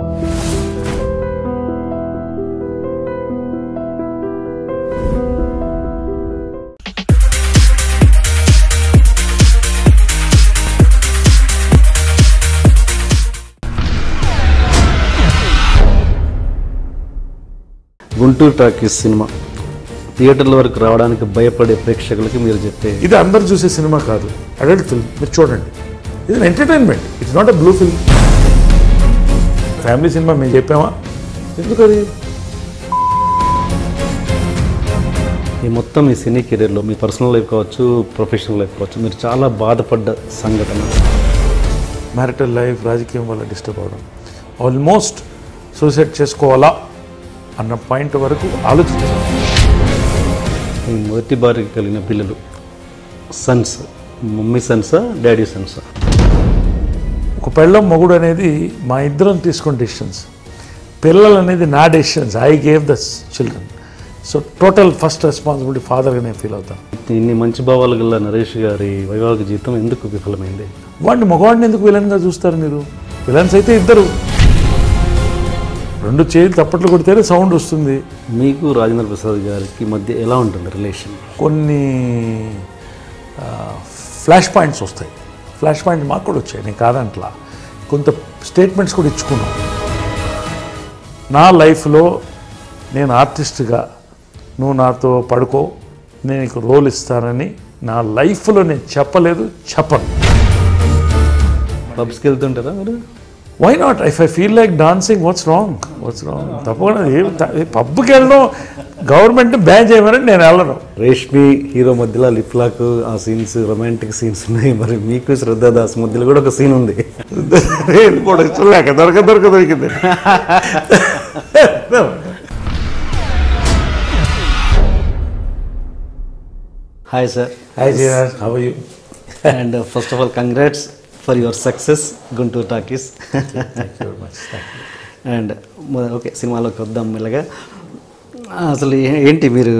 Guntur Talkies cinema థియేటర్ల వరకు రావడానికి భయపడే ప్రేక్షకులకి మీరు చెప్పే, ఇది అందరు చూసే సినిమా కాదు, అడల్ట్ ఫిల్మ్. మీరు చూడండి, ఇది entertainment, it's not a blue film. Family cinema మేము చెప్పామా? ఎందుకు అది? ఈ మొత్తం మీ సినీ కెరీర్లో మీ పర్సనల్ లైఫ్ కావచ్చు, ప్రొఫెషనల్ లైఫ్ కావచ్చు, మీరు చాలా బాధపడ్డ సంఘటన? మ్యారిటల్ లైఫ్, రాజకీయం వల్ల డిస్టర్బ్ అవడం, ఆల్మోస్ట్ సూసైడ్ చేసుకోవాలా అన్న పాయింట్ వరకు ఆలోచించాను. మీ మొదటి భార్యకి కలిగిన పిల్లలు సన్స్, మమ్మీ సన్సా డాడీ సన్సా? ఒక పెళ్ళం మొగుడు అనేది మా ఇద్దరం తీసుకున్న డెసిషన్స్, పిల్లలు అనేది నా decisions. I gave the children. So total first responsibility ఫాదర్గా నేను ఫీల్ అవుతాను. ఇన్ని మంచి భావాలు గల నరేష్ గారి వైవాహిక జీవితం ఎందుకు విఫలమైంది? వాడిని మగవాడిని ఎందుకు విలన్గా చూస్తారు మీరు? విలన్స్ అయితే ఇద్దరు, రెండు చేతులు తప్పట్లు కొడితేనే సౌండ్ వస్తుంది. మీకు రాజేంద్ర ప్రసాద్ గారికి మధ్య ఎలా ఉంటుంది రిలేషన్? కొన్ని ఫ్లాష్ పాయింట్స్ వస్తాయి. ఫ్లాష్ పాయింట్స్ మాకు కూడా వచ్చాయి, నేను కాదంట్లా. కొంత స్టేట్మెంట్స్ కూడా ఇచ్చుకున్నాం. నా లైఫ్లో నేను ఆర్టిస్ట్గా నువ్వు నాతో పడుకో, నేను నీకు రోల్ ఇస్తానని నా లైఫ్లో నేను చెప్పలేదు, చెప్పను. పబ్స్కి వెళ్తుంటారా మీరు? Why not? If I feel like dancing, what's wrong? తప్పకుండా పబ్కి వెళ్ళడం గవర్నమెంట్ బ్యాన్ చేయమని నేను వెళ్ళను. రేష్మి హీరో మధ్యలో లిప్ లాక్, ఆ సీన్స్ రొమాంటిక్ సీన్స్ ఉన్నాయి. మరి మీకు శ్రద్ధా దాస్ మధ్యలో కూడా ఒక సీన్ ఉంది. చూడలేక దొరికింది. Hi sir. Hi Sriraj, how are you? And first of all congrats for your success Guntur Talkies. And okay, సినిమాలోకి వద్దాం మెల్లగా. అసలు ఏంటి మీరు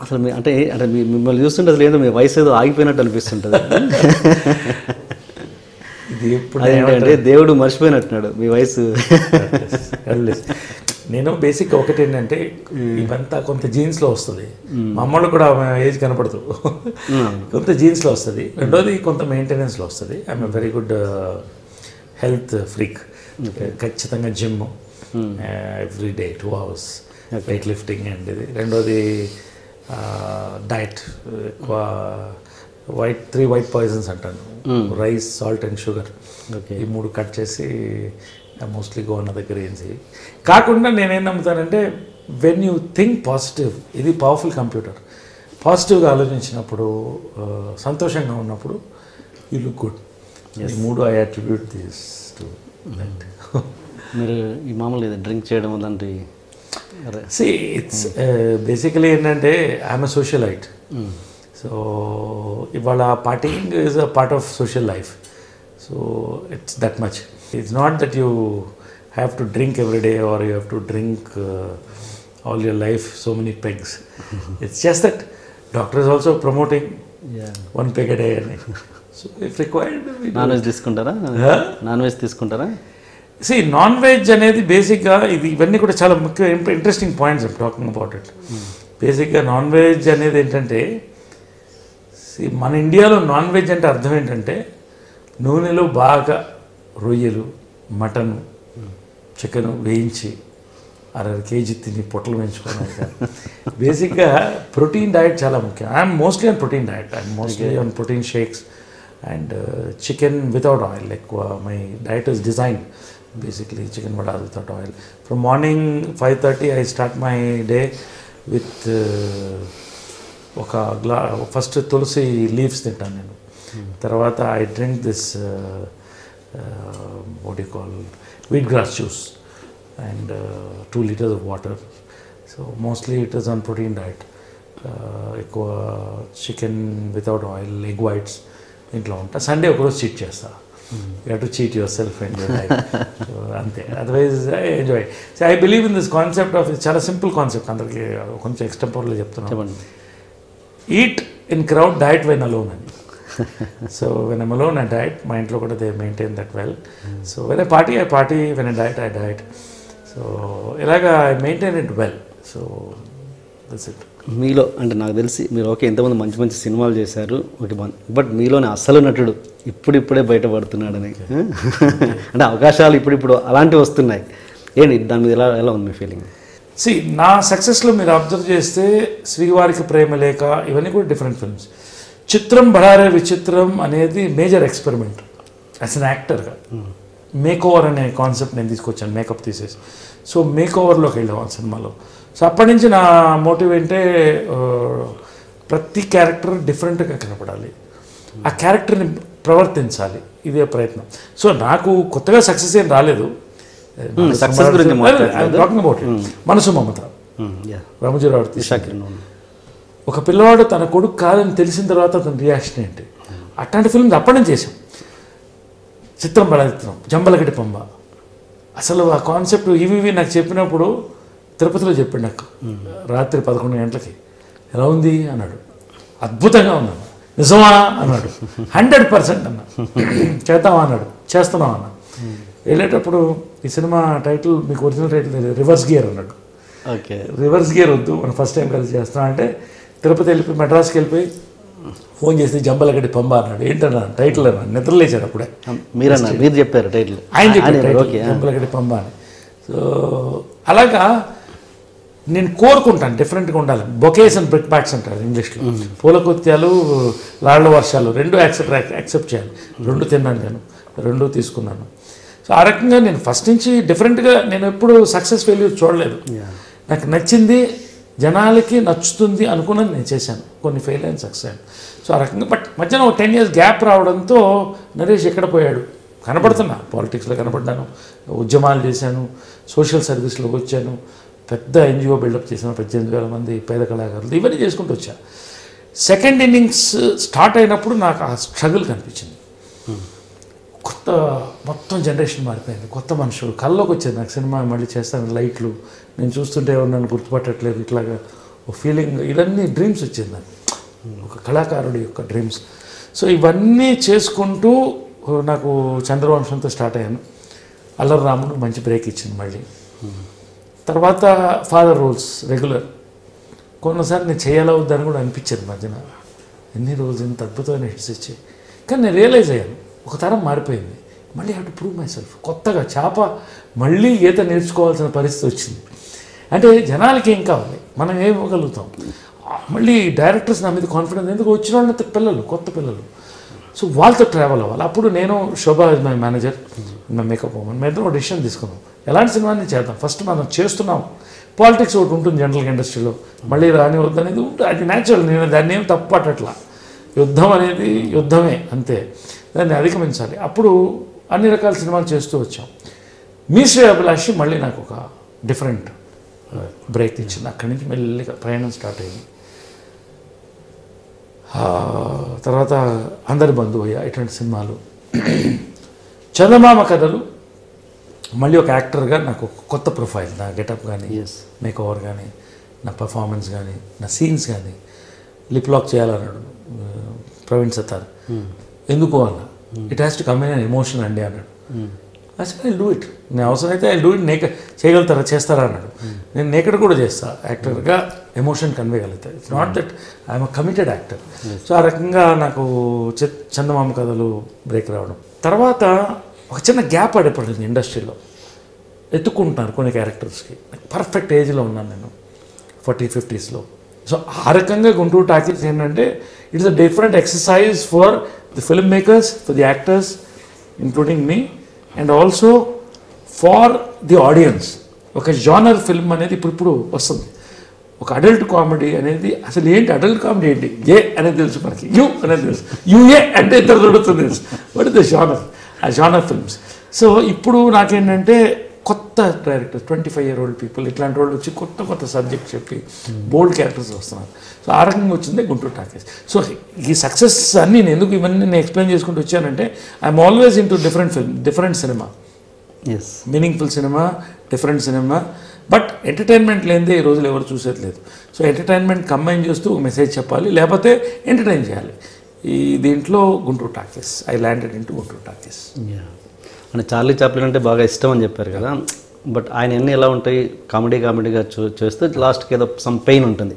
అసలు మీ అంటే మిమ్మల్ని చూస్తుంటే అసలు ఏంటో మీ వయసు ఏదో ఆగిపోయినట్టు అనిపిస్తుంటుంది. ఇది ఎప్పుడు అదేంటంటే దేవుడు మర్చిపోయినట్టున్నాడు మీ వయసు. నేను బేసిక్గా ఒకటి ఏంటంటే, ఇవంతా కొంత జీన్స్లో వస్తుంది. మా అమ్మలో కూడా ఏజ్ కనపడదు, కొంత జీన్స్లో వస్తుంది. రెండోది కొంత మెయింటెనెన్స్లో వస్తుంది. I'm very good health freak. ఖచ్చితంగా gym every day 2 hours, weight lifting and ఇది. రెండోది డైట్, ఎక్కువ త్రీ వైట్ పాయిజన్స్ అంటాను, రైస్, సాల్ట్ అండ్ షుగర్. ఈ 3 కట్ చేసి మోస్ట్లీ గో అన్న దగ్గర ఏం చేయి. కాకుండా నేనేం నమ్ముతానంటే, వెన్ యూ థింక్ పాజిటివ్, ఇది పవర్ఫుల్ కంప్యూటర్. పాజిటివ్గా ఆలోచించినప్పుడు, సంతోషంగా ఉన్నప్పుడు యూ లుక్ గుడ్. ఈ 3 I attribute this to that. మీరు ఈ మామూలు డ్రింక్ చేయడం అలాంటి? సి ఇట్స్ బేసికలీ ఏంటంటే, ఐఎమ్ ఎ సోషలైట్. సో ఇవాళ partying is a part of social life. So it's that much. It's not that you have to drink every day or you have to drink all your life so many pegs. It's just that doctor is also promoting 1 peg a day. So if required, non veg తీసుకుంటారా? Non veg తీసుకుంటారా? See, non veg అనేది బేసిక్గా ఇవన్నీ కూడా చాలా ముఖ్య interesting points I'm talking about it. బేసిక్గా non veg అనేది ఏంటంటే, మన ఇండియాలో నాన్ వెజ్ అంటే అర్థం ఏంటంటే, నూనెలో బాగా రొయ్యలు, మటను, చికెను వేయించి 1.5 kg తిని పొట్టలు పెంచుకోవడానికి. బేసిక్గా ప్రోటీన్ డయట్ చాలా ముఖ్యం. I'm mostly on protein diet. I'm mostly on protein shakes and chicken without oil. ఎక్కువ my diet is design basically chicken vada without oil. From morning 5:30 I start my day with first tulsi leaves తింటాను నేను. తర్వాత I drink this what do you call wheatgrass juice and 2 liters of water. So mostly it is on protein diet. ఎక్కువ chicken without oil, egg whites ఇంట్లో ఉంటా. Sunday ఒకరోజు cheat చేస్తా. You have to cheat yourself and your life. అంతే, otherwise I enjoy. So I believe in this concept of, చాలా simple concept, అందరికీ కొంచెం ఎక్స్టెంపోర్లో చెప్తున్నాను. Eat in crowd, diet when alone అని. So when I'm alone I diet, మా ఇంట్లో కూడా they maintain that well. So when I party, when I diet. So ఇలాగా I maintain it well. So that's it. మీలో అంటే నాకు తెలిసి మీరు ఓకే ఎంతమంది మంచి మంచి సినిమాలు చేశారు ఓకే, బట్ మీలోనే అసలు నటుడు ఇప్పుడిప్పుడే బయటపడుతున్నాడని, అంటే అవకాశాలు ఇప్పుడిప్పుడు అలాంటివి వస్తున్నాయి. ఏంటి దాని మీద ఎలా ఉంది మీ ఫీలింగ్? నా సక్సెస్లో మీరు అబ్జర్వ్ చేస్తే శ్రీవారికి ప్రేమ లేఖ ఇవన్నీ కూడా డిఫరెంట్ ఫిల్మ్స్. చిత్రం బడారే విచిత్రం అనేది మేజర్ ఎక్స్పెరిమెంట్ యాజ్ అన్ యాక్టర్గా. మేక్ ఓవర్ అనే కాన్సెప్ట్ నేను తీసుకొచ్చాను, మేకప్ తీసేసి. సో మేక్ ఓవర్లోకి వెళ్ళాం ఆ సినిమాలో. సో అప్పటి నుంచి నా మోటివ్ ఏంటంటే ప్రతి క్యారెక్టర్ డిఫరెంట్గా కనపడాలి, ఆ క్యారెక్టర్ని ప్రవర్తించాలి, ఇదే ప్రయత్నం. సో నాకు కొత్తగా సక్సెస్ ఏం రాలేదు. టాకింగ్ అబౌట్ మనసు మమత, రామోజీరావు తీశారు. ఒక పిల్లవాడు తన కొడుకు కాదని తెలిసిన తర్వాత అతని రియాక్షన్ ఏంటి, అట్లాంటి ఫిల్మ్స్ అప్పటి నుంచి చేసాం. చిత్రం బలచిత్రం, జంబలగడ్డి పంబ, అసలు ఆ కాన్సెప్ట్ ఇవి నాకు చెప్పినప్పుడు తిరుపతిలో చెప్పాడు నాకు రాత్రి 11 గంటలకి. ఎలా ఉంది అన్నాడు. అద్భుతంగా ఉన్నాను. నిజమా అన్నాడు. 100% అన్నా. చేద్దామా అన్నాడు. చేస్తున్నాం అన్నా. వెళ్ళేటప్పుడు ఈ సినిమా టైటిల్ మీకు ఒరిజినల్ టైటిల్ రివర్స్ గేర్ అన్నాడు. ఓకే, రివర్స్ గేర్ వద్దు, మనం ఫస్ట్ టైం కలిసి చేస్తున్నాం అంటే తిరుపతి వెళ్ళిపోయి మెడ్రాస్కి వెళ్ళిపోయి ఫోన్ చేసి జంబలగడ్డి పంబ అన్నాడు. ఏంటన్నా టైటిల్ అన్నాడు. నిద్రలేచాడు అప్పుడే. మీరు చెప్పారు టైటిల్, ఆయన చెప్పారు జంబలగడ్డి పంబ అని. సో అలాగా నేను కోరుకుంటాను డిఫరెంట్గా ఉండాలి. బొకేస్ అండ్ బ్రిక్ బ్యాక్స్ అంటారు ఇంగ్లీష్లో. పూలకొత్యాలు, రాళ్ల వర్షాలు రెండు యాక్సెప్ట్ చేయాలి. రెండు తిన్నాను నేను, రెండు తీసుకున్నాను. సో ఆ రకంగా నేను ఫస్ట్ నుంచి డిఫరెంట్గా, నేను ఎప్పుడు సక్సెస్ ఫెయిల్యూర్ చూడలేదు. నాకు నచ్చింది, జనాలకి నచ్చుతుంది అనుకున్నది నేను చేశాను. కొన్ని ఫెయిల్ అయిన సక్సెస్ అయ్యాను. సో ఆ రకంగా. బట్ మధ్యన ఒక 10 years గ్యాప్ రావడంతో నరేష్ ఎక్కడ పోయాడు కనపడుతున్నా. పాలిటిక్స్లో కనపడ్డాను, ఉద్యమాలు చేశాను, సోషల్ సర్వీస్లోకి వచ్చాను, పెద్ద ఎన్జిఓ బిల్డప్ చేశాను, 18,000 మంది పేద కళాకారులు, ఇవన్నీ చేసుకుంటూ వచ్చా. సెకండ్ ఇన్నింగ్స్ స్టార్ట్ అయినప్పుడు నాకు ఆ స్ట్రగుల్ కనిపించింది. కొత్త మొత్తం జనరేషన్ మారిపోయింది, కొత్త మనుషులు కల్లోకి వచ్చేది నాకు. సినిమా మళ్ళీ చేస్తాను, లైట్లు నేను చూస్తుంటే నన్ను గుర్తుపట్టట్లేదు, ఇట్లాగా ఒక ఫీలింగ్, ఇవన్నీ డ్రీమ్స్ వచ్చేది నాకు, ఒక కళాకారుడి యొక్క డ్రీమ్స్. సో ఇవన్నీ చేసుకుంటూ నాకు చంద్రవంశంతో స్టార్ట్ అయ్యాను. అల్లరి రాముడు మంచి బ్రేక్ ఇచ్చింది మళ్ళీ. తర్వాత ఫాదర్ రోల్స్ రెగ్యులర్. కొన్నిసార్లు నేను చేయాలా వద్దని కూడా అనిపించేది మధ్యన. ఎన్ని రోజులు ఇంత అద్భుతమైన హిట్స్ ఇచ్చాయి. కానీ నేను రియలైజ్ అయ్యాను, ఒక తరం మారిపోయింది. మళ్ళీ have to prove my self. కొత్తగా చేప మళ్ళీ ఈత నేర్చుకోవాల్సిన పరిస్థితి వచ్చింది. అంటే జనాలకి ఏం కావాలి, మనం ఏం ఇవ్వగలుగుతాం. మళ్ళీ డైరెక్టర్స్ నా మీద కాన్ఫిడెన్స్, ఎందుకు వచ్చిన వాళ్ళంతా పిల్లలు, కొత్త పిల్లలు. సో వాళ్ళతో ట్రావెల్ అవ్వాలి. అప్పుడు నేను Shobha is my manager, my makeup women, మేము ఇద్దరం డెసిషన్ తీసుకున్నాం ఎలాంటి సినిమాని చేద్దాం. ఫస్ట్ మనం చేస్తున్నాం, పాలిటిక్స్ ఒకటి ఉంటుంది జనరల్గా ఇండస్ట్రీలో, మళ్ళీ రాని వద్దు అనేది ఉంటుంది, అది న్యాచురల్. నేను దాన్ని ఏం తప్పట్లా. యుద్ధం అనేది యుద్ధమే, అంతే, దాన్ని అధిగమించాలి. అప్పుడు అన్ని రకాల సినిమాలు చేస్తూ వచ్చాం. మీ శ్రీ అభిలాషి మళ్ళీ నాకు ఒక డిఫరెంట్ బ్రేక్ ఇచ్చింది. అక్కడి నుంచి మెల్లిగా ప్రయాణం స్టార్ట్ అయింది. తర్వాత అందరి బంధువయ్య, ఇటువంటి సినిమాలు, చందమామ కథలు, మళ్ళీ ఒక యాక్టర్గా నాకు కొత్త ప్రొఫైల్. నా గెటప్ కానీ, మేక్ ఓవర్ కానీ, నా పర్ఫార్మెన్స్ కానీ, నా సీన్స్ కానీ. లిప్ లాక్ చేయాలన్నాడు ప్రవీణ్ సత్తార్. ఎందుకు అన్న, it has to come in emotion అండి అన్నాడు. అసలు ఐ డూ ఇట్, నేను అవసరమైతే ఐ డూ ఇట్. చేయగలుగుతారా, చేస్తారా అన్నాడు. నేను నేకడ్ కూడా చేస్తా, యాక్టర్గా ఎమోషన్ కన్వే కలుగుతా. It's not that I'm a committed actor. So ఆ రకంగా నాకు చందమామ కథలు బ్రేక్ రావడం. తర్వాత ఒక చిన్న గ్యాప్ పడిపోయింది ఇండస్ట్రీలో. ఎత్తుకుంటున్నారు కొన్ని క్యారెక్టర్స్కి. పర్ఫెక్ట్ ఏజ్లో ఉన్నాను నేను, 40s, 50s. సో ఆ రకంగా గుంటూరు టాకీస్ ఏంటంటే it's a different exercise for the film makers, for the actors including me, and also for the audience. ఒక జానర్ ఫిల్మ్ అనేది ఇప్పుడు వస్తుంది. ఒక అడల్ట్ కామెడీ అనేది అసలు ఏంటి, అడల్ట్ కామెడీ ఏంటి, ఏ అనేది తెలుసు మనకి, యూ అనేది తెలుసు, యూఏ అంటే ఇద్దరు దొరుకుతుంది తెలుసు. వాట్ ఇస్ ద జానర్, ఆ జానర్ ఫిల్మ్స్. సో ఇప్పుడు నాకేంటంటే కొత్త డైరెక్టర్స్, 25-year-old పీపుల్, ఇట్లాంటి వాళ్ళు వచ్చి కొత్త కొత్త సబ్జెక్ట్ చెప్పి బోల్డ్ క్యారెక్టర్స్ వస్తున్నారు. సో ఆ రకంగా వచ్చిందే గుంటూరు టాకీస్. సో ఈ సక్సెస్ అన్నీ నేను ఎందుకు ఇవన్నీ నేను ఎక్స్ప్లెయిన్ చేసుకుంటూ వచ్చానంటే I'm always in to different film, different cinema, meaningful cinema, different cinema. But entertainment లేనిదే ఈ రోజులు ఎవరు చూసేది లేదు. సో ఎంటర్టైన్మెంట్ కంబైన్ చేస్తూ ఒక మెసేజ్ చెప్పాలి, లేకపోతే ఎంటర్టైన్ చేయాలి. ఈ దీంట్లో Guntur talkies, I landed in to Guntur talkies. అంటే చార్లీ చాప్లిన్ అంటే బాగా ఇష్టం అని చెప్పారు కదా, బట్ ఆయన అన్నీ ఎలా ఉంటాయి, కామెడీగా చేస్తే లాస్ట్కి ఏదో సమ్ పెయిన్ ఉంటుంది.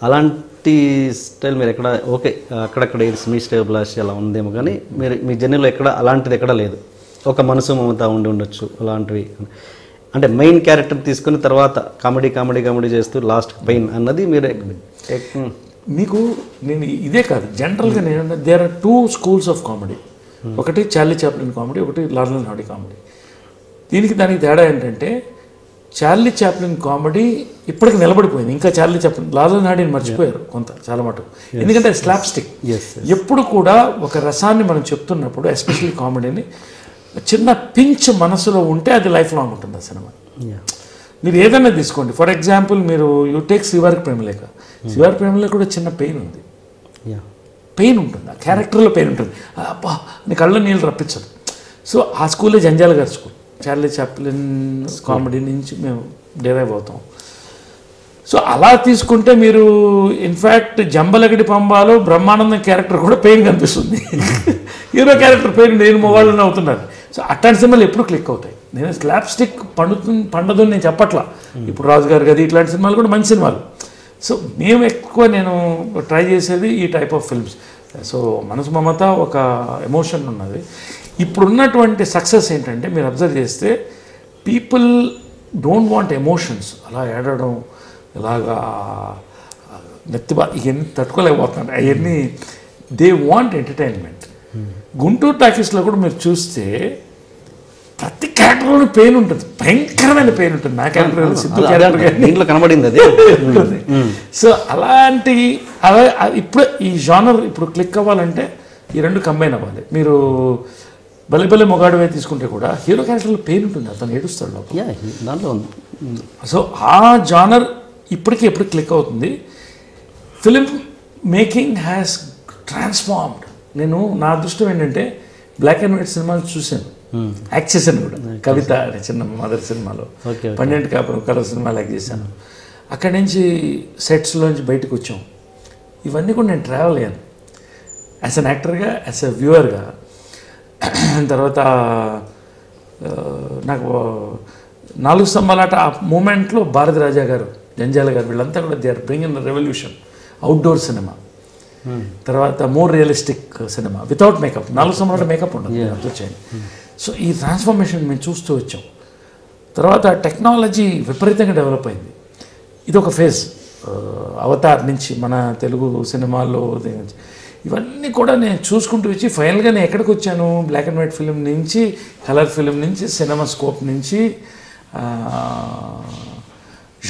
అలాంటి స్టైల్ మీరు ఎక్కడ ఓకే అక్కడక్కడ మీ స్టైల్ బ్లాష్ అలా ఉందేమో, కానీ మీరు మీ జర్నీలో ఎక్కడ అలాంటిది ఎక్కడ లేదు, ఒక మనసు మమత ఉండొచ్చు అలాంటివి. అంటే మెయిన్ క్యారెక్టర్ తీసుకుని తర్వాత కామెడీ చేస్తూ లాస్ట్ పెయిన్ అన్నది మీరు మీకు నేను ఇదే కాదు జనరల్గా నేను there are 2 schools of comedy. ఒకటి చార్లీ చాప్లిన్ కామెడీ, ఒకటి లారెల్ అండ్ హార్డీ కామెడీ. దానికి తేడా ఏంటంటే చార్లీ చాప్లిన్ కామెడీ ఇప్పటికి నిలబడిపోయింది. ఇంకా చార్లీ చాప్లిన్, లారెల్ అండ్ హార్డీని మర్చిపోయారు కొంత చాలా మటుకు, ఎందుకంటే స్లాప్ స్టిక్. ఎప్పుడు కూడా ఒక రసాన్ని మనం చెప్తున్నప్పుడు ఎస్పెషల్లీ కామెడీని చిన్న పించ్ మనసులో ఉంటే అది లైఫ్ లాంగ్ ఉంటుంది ఆ సినిమా. మీరు ఏదైనా తీసుకోండి, ఫర్ ఎగ్జాంపుల్ మీరు యూ టేక్ శ్రీవారి ప్రేమలేఖ. శ్రీవారి ప్రేమలేఖ కూడా చిన్న పెయిన్ ఉంది, పెయిన్ ఉంటుంది, ఆ క్యారెక్టర్లో పెయిన్ ఉంటుంది, అబ్బా నీ కళ్ళ నీళ్ళు రప్పించదు. సో ఆ స్కూలే జంజాల గారి స్కూల్, చార్లీ చాప్లిన్ కామెడీ నుంచి మేము డెరైవ్ అవుతాం. సో అలా తీసుకుంటే మీరు ఇన్ఫ్యాక్ట్ జంబలగడి పంబాలో బ్రహ్మానందం క్యారెక్టర్ కూడా పెయిన్ కనిపిస్తుంది. హీరో క్యారెక్టర్ పెయిన్ నేను మొగాళ్ళని అవుతున్నారు. సో అట్లాంటి సినిమాలు ఎప్పుడు క్లిక్ అవుతాయి. నేను స్లాప్ స్టిక్ పండదు నేను చెప్పట్లా, ఇప్పుడు రాజుగారు గది ఇట్లాంటి సినిమాలు కూడా మంచి సినిమాలు. సో మేము ఎక్కువ నేను ట్రై చేసేది ఈ టైప్ ఆఫ్ ఫిల్మ్స్. సో మనసు మమత ఒక ఎమోషన్ ఉన్నది. ఇప్పుడున్నటువంటి సక్సెస్ ఏంటంటే మీరు అబ్జర్వ్ చేస్తే పీపుల్ డోంట్ వాంట్ ఎమోషన్స్, అలా ఏడవడం ఇలాగా నెత్తిబా ఇవన్నీ తట్టుకోలేకపోతున్నారు. అవన్నీ దే వాంట్ ఎంటర్టైన్మెంట్. గుంటూరు టాకీస్లో కూడా మీరు చూస్తే ప్రతి క్యారెక్టర్లో పెయిన్ ఉంటుంది, భయంకరమైన పెయిన్ ఉంటుంది. నా క్యారెక్టర్ సిద్ధు క్యారెక్టర్ కనబడింది అది. సో అలాంటి అలా ఇప్పుడు ఈ జానర్ ఇప్పుడు క్లిక్ అవ్వాలంటే ఈ రెండు కంబైన్ అవ్వాలి. మీరు బలె మొగాడువే తీసుకుంటే కూడా హీరో క్యారెక్టర్లో పెయిన్ ఉంటుంది, అతను ఏడుస్తాడు దాంట్లో. సో ఆ జానర్ ఇప్పటికీ ఎప్పుడు క్లిక్ అవుతుంది. Film making has transformed. నేను నా అదృష్టం ఏంటంటే బ్లాక్ అండ్ వైట్ సినిమాలు చూశాను, యాక్ట్ చేశాను కూడా. కవిత అనే చిన్న మదర్ సినిమాలో, 12 కాపురం కలర్ సినిమాలు యాక్ట్ చేశాను. అక్కడి నుంచి సెట్స్లోంచి బయటకు వచ్చాం. ఇవన్నీ కూడా నేను ట్రావెల్ అయ్యాను యాజ్ అన్ యాక్టర్గా, యాజ్ అ వ్యూవర్గా. తర్వాత నాకు 4 స్తంభాలాట ఆ మూమెంట్లో భారతి రాజా గారు, జంజాల గారు వీళ్ళంతా కూడా they are bringing revolution. Outdoor cinema, తర్వాత more realistic cinema without makeup. 4 స్తంభాలాట మేకప్ ఉండదు, అబ్జర్వ్ చేయండి. సో ఈ ట్రాన్స్ఫర్మేషన్ మేము చూస్తూ వచ్చాం. తర్వాత టెక్నాలజీ విపరీతంగా డెవలప్ అయింది. ఇది ఒక ఫేజ్. అవతార్ నుంచి మన తెలుగు సినిమాల్లో ఇవన్నీ కూడా నేను చూసుకుంటూ వచ్చి ఫైనల్గా నేను ఎక్కడికి వచ్చాను, బ్లాక్ అండ్ వైట్ ఫిలిం నుంచి కలర్ ఫిలిం నుంచి సినిమా స్కోప్ నుంచి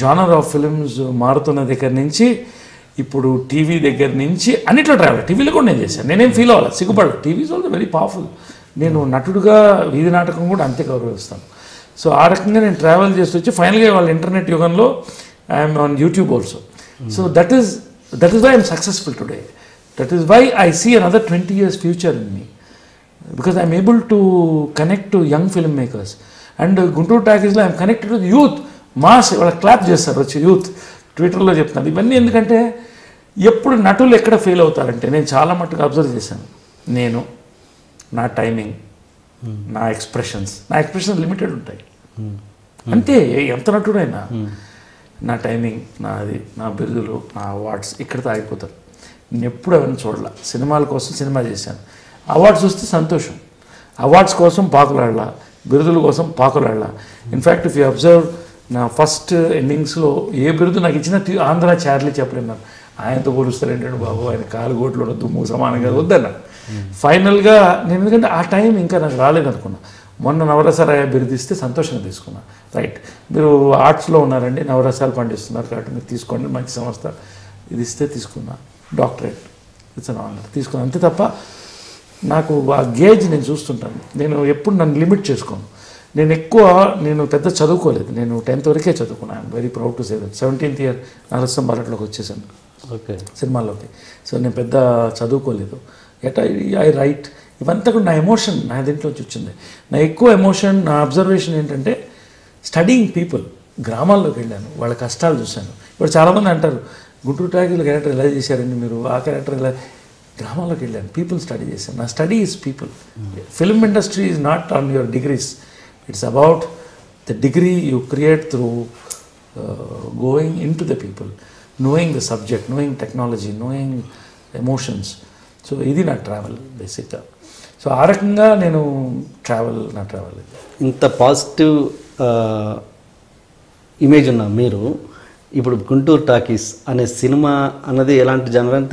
జానర్ ఆఫ్ ఫిలిమ్స్ మారుతున్న దగ్గర నుంచి ఇప్పుడు టీవీ దగ్గర నుంచి అన్నిట్లో ట్రావెల్. టీవీలో కూడా నేను చేశాను, నేనేం ఫీల్ అవ్వాలి, సిగ్గుపడదు. TV is also very powerful. నేను నటుడుగా వీధి నాటకం కూడా అంతే గౌరవిస్తాను. సో ఆ రకంగా నేను ట్రావెల్ చేస్తూ వచ్చి ఫైనల్గా వాళ్ళ ఇంటర్నెట్ యుగంలో I'm on YouTube also. So that is why I'm successful today. That is why I see another 20 years future in me, because I am able to connect to young filmmakers. And Guntur టాకీస్లో I am connected with youth. Mass వాళ్ళ clap చేస్తారు వచ్చి youth, ట్విట్టర్లో చెప్తున్నారు ఇవన్నీ. ఎందుకంటే ఎప్పుడు నటులు ఎక్కడ ఫెయిల్ అవుతారంటే, నేను చాలా మట్టుకు అబ్జర్వ్ చేశాను. నేను నా టైమింగ్, నా ఎక్స్ప్రెషన్స్ లిమిటెడ్ ఉంటాయి అంతే. ఎంత నటుడైనా నా టైమింగ్, నాది, నా బిరుదులు, నా అవార్డ్స్ ఇక్కడితో ఆగిపోతారు. నేను ఎప్పుడు ఎవరిని చూడాల. సినిమాల కోసం సినిమా చేశాను, అవార్డ్స్ వస్తే సంతోషం, అవార్డ్స్ కోసం పాకులాడలా, బిరుదుల కోసం పాకులాడలా. ఇన్ఫ్యాక్ట్ ఇఫ్ యూ అబ్జర్వ్ నా ఫస్ట్ ఎండింగ్స్లో ఏ బిరుదు నాకు ఇచ్చిన ఆంధ్ర చార్లీ చాప్లిన్ అన్నారు. ఆయనతో పోలుస్తారు ఏంటంటే బాబు ఆయన కాలుగోట్లు దుమ్ము సమానంగా వద్దన్న. ఫైనల్గా నేను ఎందుకంటే ఆ టైం ఇంకా నాకు రాలేదనుకున్నా. మొన్న నవరసరాయ బిరుదిస్తే సంతోషంగా తీసుకున్నా. రైట్, మీరు ఆర్ట్స్లో ఉన్నారండి, నవరసాలు పండిస్తున్నారు కాబట్టి మీరు తీసుకోండి, మంచి సంస్థ ఇది ఇస్తే తీసుకున్నా. డాక్టరేట్ ఇట్స్ అన్ ఆనర్ తీసుకున్నాను అంతే తప్ప నాకు ఆ గేజ్ నేను చూస్తుంటాను. నేను ఎప్పుడు నన్ను లిమిట్ చేసుకోను. నేను పెద్ద చదువుకోలేదు, నేను 10th వరకే చదువుకున్నాను. I'm very proud to say that. 17th year Narasimha భారత్లోకి వచ్చేసాను సినిమాల్లోకి. సో నేను పెద్ద చదువుకోలేదు. ఐ రైట్ ఇవంతా కూడా నా ఎమోషన్ నా దీంట్లోంచి వచ్చింది. నా ఎక్కువ ఎమోషన్, నా అబ్జర్వేషన్ ఏంటంటే స్టడీయింగ్ పీపుల్. గ్రామాల్లోకి వెళ్ళాను, వాళ్ళ కష్టాలు చూశాను. ఇప్పుడు చాలామంది అంటారు గుంటూరు టాకీలో క్యారెక్టర్ ఎలా చేశారండి మీరు, ఆ క్యారెక్టర్ ఎలా. గ్రామాల్లోకి వెళ్ళాను, పీపుల్ స్టడీ చేశాను. నా study is people. Film industry is not on your degrees, it's about the degree you create through going in to the people, knowing the subject, knowing technology, knowing emotions. So ఇది నా travel బేసిక్గా. So ఆ రకంగా నేను నా travel ఇంత positive image ఉన్న మీరు ఇప్పుడు గుంటూరు టాకీస్ అనే సినిమా అన్నది ఎలాంటి జనర్ అని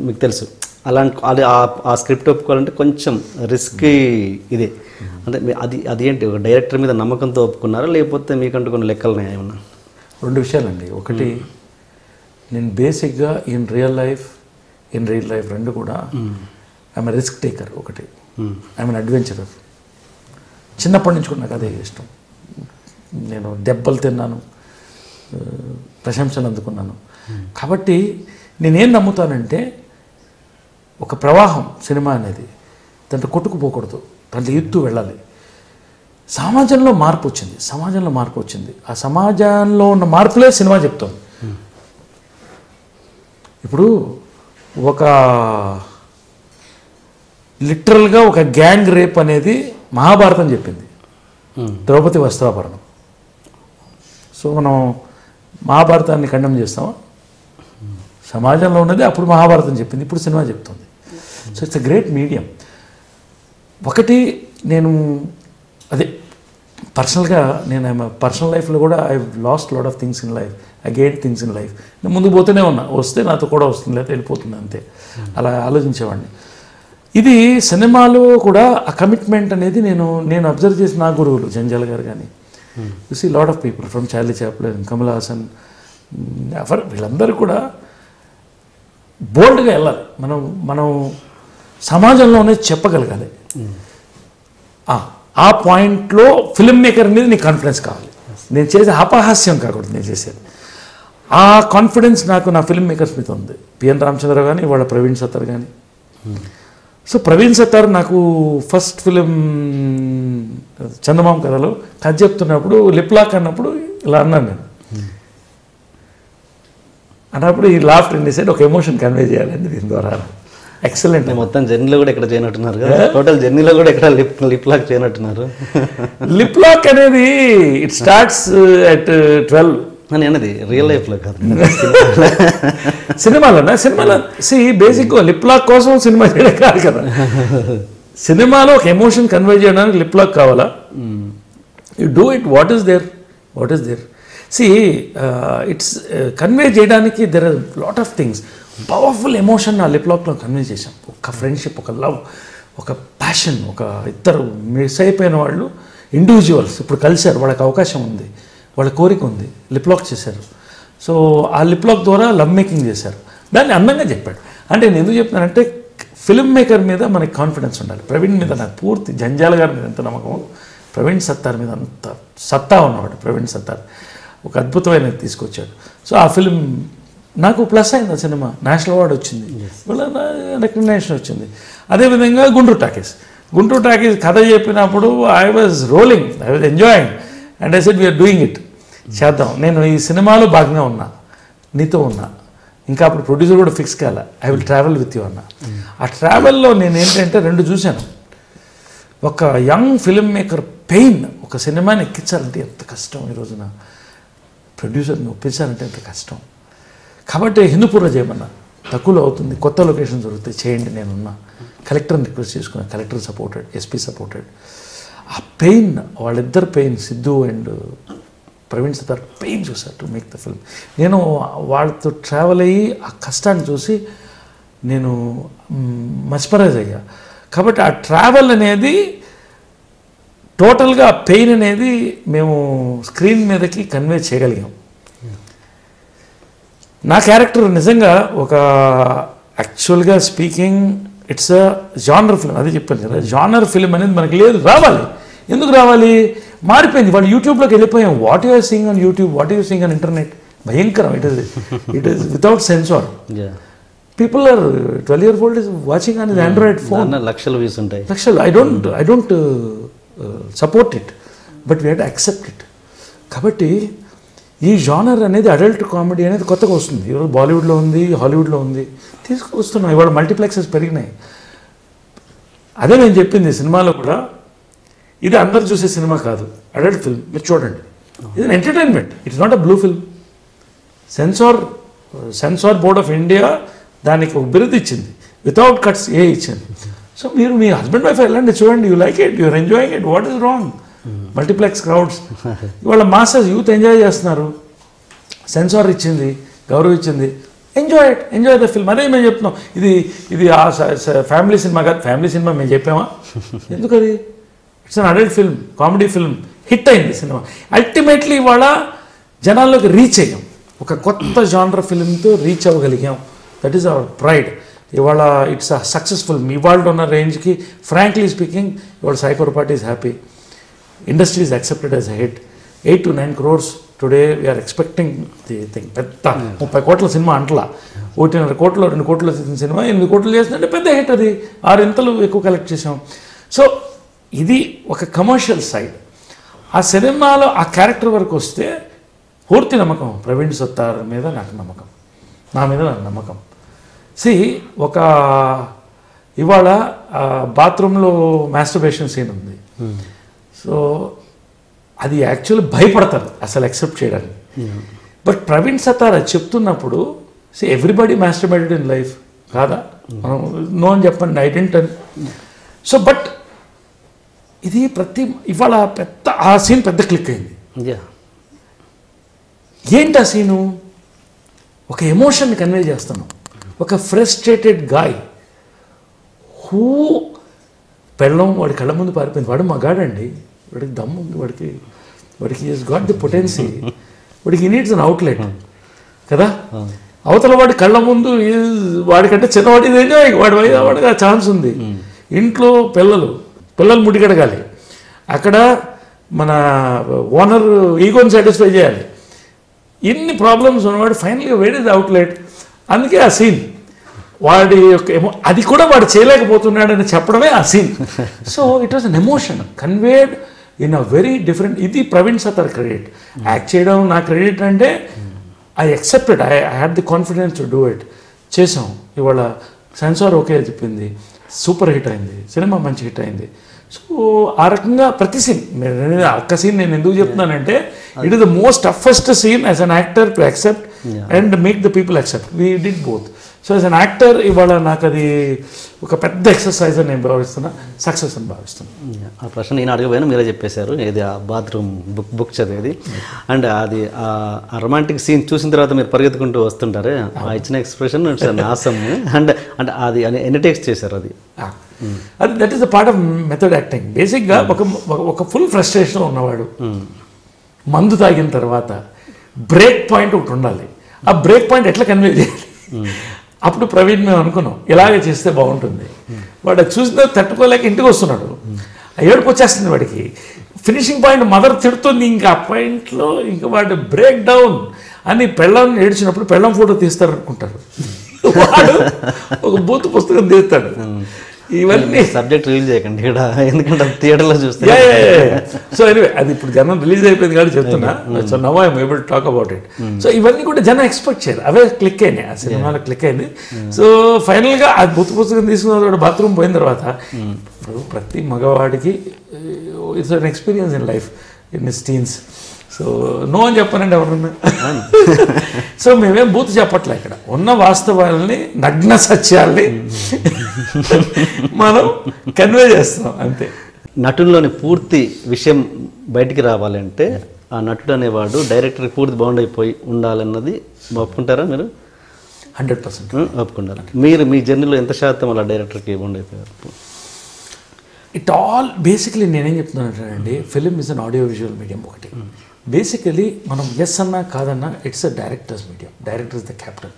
మీకు తెలుసు. అలాంటి ఆ స్క్రిప్ట్ ఒప్పుకోవాలంటే కొంచెం రిస్కీ ఇదే. అంటే అది ఏంటి, ఒక డైరెక్టర్ మీద నమ్మకంతో ఒప్పుకున్నారా లేకపోతే మీకంటూ కొన్ని లెక్కలు ఏమన్నా? రెండు విషయాలండి. ఒకటి, నేను బేసిక్గా ఇన్ రియల్ లైఫ్ రెండు కూడా ఐఎమ్ రిస్క్ టేకర్. ఒకటి, ఐఎమ్ అడ్వెంచరర్. చిన్నప్పటి నుంచి కూడా నాకు అదే ఇష్టం. నేను దెబ్బలు తిన్నాను, ప్రశంసలు అందుకున్నాను. కాబట్టి నేనేం నమ్ముతానంటే, ఒక ప్రవాహం సినిమా అనేది దాంట్లో కొట్టుకుపోకూడదు, దాంట్లో ఎత్తు వెళ్ళాలి. సమాజంలో మార్పు వచ్చింది. ఆ సమాజంలో ఉన్న మార్పులే సినిమా చెప్తుంది. ఇప్పుడు లిటరల్గా ఒక గ్యాంగ్ రేప్ అనేది మహాభారతం చెప్పింది, ద్రౌపది వస్త్రాభరణం. సో మనం మహాభారతాన్ని ఖండం చేస్తామా? సమాజంలో ఉన్నది అప్పుడు మహాభారతం చెప్పింది, ఇప్పుడు సినిమా చెప్తుంది. So it's a great medium. ఒకటి, నేను అదే పర్సనల్గా నేను పర్సనల్ లైఫ్లో కూడా I last lot of things in life, I gain things in life. నేను ముందుకు పోతూనే ఉన్నా, వస్తే నాతో కూడా వస్తుంది, లేకపోతే వెళ్ళిపోతుంది, అంతే. అలా ఆలోచించేవాడిని. ఇది సినిమాలో కూడా ఆ కమిట్మెంట్ అనేది నేను అబ్జర్వ్ చేసిన నా గురువులు జంజాల గారు కానీ, you see lot of people from Charlie Chaplin, Kamal Haasan, వీళ్ళందరూ కూడా బోల్డ్గా వెళ్ళాలి. మనం సమాజంలోనే చెప్పగలగాలి. ఆ పాయింట్లో ఫిల్మ్ మేకర్ మీద నీకు కాన్ఫిడెన్స్ కావాలి. నేను చేసే అపహాస్యం కాకూడదు నేను చేసేది. ఆ కాన్ఫిడెన్స్ నాకు నా ఫిల్మ్ మేకర్స్ మీద ఉంది. పిఎన్ రామచంద్ర కానీ, వాళ్ళ ప్రవీణ్ సత్తార్ కానీ. సో ప్రవీణ్ సత్తార్ నాకు ఫస్ట్ ఫిలిం చందమామ కథలో కథ చెప్తున్నప్పుడు లిప్లాక్ అన్నప్పుడు ఇలా అన్నాను నేను. అన్నప్పుడు ఈ లాఫ్ట్ అండ్ డిసైడ్ ఒక ఎమోషన్ కన్వే చేయాలండి దీని ద్వారా. ఎక్సలెంట్. మొత్తం జర్నీలో కూడా ఇక్కడ చేయనట్టున్నారు కదా, టోటల్ జర్నీలో కూడా ఇక్కడ లిప్ లాక్ చేయనట్టున్నారు. లిప్ లాక్ అనేది ఇట్ స్టార్ట్స్ అట్ 12 అని అన్నది రియల్ లైఫ్లో కాదు, సినిమాలో బేసిక్గా లిప్ లాక్ కోసం సినిమా చేయడం కాదు కదా. సినిమాలో ఒక ఎమోషన్ కన్వే చేయడానికి లిప్ లాక్ కావాలా? You do it, what is there. It's convey చేయడానికి there are lot of things. Powerful emotion ఆ లిప్ లాక్లో కన్వే చేశాం. ఒక ఫ్రెండ్షిప్, ఒక లవ్, ఒక ప్యాషన్, ఒక ఇద్దరు మిస్ అయిపోయిన వాళ్ళు ఇండివిజువల్స్ ఇప్పుడు కలిశారు, వాళ్ళకి అవకాశం ఉంది, వాళ్ళ కోరిక ఉంది, లిప్ లాక్ చేశారు. సో ఆ లిప్ లాక్ ద్వారా లవ్ మేకింగ్ చేశారు. దాన్ని అందంగా చెప్పాడు. అంటే నేను ఎందుకు చెప్తున్నానంటే, ఫిల్మ్ మేకర్ మీద మనకి కాన్ఫిడెన్స్ ఉండాలి. ప్రవీణ్ మీద నాకు పూర్తి, జంజాల గారి మీద ఎంత నమ్మకం, ప్రవీణ్ సత్తార్ మీద అంత సత్తా ఉన్నవాడు. ప్రవీణ్ సత్తార్ ఒక అద్భుతమైనది తీసుకొచ్చాడు. సో ఆ ఫిల్మ్ నాకు ప్లస్ అయింది. ఆ సినిమా నేషనల్ అవార్డు వచ్చింది, రికగ్నేషన్ వచ్చింది. అదేవిధంగా గుంటూరు టాకీస్ కథ చెప్పినప్పుడు I was rolling, I was enjoying and I said we're doing it, చేద్దాం. నేను ఈ సినిమాలో భాగంగా ఉన్నా, నీతో ఉన్నా, ఇంకా అప్పుడు ప్రొడ్యూసర్ కూడా ఫిక్స్ కాలే, I will travel with you అన్న. ఆ ట్రావెల్లో నేను ఏంటంటే రెండు చూశాను. ఒక యంగ్ ఫిల్మ్ మేకర్ పెయిన్, ఒక సినిమాని ఎక్కించాలంటే ఎంత కష్టం, ఈ రోజున ప్రొడ్యూసర్ని ఒప్పించాలంటే ఎంత కష్టం. కాబట్టి హిందూపూర్లో చేయమన్నా, తక్కువలో అవుతుంది, కొత్త లొకేషన్ దొరుకుతాయి, చేయండి, నేనున్నా. కలెక్టర్ని రిక్వెస్ట్ చేసుకున్నాను, కలెక్టర్ సపోర్టెడ్, ఎస్పీ సపోర్టెడ్. ఆ పెయిన్, వాళ్ళిద్దరు pain, Siddhu and Praveen Sattar pain చూశారు టు మేక్ ద ఫిల్మ్. నేను వాళ్ళతో ట్రావెల్ అయ్యి ఆ కష్టాన్ని చూసి నేను మస్మరైజ్ అయ్యా. కాబట్టి ఆ ట్రావెల్ అనేది టోటల్గా ఆ పెయిన్ అనేది మేము స్క్రీన్ మీదకి కన్వే చేయగలిగాం. నా క్యారెక్టర్ నిజంగా ఒక యాక్చువల్గా speaking it's a genre film, అదే చెప్పాను కదా. జానర్ ఫిల్మ్ అనేది మనకి లేదు, రావాలి. ఎందుకు రావాలి? మారిపోయింది. వాళ్ళు యూట్యూబ్లోకి వెళ్ళిపోయాం. What you're seeing on YouTube, what you're seeing on internet, భయంకరం. It is without censor. People are 12 years old is watching on his Android phone. లక్షల వ్యూస్ ఉంటాయి. లక్షలు. I don't support it, but we had to accept it. కాబట్టి ఈ genre అనేది adult comedy అనేది కొత్తగా వస్తుంది. ఈరోజు బాలీవుడ్లో ఉంది, హాలీవుడ్లో ఉంది, తీసుకొస్తున్నాం. ఇవాళ మల్టీప్లెక్సెస్ పెరిగినాయి. అదే నేను చెప్పింది సినిమాలో కూడా, ఇది అందరు చూసే సినిమా కాదు, అడల్ట్ ఫిల్మ్, మీరు చూడండి. ఇది entertainment, it's not a blue film. Censor board of India దానికి ఒక బిరుదు ఇచ్చింది, వితౌట్ కట్స్ ఏ ఇచ్చింది. సో మీరు మీ హస్బెండ్ వైఫ్ వెళ్ళండి, చూడండి, you like it, you're enjoying it, what is wrong? Multiplex crowds ఇవాళ మాసెస్ యూత్ ఎంజాయ్ చేస్తున్నారు. సెన్సార్ ఇచ్చింది, గౌరవం ఇచ్చింది, ఎంజాయ్ ద ఫిల్మ్. అదే మేము చెప్తున్నాం, ఇది ఆ ఫ్యామిలీ సినిమా కాదు. ఫ్యామిలీ సినిమా మేము చెప్పామా? ఎందుకు? అది it's an adult film, comedy film, hit అయింది సినిమా. అల్టిమేట్లీ ఇవాళ జనాల్లోకి రీచ్ అయ్యాం, ఒక కొత్త జానర్ ఫిల్మ్తో రీచ్ అవ్వగలిగాం. That is our pride. ఇవాళ ఇట్స్ అ సక్సెస్ఫుల్. ఇవాళ ఉన్న రేంజ్కి ఫ్రాంక్లీ స్పీకింగ్ ఇవాళ psycho party is happy. Industry is accepted as a hit. 8 to 9 crores today we're expecting the thing. పెద్ద 30 కోట్ల సినిమా అంటలా, 1.5 కోట్లు 2 కోట్లు చేసిన సినిమా 8 కోట్లు చేస్తుందంటే పెద్ద హిట్. అది 6 ఇంతలు ఎక్కువ కలెక్ట్ చేసాం. సో ఇది ఒక కమర్షియల్ సైడ్. ఆ సినిమాలో ఆ క్యారెక్టర్ వరకు వస్తే పూర్తి నమ్మకం ప్రవీణ్ సత్తార్ మీద నాకు నమ్మకం, నా మీద నాకు నమ్మకం. ఒక ఇవాళ బాత్రూంలో మాస్టర్బేషన్ సీన్ ఉంది. సో అది యాక్చువల్లీ భయపడతారు అసలు యాక్సెప్ట్ చేయడానికి. బట్ ప్రవీణ్ సత్తార్ అది చెప్తున్నప్పుడు ఎవ్రీబడి మాస్టర్బేటెడ్ ఇన్ లైఫ్ కాదా, మనం నో అని చెప్పండి, ఐ డెంట్ అని. సో బట్ ఇది ఇవాళ పెద్ద ఆ సీన్ పెద్ద క్లిక్ అయింది. ఏంటి ఆ సీను? ఒక ఎమోషన్ని కన్వే చేస్తున్నాం. ఒక ఫ్రస్ట్రేటెడ్ గాయ్ హూ పెళ్ళం వాడి కళ్ళ ముందు పారిపోయింది. వాడు మగాడండి, వాడికి దమ్ము ఉంది, వాడికి ఈజ్ గాట్ ది పొటెన్సీ, వాడికి నీడ్స్ అన్ అవుట్లెట్ కదా. అవతల వాడి కళ్ళ ముందు వాడికంటే చిన్నవాడి ఎంజాయ్, వాడికి ఆ ఛాన్స్ ఉంది. ఇంట్లో పిల్లలు ముడిగడగాలి, అక్కడ మన ఓనర్ ఈగోని సాటిస్ఫై చేయాలి. ఇన్ని ప్రాబ్లమ్స్ ఉన్నవాడు ఫైనల్గా వేర్ ఇస్ అవుట్లెట్. అందుకే ఆ సీన్ వాడి యొక్క అది కూడా వాడు చేయలేకపోతున్నాడని చెప్పడమే ఆ scene. So it was an emotion conveyed in a very different. ఇది ప్రవీణ్ సత్తార్ క్రెడిట్. యాక్ట్ చేయడం నా క్రెడిట్ అంటే I accepted, I had the confidence to do it. చేసాం. ఇవాళ సెన్సార్ ఓకే చెప్పింది, సూపర్ హిట్ అయింది, సినిమా మంచి హిట్ అయింది. సో ఆ రకంగా ప్రతి సీన్, ఒక్క సీన్ నేను ఎందుకు చెప్తున్నానంటే it is the most toughest scene as an actor to accept and make the people accept. We did both. So as an actor ఇవాళ నాకు అది ఒక పెద్ద ఎక్సర్సైజ్ అని నేను భావిస్తున్నా, సక్సెస్ అని భావిస్తున్నాను. ఆ ప్రశ్న నేను అడగపోయినా మీరే చెప్పేశారు. ఏది ఆ బాత్రూమ్ బుక్ చదివేది. అండ్ అది ఆ రొమాంటిక్ సీన్ చూసిన తర్వాత మీరు పరిగెత్తుకుంటూ వస్తుంటారే, ఆ ఇచ్చిన ఎక్స్ప్రెషన్ నాసం. అండ్ అంటే అది ఎన్ని టేక్స్ చేశారు అది? అది that is the part of method acting. బేసిక్గా ఒక ఫుల్ ఫ్రస్ట్రేషన్ ఉన్నవాడు మందు తాగిన తర్వాత బ్రేక్ పాయింట్ ఒకటి ఉండాలి. ఆ బ్రేక్ పాయింట్ ఎట్లా కన్వే చేయాలి? అప్పుడు ప్రవీణ్ మేము అనుకున్నాం ఇలాగే చేస్తే బాగుంటుంది. వాడు చూసిన తట్టుకోలేక ఇంటికి వస్తున్నాడు, ఏడుపు వచ్చేస్తుంది వాడికి. ఫినిషింగ్ పాయింట్ మదర్ తిడుతుంది, ఇంకా ఆ పాయింట్లో ఇంకా వాడు బ్రేక్ డౌన్ అని పెళ్ళాన్ని ఏడ్చినప్పుడు పెళ్ళం ఫోటో తీస్తారనుకుంటారు. వాడు ఒక బూత్ పుస్తకం తీస్తాడు. ఇవన్నీ సబ్జెక్ట్ రిలీజ్ చేయకండి ఇక్కడ, ఎందుకంటే థియేటర్లో చూస్తే. సో ఎనివే అది ఇప్పుడు జనం రిలీజ్ అయిపోయింది కాబట్టి చెప్తున్నా. So now I'm able to talk about it. So ఇవన్నీ కూడా జనం ఎక్స్పెక్ట్ చేయరు, అవే క్లిక్ అయినాయి, ఆ సినిమాలో క్లిక్ అయింది. సో ఫైనల్గా ఆ బుత్ పుస్తకం తీసుకున్న బాత్రూమ్ పోయిన తర్వాత ఇప్పుడు ప్రతి మగవాడికి it's an experience in life in his teens. So no అని చెప్పానండి ఎవరన్నా. సో మేమేం బూత్ చెప్పట్లే, ఇక్కడ ఉన్న వాస్తవాలని నగ్న సత్యాల్ని మనం కన్వే చేస్తున్నాం అంతే. నటుల్లోని పూర్తి విషయం బయటికి రావాలంటే ఆ నటుడు అనేవాడు డైరెక్టర్కి పూర్తి బౌండ్ అయిపోయి ఉండాలన్నది ఒప్పుకుంటారా మీరు? 100% ఒప్పుకుంటారా? మీరు మీ జర్నీలో ఎంత శాతం అలా డైరెక్టర్కి బౌండ్ అయిపోయారు? ఇట్ ఆల్ బేసికలీ నేనేం చెప్తున్నానంటే film is an audio visual medium. ఒకటి బేసికలీ మనం ఎస్ అన్నా కాదన్నా it's a directors medium. Director is the captain.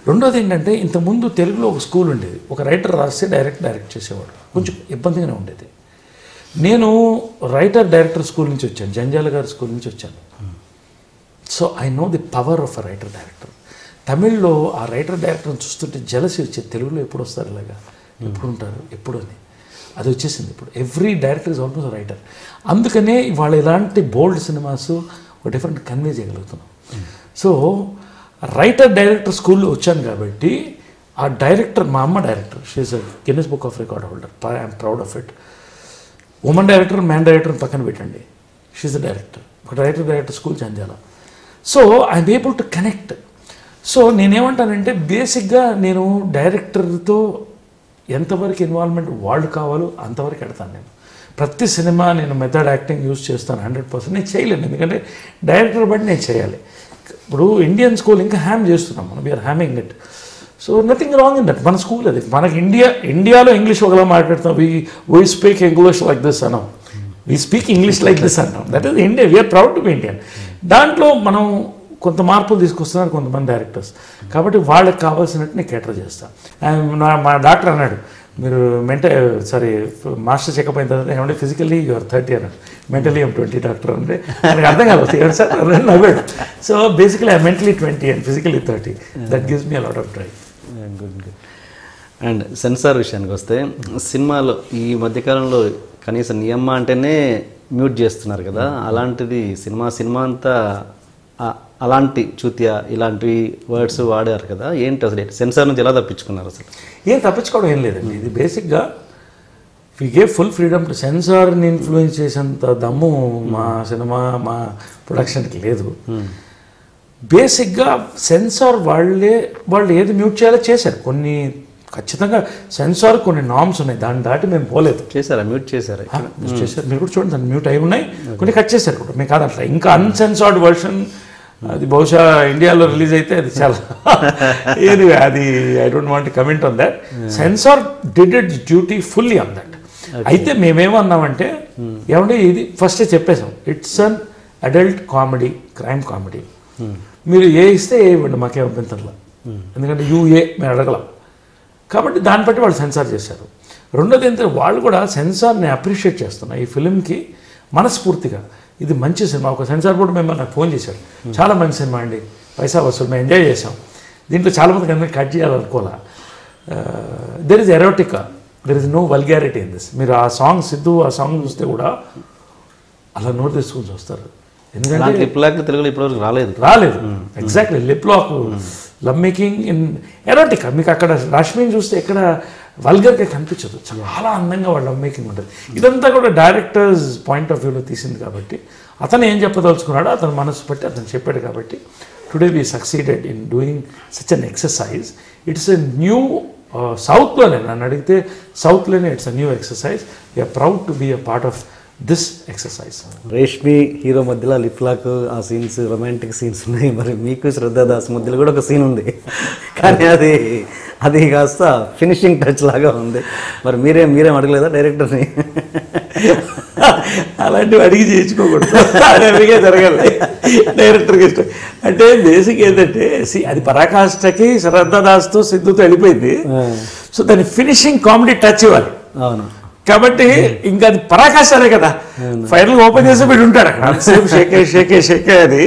రెండోది ఏంటంటే ఇంతకుముందు తెలుగులో ఒక స్కూల్ ఉండేది, ఒక రైటర్ రాస్తే డైరెక్ట్ చేసేవాడు, కొంచెం ఇబ్బందిగానే ఉండేది. నేను రైటర్ డైరెక్టర్ స్కూల్ నుంచి వచ్చాను, జంజాల గారి స్కూల్ నుంచి వచ్చాను. So I know the power of a writer director. తమిళ్లో ఆ రైటర్ డైరెక్టర్ని చూస్తుంటే జలసి వచ్చేది, తెలుగులో ఎప్పుడు వస్తారు ఇలాగా, ఎప్పుడు ఉంటారు ఎప్పుడు అని. అది వచ్చేసింది ఇప్పుడు. Every director is almost writer. అందుకనే ఇవాళ ఇలాంటి బోల్డ్ సినిమాస్ ఒక డిఫరెంట్ కన్వే చేయగలుగుతున్నాం. సో రైటర్ డైరెక్టర్ స్కూల్లో వచ్చాను కాబట్టి ఆ డైరెక్టర్, మా అమ్మ director, she's Guinness book of record holder, I'm proud of it. Women director, man director పక్కన పెట్టండి, షీఈస్ ద డైరెక్టర్, ఒక director school Chandyala. So I'm able to connect. So నేనేమంటానంటే బేసిక్గా నేను డైరెక్టర్తో ఎంతవరకు ఇన్వాల్వ్మెంట్ వాళ్ళు కావాలో అంతవరకు ఎడతాను. నేను ప్రతి సినిమా నేను మెథడ్ యాక్టింగ్ యూజ్ చేస్తాను 100%. నేను చేయలేను, ఎందుకంటే డైరెక్టర్ బట్టి నేను చేయాలి. ఇప్పుడు ఇండియన్ స్కూల్ ఇంకా హ్యామ్ చేస్తున్నాం మనం, we're hamming it. So nothing wrong in that. మన స్కూల్ అది. మనకి ఇండియాలో ఇంగ్లీష్ ఒకలా మాట్లాడుతాం, we speak English like this అన్నాం, we speak English like this అన్నాం. That is India, we're proud to be Indian. దాంట్లో మనం కొంత మార్పులు తీసుకొస్తున్నారు కొంతమంది డైరెక్టర్స్, కాబట్టి వాళ్ళకి కావాల్సినట్టు నేను కేటర్ చేస్తాను. మా డాక్టర్ అన్నాడు, మీరు మాస్టర్ చెకప్ అయిన తర్వాత ఏమంటే ఫిజికల్లీ యూఆర్ 30 అన్నాడు, మెంటలీ ఏం 20 డాక్టర్ అంటే నాకు అర్థం కాదు ఏమంటే సార్ నవ్వాడు. So basically I mentally 20 and physically 30. That gives me a lot of drive. Good. And censor విషయానికి వస్తే సినిమాలో ఈ మధ్యకాలంలో కనీసం నియమ అంటేనే మ్యూట్ చేస్తున్నారు కదా, అలాంటిది సినిమా అంతా అలాంటి చూత్యా ఇలాంటి వర్డ్స్ వాడారు కదా, ఏంటి అసలు సెన్సార్ నుంచి ఎలా తప్పించుకున్నారు? అసలు ఏం తప్పించుకోవడం ఏం లేదండి. ఇది బేసిక్గా we gave full freedom to. సెన్సార్ని ఇన్ఫ్లుయెన్స్ చేసేంత దమ్ము మా సినిమా, మా ప్రొడక్షన్కి లేదు. బేసిక్గా సెన్సార్ వాళ్ళు ఏది మ్యూట్ చేయాలో చేశారు. కొన్ని ఖచ్చితంగా సెన్సార్ కొన్ని నామ్స్ ఉన్నాయి, దాన్ని దాటి మేము పోలేదు. మ్యూట్ చేశారు. మీరు కూడా చూడండి, దాన్ని మ్యూట్ అయి ఉన్నాయి, కొన్ని కట్ చేశారు కూడా. మీకు కాదు అట్లా ఇంకా అన్సెన్సార్డ్ వర్షన్ అది బహుశా ఇండియాలో రిలీజ్ అయితే అది చాలా ఏది అది I don't want to comment on that. Censor did its duty fully on that. అయితే మేమేమన్నామంటే ఏమంటే ఇది ఫస్ట్ చెప్పేసాం, it's an adult comedy, crime comedy. మీరు ఏ ఇస్తే ఏ ఇవ్వండి, మాకేం అభ్యంతరంలా, ఎందుకంటే మేము అడగలం. కాబట్టి దాన్ని బట్టి వాళ్ళు సెన్సార్ చేశారు. రెండోది ఏంటంటే వాళ్ళు కూడా సెన్సార్ని అప్రిషియేట్ చేస్తున్నారు ఈ ఫిలింకి మనస్ఫూర్తిగా. ఇది మంచి సినిమా. ఒక సెన్సార్ బోర్డు మెంబర్ నాకు ఫోన్ చేశాడు, చాలా మంచి సినిమా అండి, పైసా వసూలు, మేము ఎంజాయ్ చేసాం, దీంట్లో చాలామందికి అందరికీ కట్ చేయాలనుకోవాలా, there is erotica, there is no vulgarity in this. మీరు ఆ సాంగ్ సిద్ధు ఆ సాంగ్ చూస్తే కూడా అలా నోట్ తీసుకుని చూస్తారు. ఎందుకంటే లిప్ లాక్ తెలుగులో ఇప్పటివరకు రాలేదు. Exactly lip lock, love making in erotica. మీకు అక్కడ రష్మిని చూస్తే ఎక్కడ వల్గర్గా కనిపించదు, చాలా అందంగా వాళ్ళ లవ్ మేకింగ్ ఉంటుంది. ఇదంతా కూడా డైరెక్టర్స్ పాయింట్ ఆఫ్ వ్యూలో తీసింది కాబట్టి అతను ఏం చెప్పదలుచుకున్నాడో అతను మనసు పట్టి అతను చెప్పాడు కాబట్టి today we succeeded in doing such an exercise. It's a new సౌత్లోనే, నన్ను అడిగితే సౌత్లోనే it's a new exercise. We're proud to be a part of this exercise. Reshmi hero మధ్యలో లిప్ లాక్ ఆ సీన్స్, రొమాంటిక్ సీన్స్ ఉన్నాయి. మరి మీకు శ్రద్ధా దాస్ మధ్యలో కూడా ఒక సీన్ ఉంది, కానీ అది కాస్త ఫినిషింగ్ టచ్ లాగా ఉంది. మరి మీరేం అడగలేదా డైరెక్టర్ని? అలాంటివి అడిగి చేయించుకోకూడదు, అడిగే జరగాలి డైరెక్టర్కి ఇష్టం. అంటే బేసిక్ ఏంటంటే అది పరాకాష్ఠకి శ్రద్ధా దాస్తో సిద్ధుతో వెళ్ళిపోయింది. సో దాని ఫినిషింగ్ కామెడీ టచ్ ఇవ్వాలి. అవును, కాబట్టి ఇంకా అది పరాకాష్ఠనే కదా. ఫైనల్ ఓపెన్ చేసి పెట్టి ఉంటాడు అక్కడ, షేకే అది.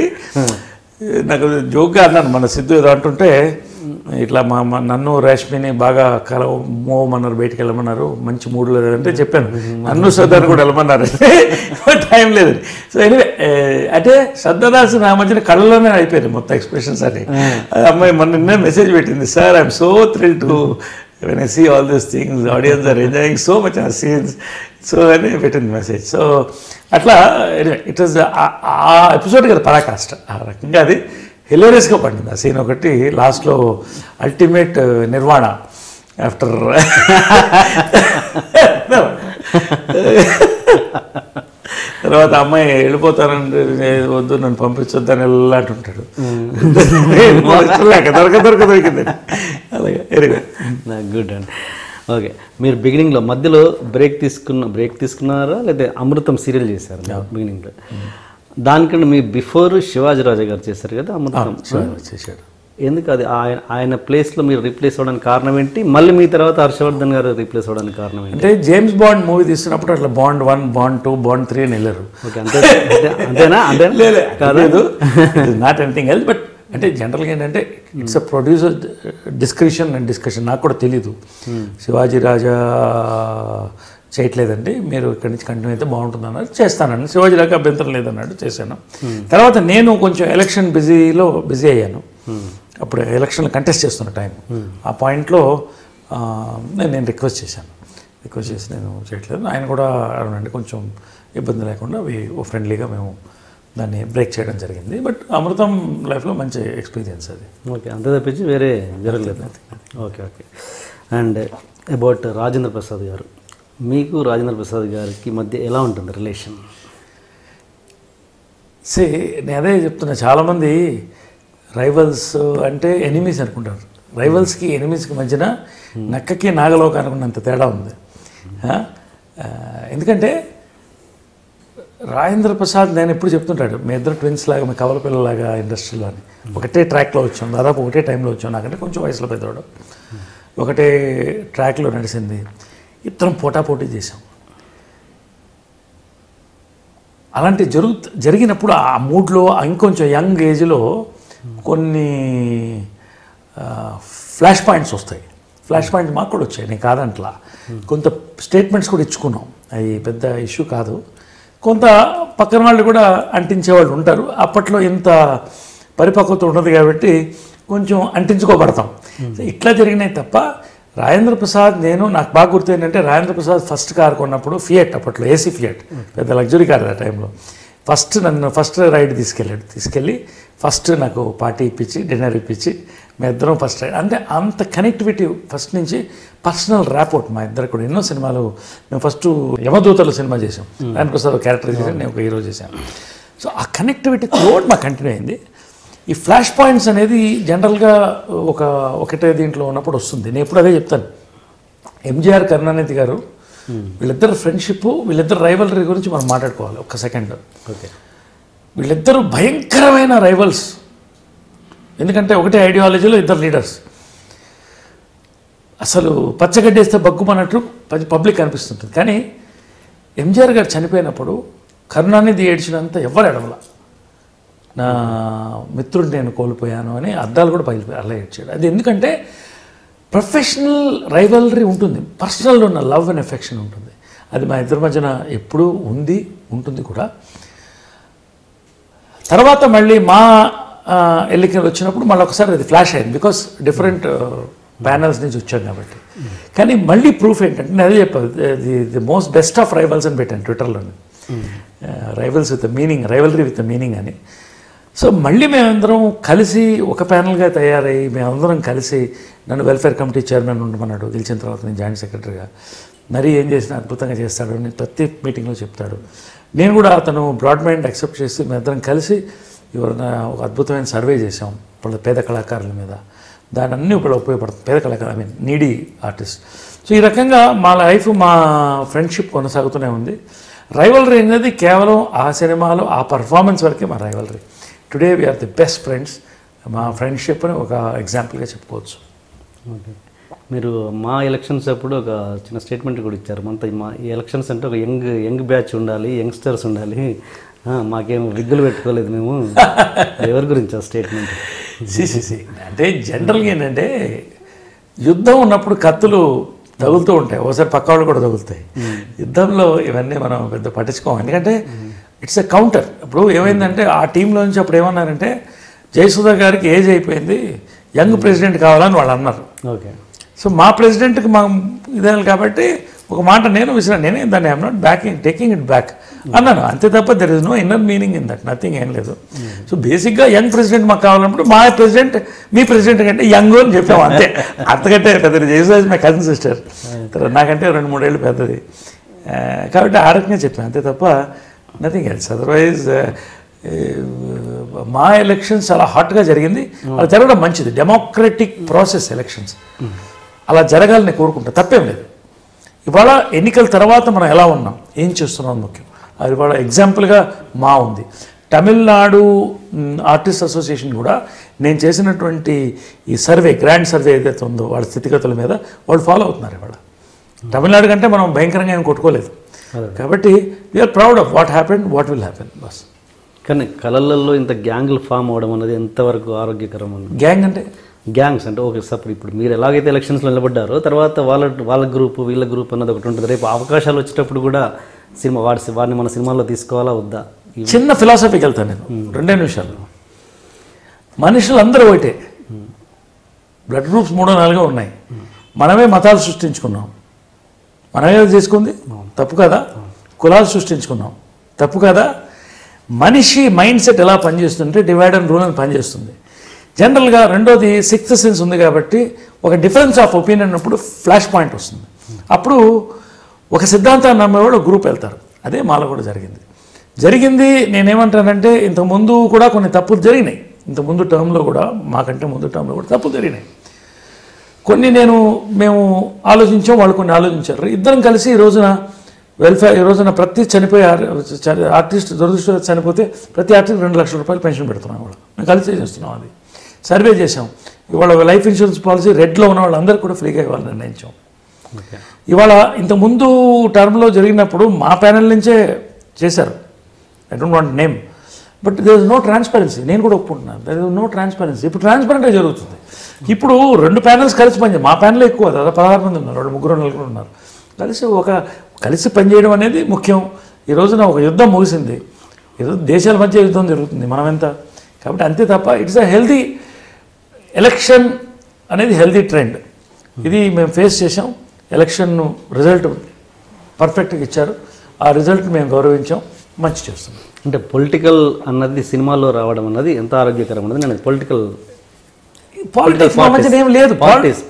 నాకు జోక్గా అన్నాను, మన సిద్ధు ఏదో అంటుంటే ఇట్లా నన్ను రేష్మిని బాగా మోమన్నారు, బయటికి వెళ్ళమన్నారు, మంచి మూడు లేదంటే చెప్పాను, నన్ను శ్రద్ధను కూడా వెళ్ళమన్నారు, టైం లేదని. సో ఎనివే అంటే శ్రద్ధదాస్ నా మధ్యన కళ్ళలోనే అయిపోయింది మొత్తం ఎక్స్ప్రెషన్స్ అని. అమ్మాయి నిన్నే మెసేజ్ పెట్టింది, sir I'm so thrill to when I see all these things, audience are enjoying so much our scenes. So అని పెట్టింది మెసేజ్. సో అట్లా ఇట్ వాజ్ ఆ ఎపిసోడ్ కదా పరాకాష్ట, ఆ రకంగా అది హిలేరియస్గా పండింది ఆ సీన్ ఒకటి. లాస్ట్లో అల్టిమేట్ నిర్వాణ ఆఫ్టర్ తర్వాత అమ్మాయి వెళ్ళిపోతానంటే వద్దు నన్ను పంపించొద్దని వెళ్ళాంటుంటాడు, దొరికింది. అలాగే గుడ్ అండి. ఓకే, మీరు బిగినింగ్లో మధ్యలో బ్రేక్ తీసుకున్నారా లేదా అమృతం సీరియల్ చేశారు బిగినింగ్లో? దానికంటే మీ బిఫోర్ శివాజీ రాజా గారు చేశారు కదా అమృతం, చేశాడు. ఎందుకు అది ఆయన ప్లేస్లో మీరు రీప్లేస్ అవ్వడానికి కారణం ఏంటి? మళ్ళీ మీ తర్వాత హర్షవర్ధన్ గారు రీప్లేస్ అవ్వడానికి కారణం ఏంటి? అంటే జేమ్స్ బాండ్ మూవీ తీస్తున్నప్పుడు అట్లా బాండ్ 1, బాండ్ 2, బాండ్ 3 అని వెళ్ళారు. ఓకే, అంతేనా? కాదు, నాట్ ఎనీథింగ్ ఎల్స్. బట్ అంటే జనరల్గా ఏంటంటే it's a producer discussion and discussion. నాకు కూడా తెలీదు శివాజీ రాజా చేయట్లేదండి, మీరు ఇక్కడి నుంచి కంటిన్యూ అయితే బాగుంటుంది అన్నారు. చేస్తానండి, శివాజీలాగా అభ్యంతరం లేదన్నాడు, చేశాను. తర్వాత నేను కొంచెం ఎలక్షన్ బిజీ అయ్యాను. అప్పుడు ఎలక్షన్లు కంటెస్ట్ చేస్తున్న టైం. ఆ పాయింట్లో నేను రిక్వెస్ట్ చేసి నేను చేయట్లేదు, ఆయన కూడా అవునండి కొంచెం ఇబ్బంది లేకుండా ఫ్రెండ్లీగా మేము దాన్ని బ్రేక్ చేయడం జరిగింది. బట్ అమృతం లైఫ్లో మంచి ఎక్స్పీరియన్స్ అది. ఓకే, అంతే తప్పించి వేరే జరగలేదు. Okay. And about Rajendra Prasad గారు, మీకు రాజేంద్ర ప్రసాద్ గారికి మధ్య ఎలా ఉంటుంది రిలేషన్? నేను అదే చెప్తున్నా, చాలామంది రైవల్స్ అంటే ఎనిమీస్ అనుకుంటారు. రైవల్స్కి ఎనిమీస్కి మధ్యన నక్కకి నాగలోకి అనుకున్నంత తేడా ఉంది. ఎందుకంటే రాజేంద్ర ప్రసాద్ నేను ఎప్పుడు చెప్తుంటాడు, మీ ఇద్దరు ట్విన్స్ లాగా, మీ కవల పిల్లలాగా ఇండస్ట్రీలో అని. ఒకటే ట్రాక్లో వచ్చాం, దాదాపు ఒకటే టైంలో వచ్చాం. నాకంటే కొంచెం వయసులో పెద్దవాడు. ఒకటే ట్రాక్లో నడిచింది, ఇద్దరం పోటాపోటీ చేసాం. అలాంటి జరిగినప్పుడు ఆ మూడ్లో ఇంకొంచెం యంగ్ ఏజ్లో కొన్ని ఫ్లాష్ పాయింట్స్ వస్తాయి. ఫ్లాష్ పాయింట్స్ మాకు కూడా వచ్చాయి, నేను కాదంట్లా. కొంత స్టేట్మెంట్స్ కూడా ఇచ్చుకున్నాం, అవి పెద్ద ఇష్యూ కాదు. కొంత పక్కన వాళ్ళు కూడా అంటించేవాళ్ళు ఉంటారు. అప్పట్లో ఇంత పరిపక్వత ఉండదు కాబట్టి కొంచెం అంటించుకోబడతాం. ఇట్లా జరిగినాయి తప్ప రాజేంద్ర ప్రసాద్ నాకు బాగా గుర్తు ఏంటంటే, రాజేంద్ర ప్రసాద్ ఫస్ట్ కార్ కొన్నప్పుడు ఫియట్, అప్పట్లో ఏసీ ఫియట్, పెద్ద లగ్జరీ కార్ ఆ టైంలో. నన్ను ఫస్ట్ రైడ్ తీసుకెళ్ళి ఫస్ట్ నాకు పార్టీ ఇప్పించి డిన్నర్ ఇప్పించి మా ఇద్దరం ఫస్ట్ రైడ్. అంటే అంత కనెక్టివిటీ ఫస్ట్ నుంచి, పర్సనల్ ర్యాపోర్ట్ మా ఇద్దరు కూడా. ఎన్నో సినిమాలు మేము ఫస్ట్ యమదూతలు సినిమా చేసాం, రాజేంద్ర ప్రసాద్ క్యారెక్టర్ చేసాను, నేను ఒక హీరో చేశాను. సో ఆ కనెక్టివిటీ త్రూఅవుట్ మాకు కంటిన్యూ అయింది. ఈ ఫ్లాష్ పాయింట్స్ అనేది జనరల్గా ఒకటే దీంట్లో ఉన్నప్పుడు వస్తుంది. నేను ఎప్పుడు అదే చెప్తాను, ఎంజీఆర్ కరుణానిధి గారు వీళ్ళిద్దరు ఫ్రెండ్షిప్, వీళ్ళిద్దరు రైవలరీ గురించి మనం మాట్లాడుకోవాలి ఒక్క సెకండ్. ఓకే, వీళ్ళిద్దరూ భయంకరమైన రైవల్స్. ఎందుకంటే ఒకటే ఐడియాలజీలో ఇద్దరు లీడర్స్. అసలు పచ్చగడ్డేస్తే బగ్గుమన్నట్టు పబ్లిక్ అనిపిస్తుంటుంది. కానీ ఎంజీఆర్ గారు చనిపోయినప్పుడు కరుణానిధి ఏడ్చినంత ఎవరు ఎడవల. నా మిత్రుడిని నేను కోల్పోయాను అని అద్దాలు కూడా పగిలిపోయి అలా ఏడ్చాడు. అది ఎందుకంటే ప్రొఫెషనల్ రైవలరీ ఉంటుంది, పర్సనల్లో ఉన్న లవ్ అండ్ ఎఫెక్షన్ ఉంటుంది. అది మా ఇద్దరి మధ్యన ఎప్పుడూ ఉంటుంది కూడా. తర్వాత మళ్ళీ మా ఎన్నికలు వచ్చినప్పుడు మళ్ళీ ఒకసారి అది ఫ్లాష్ అయింది, బికాస్ డిఫరెంట్ ప్యానల్స్ నుంచి వచ్చాను కాబట్టి. కానీ మళ్ళీ ప్రూఫ్ ఏంటంటే, నేను అదే చెప్పాను, the most best of rivals అని పెట్టాను ట్విట్టర్లోని, rivals with meaning, rivalry with meaning అని. సో మళ్ళీ మేమందరం కలిసి ఒక ప్యానల్గా తయారయ్యి మేమందరం కలిసి, నన్ను వెల్ఫేర్ కమిటీ చైర్మన్ ఉండమన్నాడు, గెలిచిన తర్వాత నేను జాయింట్ సెక్రటరీగా. మరి ఏం చేసినా అద్భుతంగా చేస్తాడు అని ప్రతి మీటింగ్లో చెప్తాడు. నేను కూడా అతను బ్రాడ్ మైండ్ యాక్సెప్ట్ చేసి మేమిద్దరం కలిసి ఎవరైనా ఒక అద్భుతమైన సర్వే చేసాం ఇప్పుడు పేద కళాకారుల మీద. దాని అన్నీ ఇప్పుడు ఉపయోగపడుతుంది, పేద కళాకారులు, నీడీ ఆర్టిస్ట్. సో ఈ రకంగా మా లైఫ్, మా ఫ్రెండ్షిప్ కొనసాగుతూనే ఉంది. రైవలరీ అనేది కేవలం ఆ సినిమాలో ఆ పర్ఫార్మెన్స్ వరకే మా rivalry. Today we're the best friends. మా ఫ్రెండ్షిప్ని ఒక ఎగ్జాంపుల్గా చెప్పుకోవచ్చు. ఓకే, మీరు మా ఎలక్షన్స్ అప్పుడు ఒక చిన్న స్టేట్మెంట్ కూడా ఇచ్చారు. మా ఈ ఎలక్షన్స్ అంటే ఒక యంగ్ బ్యాచ్ ఉండాలి, యంగ్స్టర్స్ ఉండాలి, మాకేం విగ్గులు పెట్టుకోలేదు మేము. ఎవరి గురించి ఆ స్టేట్మెంట్? అంటే జనరల్గా ఏంటంటే, యుద్ధం ఉన్నప్పుడు కత్తులు తగులుతూ ఉంటాయి, ఒకసారి పక్క వాళ్ళు కూడా తగులుతాయి. యుద్ధంలో ఇవన్నీ మనం పెద్ద పట్టించుకోం, ఎందుకంటే ఇట్స్ ఎ కౌంటర్. ఇప్పుడు ఏమైందంటే ఆ టీంలో నుంచి అప్పుడు ఏమన్నారంటే, జయసుధా గారికి ఏజ్ అయిపోయింది, యంగ్ ప్రెసిడెంట్ కావాలని వాళ్ళు అన్నారు. ఓకే, సో మా ప్రెసిడెంట్కి మా ఇదేయాలి కాబట్టి ఒక మాట నేను విసిరాను, నేనే దాన్ని I'm not taking it back అన్నాను, అంతే తప్ప there is no inner meaning in that, nothing, ఏం లేదు. సో బేసిక్గా యంగ్ ప్రెసిడెంట్ మాకు కావాలన్నప్పుడు మా ప్రెసిడెంట్ మీ ప్రెసిడెంట్ కంటే యంగ్ అని చెప్పాము, అంతే. అంతకంటే పెద్దది. జయసుధా మై కజిన్ సిస్టర్, నాకంటే 2-3 ఏళ్ళు పెద్దది కాబట్టి ఆ రకంగా చెప్పాను, అంతే తప్ప నథింగ్ ఎల్స్. అదర్వైజ్ మా ఎలక్షన్స్ చాలా హాట్గా జరిగింది. అలా జరగడం మంచిది, డెమోక్రటిక్ ప్రాసెస్ ఎలక్షన్స్, అలా జరగాలని కోరుకుంటా, తప్పేం లేదు. ఇవాళ ఎన్నికల తర్వాత మనం ఎలా ఉన్నాం, ఏం చేస్తున్నాం ముఖ్యం. అది ఇవాళ ఎగ్జాంపుల్గా మా ఉంది. తమిళనాడు ఆర్టిస్ట్ అసోసియేషన్ కూడా నేను చేసినటువంటి ఈ సర్వే, గ్రాండ్ సర్వే ఏదైతే ఉందో వాళ్ళ స్థితిగతుల మీద వాళ్ళు ఫాలో అవుతున్నారు. ఇవాళ తమిళనాడు కంటే మనం భయంకరంగా ఏం కొట్టుకోలేదు. కాబట్టి we're proud of what happen, what will happen, బస్. కానీ కళలలో ఇంత గ్యాంగ్లు ఫామ్ అవ్వడం అనేది ఎంతవరకు ఆరోగ్యకరం? గ్యాంగ్ అంటే గ్యాంగ్స్ అంటే ఓకే సపోర్ట్ ఇప్పుడు మీరు ఎలాగైతే ఎలక్షన్స్లో నిలబడ్డారో తర్వాత వాళ్ళ గ్రూప్ వీళ్ళ గ్రూప్ అన్నది ఒకటి ఉంటుంది. రేపు అవకాశాలు వచ్చేటప్పుడు కూడా సినిమా వాడిని మన సినిమాలో తీసుకోవాలా వద్దా? చిన్న ఫిలాసఫీకి వెళ్తాను నేను 2 నిమిషాలు. మనుషులు అందరూ ఒకటే, బ్లడ్ గ్రూప్స్ 3-4 ఉన్నాయి. మనమే మతాలు సృష్టించుకున్నాం, మనమే చేసుకుంది తప్పు కదా. కులాలు సృష్టించుకున్నాం తప్పు కదా. మనిషి మైండ్ సెట్ ఎలా పనిచేస్తుంటే డివైడ్ అండ్ రూల్ అని పనిచేస్తుంది జనరల్గా. రెండోది 6th సెన్స్ ఉంది కాబట్టి ఒక డిఫరెన్స్ ఆఫ్ ఒపీనియన్ అన్నప్పుడు ఫ్లాష్ పాయింట్ వస్తుంది. అప్పుడు ఒక సిద్ధాంతాన్ని నమ్మేవాళ్ళు గ్రూప్ వెళ్తారు. అదే మాలో కూడా జరిగింది. నేనేమంటానంటే ఇంతకుముందు కూడా కొన్ని తప్పులు జరిగినాయి. ఇంతకుముందు టర్మ్లో కూడా, మాకంటే ముందు టర్మ్లో కూడా తప్పులు జరిగినాయి. కొన్ని మేము ఆలోచించాం, వాళ్ళు కొన్ని ఆలోచించారు. ఇద్దరం కలిసి ఈ రోజున వెల్ఫేర్, ఈ రోజున ప్రతి చనిపోయే ఆర్టిస్ట్ దురదృష్టం చనిపోతే ప్రతి ఆర్టిస్ట్ 2 లక్షల రూపాయలు పెన్షన్ పెడుతున్నాం. కూడా మేము కలిసి చేస్తున్నాం. అది సర్వే చేసాం. ఇవాళ లైఫ్ ఇన్సూరెన్స్ పాలసీ రెడ్లో ఉన్న వాళ్ళందరికీ కూడా ఫ్రీగా ఇవ్వాలని నిర్ణయించాం. ఇవాళ ఇంతకుముందు టర్మ్లో జరిగినప్పుడు మా ప్యానెల్ నుంచే చేశారు. I don't want name, but there is no transparency. నేను కూడా ఒప్పుకుంటున్నాను, దేర్ ఇస్ నో ట్రాన్స్పరెన్సీ. ఇప్పుడు ట్రాన్స్పరెంట్గా జరుగుతుంది. ఇప్పుడు 2 ప్యానెల్స్ కలిసి పనిచేయాలి. మా ప్యానెల్ ఎక్కువ, దాదాపు 16 మంది ఉన్నారు, 3-4 ఉన్నారు. కలిసి పనిచేయడం అనేది ముఖ్యం. ఈ రోజున ఒక యుద్ధం ముగిసింది, ఈరోజు దేశాల మధ్య యుద్ధం జరుగుతుంది, మనం ఎంత. కాబట్టి అంతే తప్ప ఇట్స్ అ హెల్దీ ఎలక్షన్ అనేది హెల్దీ ట్రెండ్. ఇది మేము ఫేస్ చేసాం. ఎలక్షన్ రిజల్ట్ పర్ఫెక్ట్గా ఇచ్చారు. ఆ రిజల్ట్ మేము గౌరవించాం, మంచి చేస్తున్నాం. అంటే పొలిటికల్ అన్నది సినిమాలో రావడం అన్నది ఎంత ఆరోగ్యకరం అన్నది నేను పాలిటిక్స్ ఏం లేదు. పార్టీస్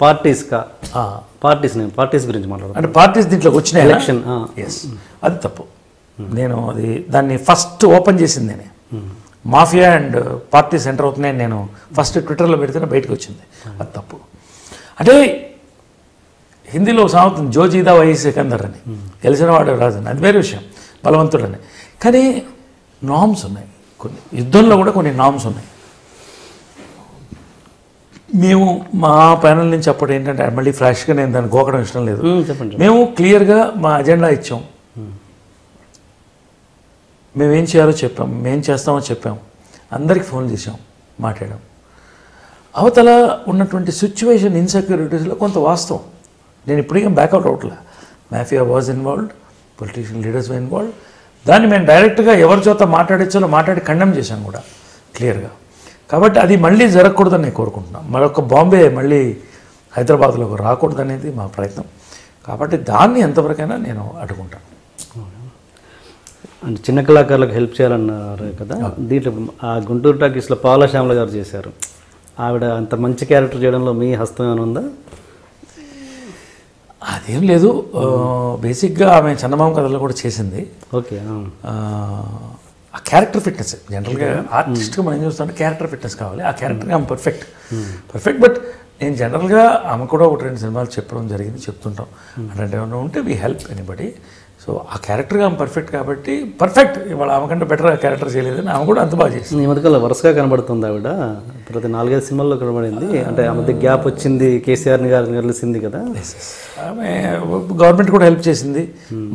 గురించి మాట్లాడుతాను. అంటే పార్టీస్ దీంట్లోకి వచ్చిన ఎలక్షన్ అది తప్పు. దాన్ని ఫస్ట్ ఓపెన్ చేసింది నేనే. మాఫియా అండ్ పార్టీస్ ఎంటర్ అవుతున్నాయని నేను ఫస్ట్ ట్విట్టర్లో పెడితేనే బయటకు వచ్చింది. అది తప్పు. అంటే హిందీలో సాగుతుంది జో జీదా వహీ సికందర్ అని, గెలిచిన వాడు రాజని, అది వేరే విషయం, బలవంతుడని. కానీ నామ్స్ ఉన్నాయి, కొన్ని యుద్ధంలో కూడా కొన్ని నామ్స్ ఉన్నాయి. మేము మా ప్యానల్ నుంచి అప్పుడు ఏంటంటే మళ్ళీ ఫ్లాష్గా నేను దాన్ని గోకడం ఇష్టం లేదు. మేము క్లియర్గా మా అజెండా ఇచ్చాం, మేమేం చేయాలో చెప్పాం, మేం చేస్తామో చెప్పాం, అందరికి ఫోన్ చేసాం, మాట్లాడాం. అవతల ఉన్నటువంటి సిచ్యువేషన్ ఇన్సెక్యూరిటీస్లో కొంత వాస్తవం. నేను ఇప్పటికేం బ్యాక్అవుట్ అవట్లే. Mafia was involved, politician leaders were involved. దాన్ని మేము డైరెక్ట్గా ఎవరి చేత మాట్లాడించాలో మాట్లాడి కండెమ్ చేశాం కూడా క్లియర్గా. కాబట్టి అది మళ్ళీ జరగకూడదని నేను కోరుకుంటున్నాను. మరొక బాంబే మళ్ళీ హైదరాబాద్లోకి రాకూడదనేది మా ప్రయత్నం. కాబట్టి దాన్ని ఎంతవరకైనా నేను అడుగుంటాను. అంటే చిన్న కళాకారులకు హెల్ప్ చేయాలన్నారు కదా, దీంట్లో ఆ గుంటూరు టాకీస్లో పావలా శ్యామల గారు చేశారు. ఆవిడ అంత మంచి క్యారెక్టర్ చేయడంలో మీ హస్తం ఏమైనా ఉందా? అదేం లేదు. బేసిక్గా ఆమె చందమామ కథలో కూడా చేసింది. ఓకే. ఆ క్యారెక్టర్ ఫిట్నెస్ జనరల్గా ఆర్టిస్ట్గా మనం చూస్తుంటే క్యారెక్టర్ ఫిట్నెస్ కావాలి. ఆ క్యారెక్టర్గా ఆమె పర్ఫెక్ట్. బట్ నేను జనరల్గా ఆమె కూడా 1-2 సినిమాలు చెప్పడం జరిగింది, చెప్తుంటాం. అంటే ఏమైనా ఉంటే వీ హెల్ప్ ఎనీబడి. సో ఆ క్యారెక్టర్గా ఆమె పర్ఫెక్ట్ కాబట్టి పర్ఫెక్ట్. ఇవాళ ఆమె కంటే బెటర్ క్యారెక్టర్ చేయలేదని ఆమె కూడా అంత బాగా చేసింది. ఈ మధ్యకాల వరుసగా కనబడుతుంది ఆవిడ, ప్రతి 4-5 సినిమాల్లో కనబడింది. అంటే ఆ మధ్య గ్యాప్ వచ్చింది, కేసీఆర్ గారు నిలిచింది కదా. ఆమె గవర్నమెంట్ కూడా హెల్ప్ చేసింది,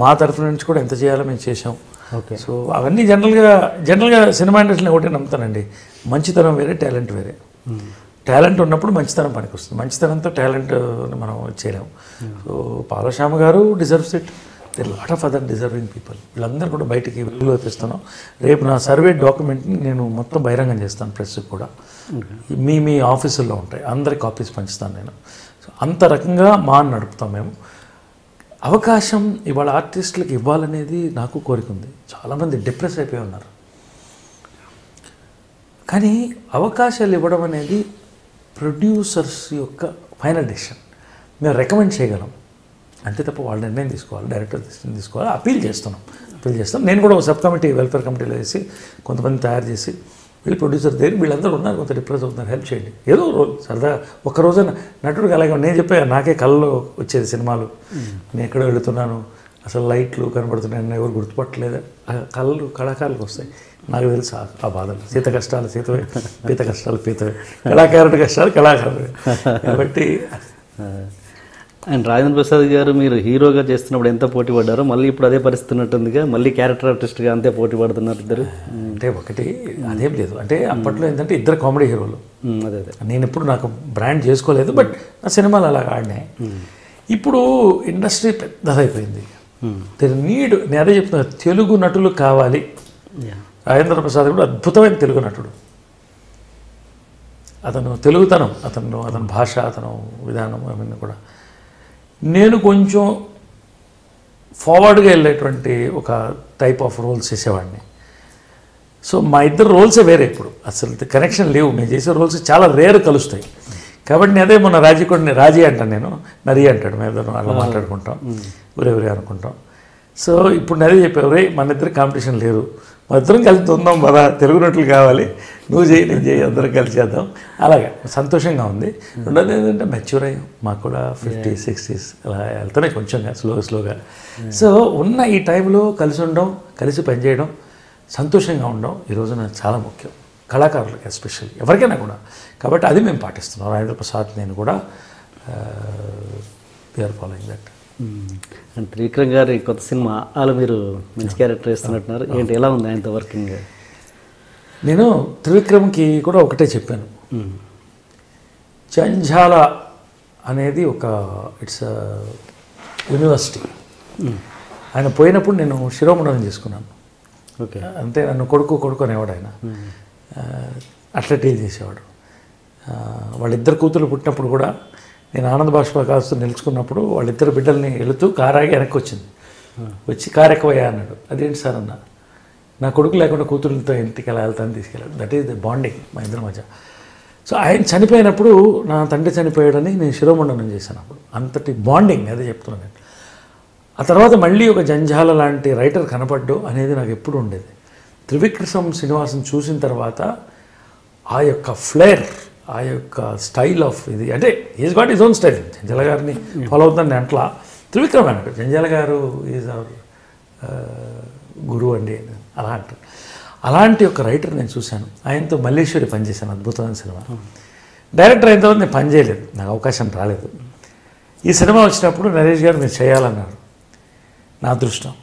మా తరఫు నుంచి కూడా ఎంత చేయాలో మేము చేసాం. ఓకే. సో అవన్నీ జనరల్గా సినిమా ఇండస్ట్రీని ఒకటే నమ్ముతానండి, మంచితనం వేరే, టాలెంట్ వేరే. టాలెంట్ ఉన్నప్పుడు మంచితనం పనికి వస్తుంది, మంచితనంతో టాలెంట్ మనం చేయలేము. So Palashyama garu deserves it. There lot of other deserving people. వీళ్ళందరూ కూడా బయటికి వెలుగులో తెస్తున్నాం. రేపు నా సర్వే డాక్యుమెంట్ని నేను మొత్తం బహిరంగం చేస్తాను, ప్రెస్కి కూడా. మీ ఆఫీసుల్లో ఉంటాయి, అందరి కాపీస్ పంచుతాను నేను. సో అంత రకంగా నడుపుతాం మేము. అవకాశం ఇవాళ ఆర్టిస్టులకు ఇవ్వాలనేది నాకు కోరిక ఉంది. చాలామంది డిప్రెస్ అయిపోయి ఉన్నారు. కానీ అవకాశాలు ఇవ్వడం అనేది ప్రొడ్యూసర్స్ యొక్క ఫైనల్ డెసిషన్. మేము రికమెండ్ చేయగలం అంతే తప్ప వాళ్ళ నిర్ణయం తీసుకోవాలి, డైరెక్టర్ తీసుకోవాలి. అప్పీల్ చేస్తాం. నేను కూడా ఒక సబ్ కమిటీ, వెల్ఫేర్ కమిటీలో వేసి కొంతమంది తయారు చేసి వీళ్ళు ప్రొడ్యూసర్ దగ్గర వీళ్ళందరూ ఉన్నారు, కొంత డిప్రెస్ అవుతున్నారు, హెల్ప్ చేయండి. ఏదో రోజు సరదా ఒక్కరోజున నటుడికి అలాగే నేను చెప్పాను, నాకే కళ్ళలో వచ్చేది సినిమాలు. నేను ఎక్కడో వెళుతున్నాను, అసలు లైట్లు కనబడుతున్నాయని ఎవరు గుర్తుపట్టలేదు. కళ్ళు కళాకారులకు వస్తాయి. నాకు తెలుసు ఆ బాధలు. సీత కష్టాలు సీతవే, పీత కష్టాలు పీతవే, కళాకారుడి కష్టాలు కళాకారుడే. కాబట్టి అండ్ రాజేంద్ర ప్రసాద్ గారు మీరు హీరోగా చేస్తున్నప్పుడు ఎంత పోటీ పడ్డారో మళ్ళీ ఇప్పుడు అదే పరిస్థితి ఉన్నట్టుందిగా, మళ్ళీ క్యారెక్టర్ ఆర్టిస్ట్గా అంతే పోటీ పడుతున్నారు ఇద్దరు. అంటే ఒకటి అదేం లేదు, అంటే అప్పట్లో ఏంటంటే ఇద్దరు కామెడీ హీరోలు. అదే అదే నేను ఎప్పుడు నాకు బ్రాండ్ చేసుకోలేదు, బట్ నా సినిమాలు అలా ఆడినాయి. ఇప్పుడు ఇండస్ట్రీ పెద్దదైపోయింది. నీడ్ నేను అదే చెప్తున్నా, తెలుగు నటులు కావాలి. రాజేంద్ర ప్రసాద్ కూడా అద్భుతమైన తెలుగు నటుడు. అతను తెలుగుతనం, అతని భాష, అతను విధానం అవన్నీ కూడా. నేను కొంచెం ఫార్వర్డ్గా వెళ్ళేటువంటి ఒక టైప్ ఆఫ్ రోల్స్ చేసేవాడిని. సో మా ఇద్దరు రోల్సే వేరే, ఇప్పుడు అసలు కనెక్షన్ లేవు. నేను చేసే రోల్స్ చాలా రేర్ కలుస్తాయి. కాబట్టి నేను అదే మొన్న రాజీ అంటాను, నేను నరి అంటాడు, మేము ఇద్దరు అలా మాట్లాడుకుంటాం, ఊరే అనుకుంటాం. సో ఇప్పుడు నేను అదే చెప్పాను, రే మన ఇద్దరు కాంపిటీషన్ లేరు, మా ఇద్దరం కలిసి ఉందాం కదా, తెలుగు నటులు కావాలి, నువ్వు చేయి నేను చేయి, అందరం కలిసి చేద్దాం. అలాగే సంతోషంగా ఉంది. రెండోది ఏంటంటే మెచ్యూర్ అయ్యాం, మాకు కూడా 50s 60s అలా వెళ్తున్నాయి కొంచెంగా స్లోగా. సో ఉన్న ఈ టైంలో కలిసి ఉండడం, కలిసి పనిచేయడం, సంతోషంగా ఉండడం ఈ రోజున చాలా ముఖ్యం, కళాకారులకి ఎస్పెషల్లీ, ఎవరికైనా కూడా. కాబట్టి అది మేము పాటిస్తున్నాం. రాజేంద్ర ప్రసాద్ నేను కూడా we're following that. And Trivikram గారి కొత్త సినిమా వాళ్ళు మీరు మంచి క్యారెక్టర్ వేస్తున్నట్టున్నారు, ఏంటి ఎలా ఉంది ఆయనతో వర్కింగ్? నేను త్రివిక్రమ్కి కూడా ఒకటే చెప్పాను, జంఝాల అనేది ఒక ఇట్స్ యూనివర్సిటీ. ఆయన పోయినప్పుడు నేను శిరోమండనం చేసుకున్నాను. ఓకే, అంతే, నన్ను కొడుకు అనేవాడు ఆయన. అట్లా డీల్ చేసేవాడు. వాళ్ళిద్దరు కూతురు పుట్టినప్పుడు కూడా నేను ఆనంద బాష్ప కాస్తూ నిలుచుకున్నప్పుడు వాళ్ళిద్దరు బిడ్డల్ని వెళుతూ కారాగి వెనక్కి వచ్చింది, వచ్చి కారు ఎక్కువయ్యా అన్నాడు. అదేంటి సార్ అన్న, నా కొడుకు లేకుండా కూతురులతో ఇంటికి ఎలా వెళ్తాను తీసుకెళ్ళాడు. దట్ ఈస్ ద బాండింగ్ మా ఇద్దరి మధ్య. సో ఆయన చనిపోయినప్పుడు నా తండ్రి చనిపోయాడని నేను శిరోమండనం చేశాను. అప్పుడు అంతటి బాండింగ్ అదే చెప్తున్నాను నేను. ఆ తర్వాత మళ్ళీ ఒక జంఝాల లాంటి రైటర్ కనపడ్డు అనేది నాకు ఎప్పుడు ఉండేది. త్రివిక్రమ్ శ్రీనివాసన్ చూసిన తర్వాత ఆ యొక్క ఫ్లేర్, ఆ యొక్క స్టైల్ ఆఫ్ ఇది, అంటే is got is own style. Janjala గారిని ఫాలో అవుతుందని అట్లా త్రివిక్రమ్ అన్నాడు, జంజాల గారు ఈజ్ అవర్ గురువు అండి అలా అంటారు. అలాంటి ఒక రైటర్ నేను చూశాను. ఆయనతో మల్లేశ్వరి పనిచేశాను, అద్భుతమైన సినిమా. డైరెక్టర్ అయిన తర్వాత నేను పనిచేయలేదు, నాకు అవకాశం రాలేదు. ఈ సినిమా వచ్చినప్పుడు నరేష్ గారు మీరు చేయాలన్నారు. నా అదృష్టం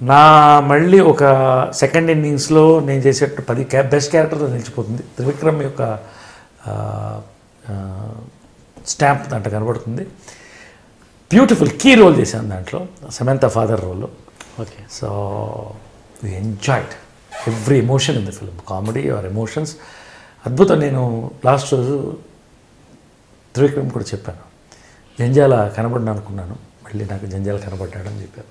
నా మళ్ళీ ఒక సెకండ్ ఇన్నింగ్స్లో నేను చేసేట 10 బెస్ట్ క్యారెక్టర్తో నిలిచిపోతుంది. త్రివిక్రమ్ యొక్క స్టాంప్ దాంట్లో కనబడుతుంది. బ్యూటిఫుల్ కీ రోల్ చేశాను దాంట్లో, Samantha father role. Okay, so we enjoyed every emotion in the film, comedy or emotions. అద్భుతం. నేను లాస్ట్ రోజు త్రివిక్రమ్ కూడా చెప్పాను, జంజాల కనబడిన అనుకున్నాను, మళ్ళీ నాకు జంజాల కనబడ్డాడని చెప్పాను.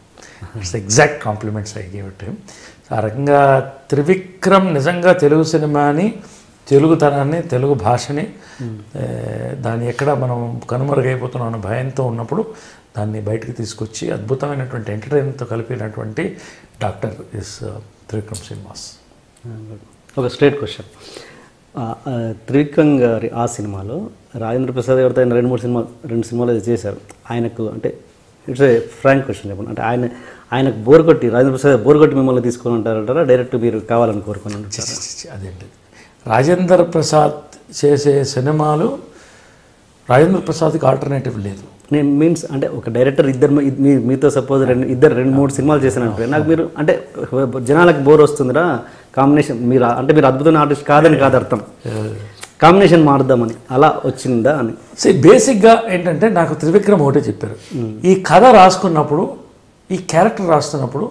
It's exact compliments I give it him. ఆ రకంగా త్రివిక్రమ్ నిజంగా తెలుగు సినిమాని, తెలుగుతనాన్ని, తెలుగు భాషని దాన్ని ఎక్కడ మనం కనుమరుగైపోతున్నాం అన్న భయంతో ఉన్నప్పుడు దాన్ని బయటకు తీసుకొచ్చి అద్భుతమైనటువంటి ఎంటర్టైన్మెంట్తో కలిపినటువంటి డాక్టర్ ఇస్ త్రివిక్రమ్ శ్రీనివాస్. ఒక స్ట్రేట్ క్వశ్చన్, త్రివిక్రమ్ గారి ఆ సినిమాలో రాజేంద్ర ప్రసాద్ గారితో ఆయన 2 సినిమాలు చేశారు. ఆయనకు అంటే ఇట్స్ ఏ ఫ్రాంక్ క్వశ్చన్ చెప్పండి, అంటే ఆయనకు బోర్ కొట్టి, రాజేంద్ర ప్రసాద్ బోర్ కొట్టి మిమ్మల్ని తీసుకొని ఉంటారంటారా, డైరెక్ట్ మీరు కావాలని కోరుకొని ఉంటారా? అదేంటి, రాజేంద్ర ప్రసాద్ చేసే సినిమాలు రాజేంద్ర ప్రసాద్కి ఆల్టర్నేటివ్ లేదు. నేను మీన్స్ అంటే ఒక డైరెక్టర్ మీతో సపోజ్ 2-3 సినిమాలు చేశానంటే నాకు మీరు అంటే జనాలకు బోర్ వస్తుందిరా కాంబినేషన్, మీరు అంటే మీరు అద్భుతమైన ఆర్టిస్ట్ కాదని కాదు అర్థం, కాంబినేషన్ మారుద్దామని అలా వచ్చిందా అని. బేసిక్గా ఏంటంటే నాకు త్రివిక్రమ్ ఒకటే చెప్పారు, ఈ కథ రాసుకున్నప్పుడు, ఈ క్యారెక్టర్ రాస్తున్నప్పుడు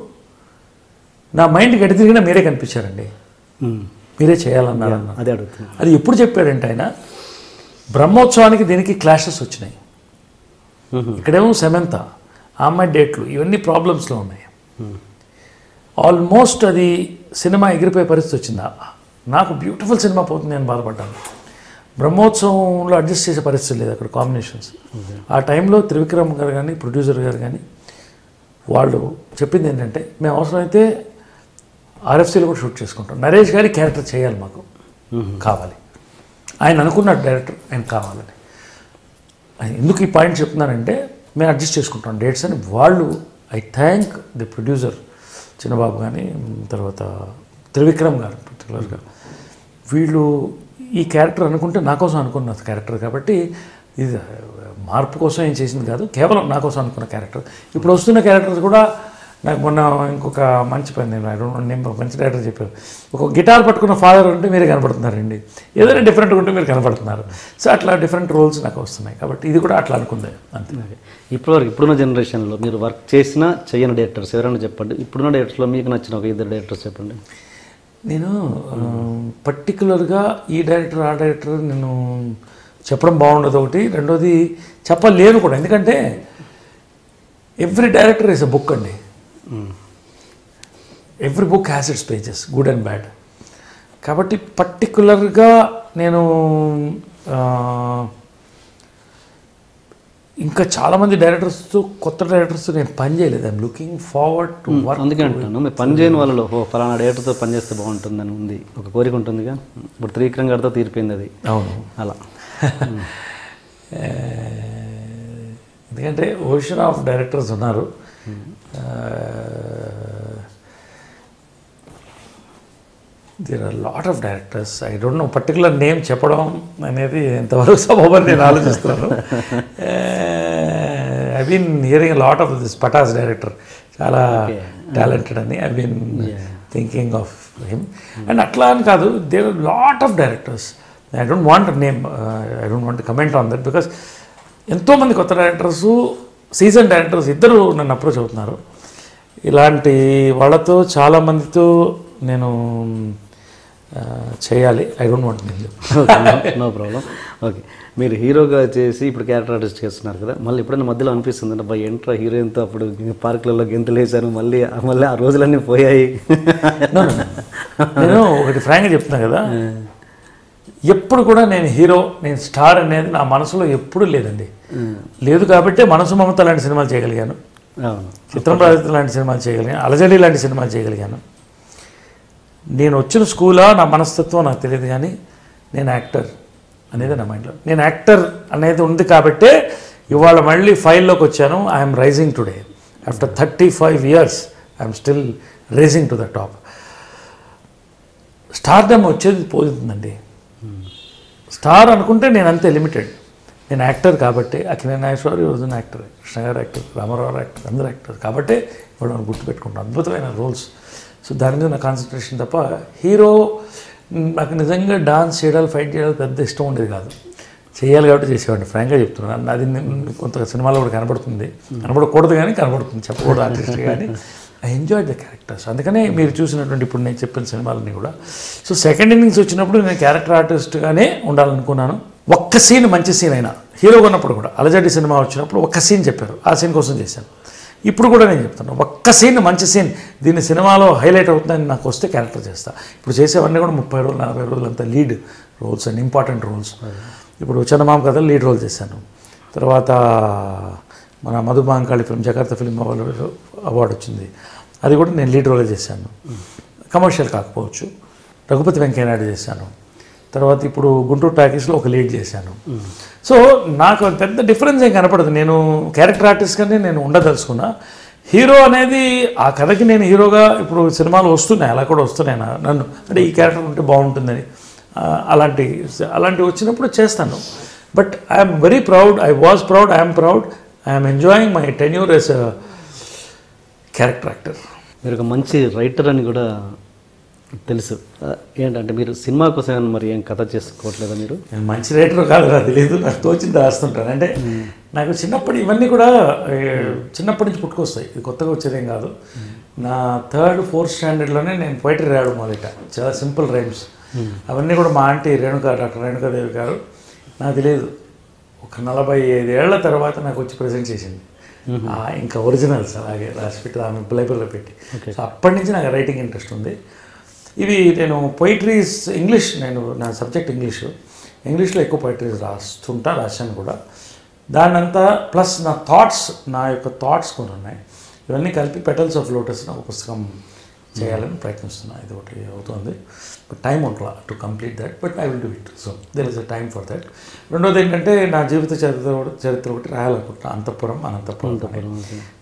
నా మైండ్కి ఎటు తిరిగినా మీరే కనిపించారండి, మీరే చేయాలన్నారు. అదే అడుగుతున్నాను. అది ఎప్పుడు చెప్పాడంటే ఆయన, బ్రహ్మోత్సవానికి దీనికి క్లాషెస్ వచ్చినాయి. ఇక్కడేమో సమంత, ఆ అమ్మాయి డేట్లు ఇవన్నీ ప్రాబ్లమ్స్లో ఉన్నాయి. ఆల్మోస్ట్ అది సినిమా ఎగిరిపోయే పరిస్థితి వచ్చిందా, నాకు బ్యూటిఫుల్ సినిమా పోతుంది అని బాధపడ్డాను. బ్రహ్మోత్సవంలో అడ్జస్ట్ చేసే పరిస్థితి లేదు అక్కడ కాంబినేషన్స్. ఆ టైంలో త్రివిక్రమ్ గారు కానీ, ప్రొడ్యూసర్ గారు కానీ వాళ్ళు చెప్పింది ఏంటంటే, మేము అవసరమైతే ఆర్ఎఫ్సీలో కూడా షూట్ చేసుకుంటాం, నరేష్ గారి క్యారెక్టర్ చేయాలి, మాకు కావాలి. ఆయన అనుకున్నాడు డైరెక్టర్, ఆయన కావాలని. ఎందుకు ఈ పాయింట్ చెప్తున్నానంటే, మేము అడ్జస్ట్ చేసుకుంటాం డేట్స్ అని వాళ్ళు. ఐ థ్యాంక్ ది ప్రొడ్యూసర్ చిన్నబాబు కానీ, తర్వాత త్రివిక్రమ్ గారు పర్టికులర్గా, వీళ్ళు ఈ క్యారెక్టర్ అనుకుంటే నా కోసం అనుకున్న క్యారెక్టర్ కాబట్టి ఇది మార్పు కోసం ఏం చేసింది కాదు, కేవలం నా కోసం అనుకున్న క్యారెక్టర్. ఇప్పుడు వస్తున్న క్యారెక్టర్స్ కూడా నాకు మొన్న ఇంకొక మంచి పని నేను మంచి డైరెక్టర్ చెప్పారు, ఒక గిటార్ పట్టుకున్న ఫాదర్ ఉంటే మీరే కనపడుతున్నారండి, ఏదైనా డిఫరెంట్గా ఉంటే మీరు కనపడుతున్నారు. సో అట్లా డిఫరెంట్ రోల్స్ నాకు వస్తున్నాయి కాబట్టి ఇది కూడా అట్లా అనుకుంది అంతే. ఇప్పుడున్న జనరేషన్లో మీరు వర్క్ చేసినా చేయని డైరెక్టర్స్ ఎవరైనా చెప్పండి. ఇప్పుడున్న డైరెక్టర్స్లో మీకు నచ్చిన ఒక 2 డైరెక్టర్స్ చెప్పండి. నేను పర్టికులర్గా ఈ డైరెక్టర్ ఆ డైరెక్టర్ నేను చెప్పడం బాగుండదు ఒకటి, రెండోది చెప్పలేను కూడా, ఎందుకంటే every director is a book అండి. Every book has its pages, good and bad. కాబట్టి పర్టికులర్గా నేను ఇంకా చాలామంది డైరెక్టర్స్తో కొత్త డైరెక్టర్స్తో నేను పని చేయలేదు. I'm looking forward to work. అందుకే అంటున్నాను, మీరు పని చేయని వాళ్ళలో ఫలానా డైరెక్టర్తో పని చేస్తే బాగుంటుందని ఉంది, ఒక కోరిక ఉంటుందిగా. ఇప్పుడు త్రివిక్రమ్ గారితో తీరిపోయింది అది. అవును, అలా. ఎందుకంటే ఓషన్ ఆఫ్ డైరెక్టర్స్ ఉన్నారు. There are lot of directors. I don't know particular name చెప్పడం అనేది ఎంతవరకు సబబని నేను ఆలోచిస్తున్నాను. I been hearing lot of this Patas director, చాలా టాలెంటెడ్ అని I been thinking of him. And అట్లా అని కాదు, there are lot of directors. I don't want name, I don't want comment on that, because ఎంతోమంది కొత్త డైరెక్టర్స్, సీజన్ డైరెక్టర్స్ ఇద్దరు నన్ను approach అవుతున్నారు. ఇలాంటి వాళ్ళతో చాలామందితో నేను చేయాలి. I don't want name. No problem. Okay, మీరు హీరోగా చేసి ఇప్పుడు క్యారెక్టర్ ఆర్టిస్ట్ చేస్తున్నారు కదా, మళ్ళీ ఎప్పుడైనా మధ్యలో అనిపిస్తుంది అంటే బాయ్ ఎంట్రా హీరోయిన్తో అప్పుడు పార్కులలో గెంతులు వేసాను, మళ్ళీ ఆ రోజులన్నీ పోయాయి? నేను ఒకటి ఫ్రాంక్గా చెప్తున్నా కదా, ఎప్పుడు కూడా నేను స్టార్ అనేది నా మనసులో ఎప్పుడు లేదండి. లేదు కాబట్టి మనసు మమత లాంటి సినిమాలు చేయగలిగాను, చిత్రం ప్రాజెక్టు లాంటి సినిమాలు చేయగలిగాను, అలజడి లాంటి సినిమాలు చేయగలిగాను. నేను వచ్చిన స్కూలా నా మనస్తత్వం నాకు తెలియదు, కానీ నేను యాక్టర్ అనేది నా మైండ్లో. నేను యాక్టర్ అనేది ఉంది కాబట్టే ఇవాళ మళ్ళీ ఫైల్లోకి వచ్చాను. I'm rising today after 35 years. I'm still rising to the top. Stardom వచ్చేది పోతుందండి. స్టార్ అనుకుంటే నేను అంతే లిమిటెడ్. నేను యాక్టర్ కాబట్టి అక్కినేని నాగేశ్వరరావు రోజున యాక్టర్, కృష్ణ గారు యాక్టర్, రామారావు యాక్టర్, అందరూ యాక్టర్ కాబట్టి ఇప్పుడు మనం గుర్తుపెట్టుకుంటాం అద్భుతమైన రోల్స్. సో దాని మీద నా కాన్సన్ట్రేషన్ తప్ప హీరో నాకు నిజంగా డాన్స్ చేయడాలు, ఫైట్ చేయడాలు పెద్ద ఇష్టం ఉండేది కాదు. చేయాలి కాబట్టి చేసేవాడిని, ఫ్రాంక్గా చెప్తున్నాను. అది కొంత సినిమాలో కూడా కనబడుతుంది, కనబడకూడదు కానీ కనబడుతుంది, చెప్పకూడదు ఆర్టిస్ట్, కానీ ఐ ఎంజాయ్ ద క్యారెక్టర్స్. అందుకనే మీరు చూసినటువంటి ఇప్పుడు నేను చెప్పిన సినిమాలన్నీ కూడా. సో సెకండ్ ఇన్నింగ్స్ వచ్చినప్పుడు నేను క్యారెక్టర్ ఆర్టిస్ట్గానే ఉండాలనుకున్నాను. ఒక్క సీన్ మంచి సీన్ అయినా హీరోగా ఉన్నప్పుడు కూడా, అలజడి సినిమా వచ్చినప్పుడు ఒక్క సీన్ చెప్పారు, ఆ సీన్ కోసం చేశాను. ఇప్పుడు కూడా నేను చెప్తాను, ఒక్క సీన్ మంచి సీన్ దీన్ని సినిమాలో హైలైట్ అవుతుందని నాకు వస్తే క్యారెక్టర్ చేస్తాను. ఇప్పుడు చేసేవన్నీ కూడా 30 రోజులు 40 రోజులు అంతా lead roles and important roles. ఇప్పుడు చందమామ కథలు లీడ్ రోల్ చేశాను. తర్వాత మన మధుబాంకాళి ఫిల్మ్, జకార్తా ఫిల్మ్ అవార్డు వచ్చింది, అది కూడా నేను లీడ్ రోల్ చేశాను. కమర్షియల్ కాకపోవచ్చు. రఘుపతి వెంకయ్యనాయుడు చేశాను. తర్వాత ఇప్పుడు గుంటూరు టాకీస్లో ఒక లీడ్ చేశాను. సో నాకు పెద్ద డిఫరెన్స్ ఏం కనపడదు. నేను క్యారెక్టర్ ఆర్టిస్ట్గానే నేను ఉండదలుచుకున్నా. హీరో అనేది ఆ కథకి నేను హీరోగా ఇప్పుడు సినిమాలు వస్తున్నాయి, అలా కూడా వస్తున్నాయి నన్ను, అంటే ఈ క్యారెక్టర్ ఉంటే బాగుంటుందని అలాంటివి వచ్చినప్పుడు చేస్తాను. But I'm very proud, I was proud, I'm proud, I'm enjoying my tenure as a character actor. మీరు ఒక మంచి రైటర్ అని కూడా తెలుసు. ఏంటంటే మీరు సినిమా కోసం మరి ఏం కథ చేసుకోవట్లేదా? మీరు నేను మంచి రైటర్ కాదు, నాకు తెలియదు, నాకు తోచింది రాస్తుంటాను. అంటే నాకు చిన్నప్పటి ఇవన్నీ కూడా చిన్నప్పటి నుంచి పుట్టుకొస్తాయి, ఇది కొత్తగా వచ్చేదేం కాదు. నా 3rd 4th స్టాండర్డ్లోనే నేను పోయిటరీ రాయడం మొదలెట్టా, చాలా సింపుల్ రైమ్స్. అవన్నీ కూడా మా ఆంటీ డాక్టర్ రేణుకాదేవి గారు, నాకు తెలియదు, ఒక 45 ఏళ్ల తర్వాత నాకు వచ్చి ప్రజెంట్ చేసింది. ఇంకా ఒరిజినల్స్ అలాగే రాసిపెట్టి ఆమె లైబ్రరీలో పెట్టి. సో అప్పటి నుంచి నాకు రైటింగ్ ఇంట్రెస్ట్ ఉంది. ఇవి నేను పోయిటరీస్ ఇంగ్లీష్, నేను నా సబ్జెక్ట్ ఇంగ్లీష్లో ఎక్కువ పోయిటరీస్ రాశాను కూడా. దాన్నంతా ప్లస్ నా యొక్క థాట్స్ కొన్ని ఉన్నాయి, ఇవన్నీ కలిపి పెటల్స్ ఆఫ్ లోటస్ ఒక పుస్తకం చేయాలని ప్రయత్నిస్తున్నాను. ఇది ఒకటి అవుతుంది, బట్ టైం ఉంటుందా to complete that, but I will do it. So there is a time for that. రెండోది ఏంటంటే నా జీవిత చరిత్ర ఒకటి రాయాలనుకుంటున్నాను, Anantapuram.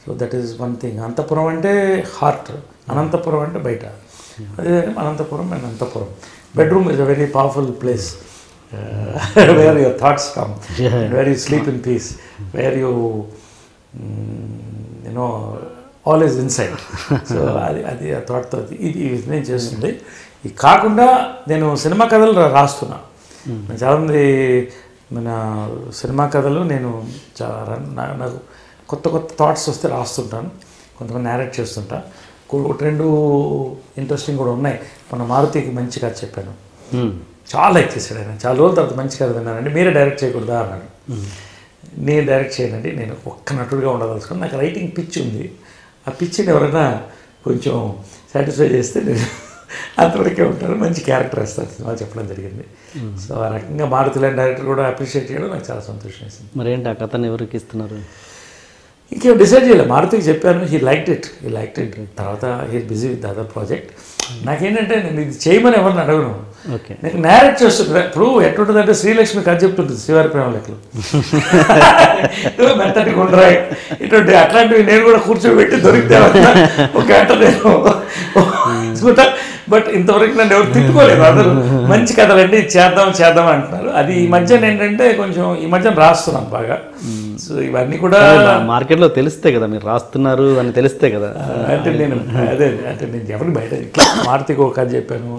So that is one thing. అంతపురం అంటే హార్ట్, అనంతపురం అంటే బయట. అదే Anantapuram and Anantapuram bedroom is a very powerful place where your thoughts come, where you sleep in peace, where you you know always inside. So అది ఆ థాట్తో ఇది నేను చేస్తుంది. ఇది కాకుండా నేను సినిమా కథలు రాస్తున్నా. చాలామంది మన సినిమా కథలు నేను నాకు కొత్త కొత్త థాట్స్ వస్తే రాస్తుంటాను, కొంతమంది నేరేట్ చేస్తుంటా. ఒకటి రెండు ఇంట్రెస్టింగ్ కూడా ఉన్నాయి. మన మారుతికి మంచి కథ చెప్పాను, చాలా లైక్ చేశాడు ఆయన. చాలా రోజుల తర్వాత మంచి కథ విన్నానండి, మీరే డైరెక్ట్ చేయకూడదా అన్నాడు. నేను డైరెక్ట్ చేయనండి, నేను ఒక్క నటుడిగా ఉండదలుచుకుని. నాకు రైటింగ్ పిచ్ ఉంది, ఆ పిచ్చిని ఎవరైనా కొంచెం సాటిస్ఫై చేస్తే నేను అంతవరకే ఉంటాను, మంచి క్యారెక్టర్ వేస్తాను సినిమా చెప్పడం జరిగింది. సో ఆ రకంగా మారుతి లాంటి డైరెక్టర్ కూడా అప్రిషియేట్ చేయడం నాకు చాలా సంతోషం వేసింది. మరేంటి ఆ కథను ఎవరికి ఇస్తున్నారు? ఇంకేం డిసైడ్ చేయలేదు, మారుతికి చెప్పాను. He liked it. తర్వాత he busy with other project. నాకేంటంటే నేను ఇది చేయమని ఎవరిని అడగను, ఓకే నేను నేరేట్ చేస్తుంటా. ఇప్పుడు ఎట్లుంటుందంటే శ్రీలక్ష్మి కథ చెప్తుంటుంది శ్రీవారి ప్రేమ లెక్కలు, మెత్తటి గుండ్రాయి ఇటువంటి అట్లాంటివి నేను కూడా కూర్చోబెట్టి దొరికితే ఒక గంట నేను చూసుకుంటా. బట్ ఇంతవరకు నన్ను ఎవరు తిట్టుకోలేదు, అందరూ మంచి కథలండి చేద్దాం అంటున్నారు. అది ఈ మధ్యన ఏంటంటే కొంచెం ఈ మధ్యన రాస్తున్నాను బాగా. సో ఇవన్నీ కూడా మార్కెట్లో తెలిస్తే కదా మీరు రాస్తున్నారు అని తెలిస్తే కదా. అంటే నేను ఎవరికి బయట ఇట్లా మారుతికి ఒక కథ చెప్పాను,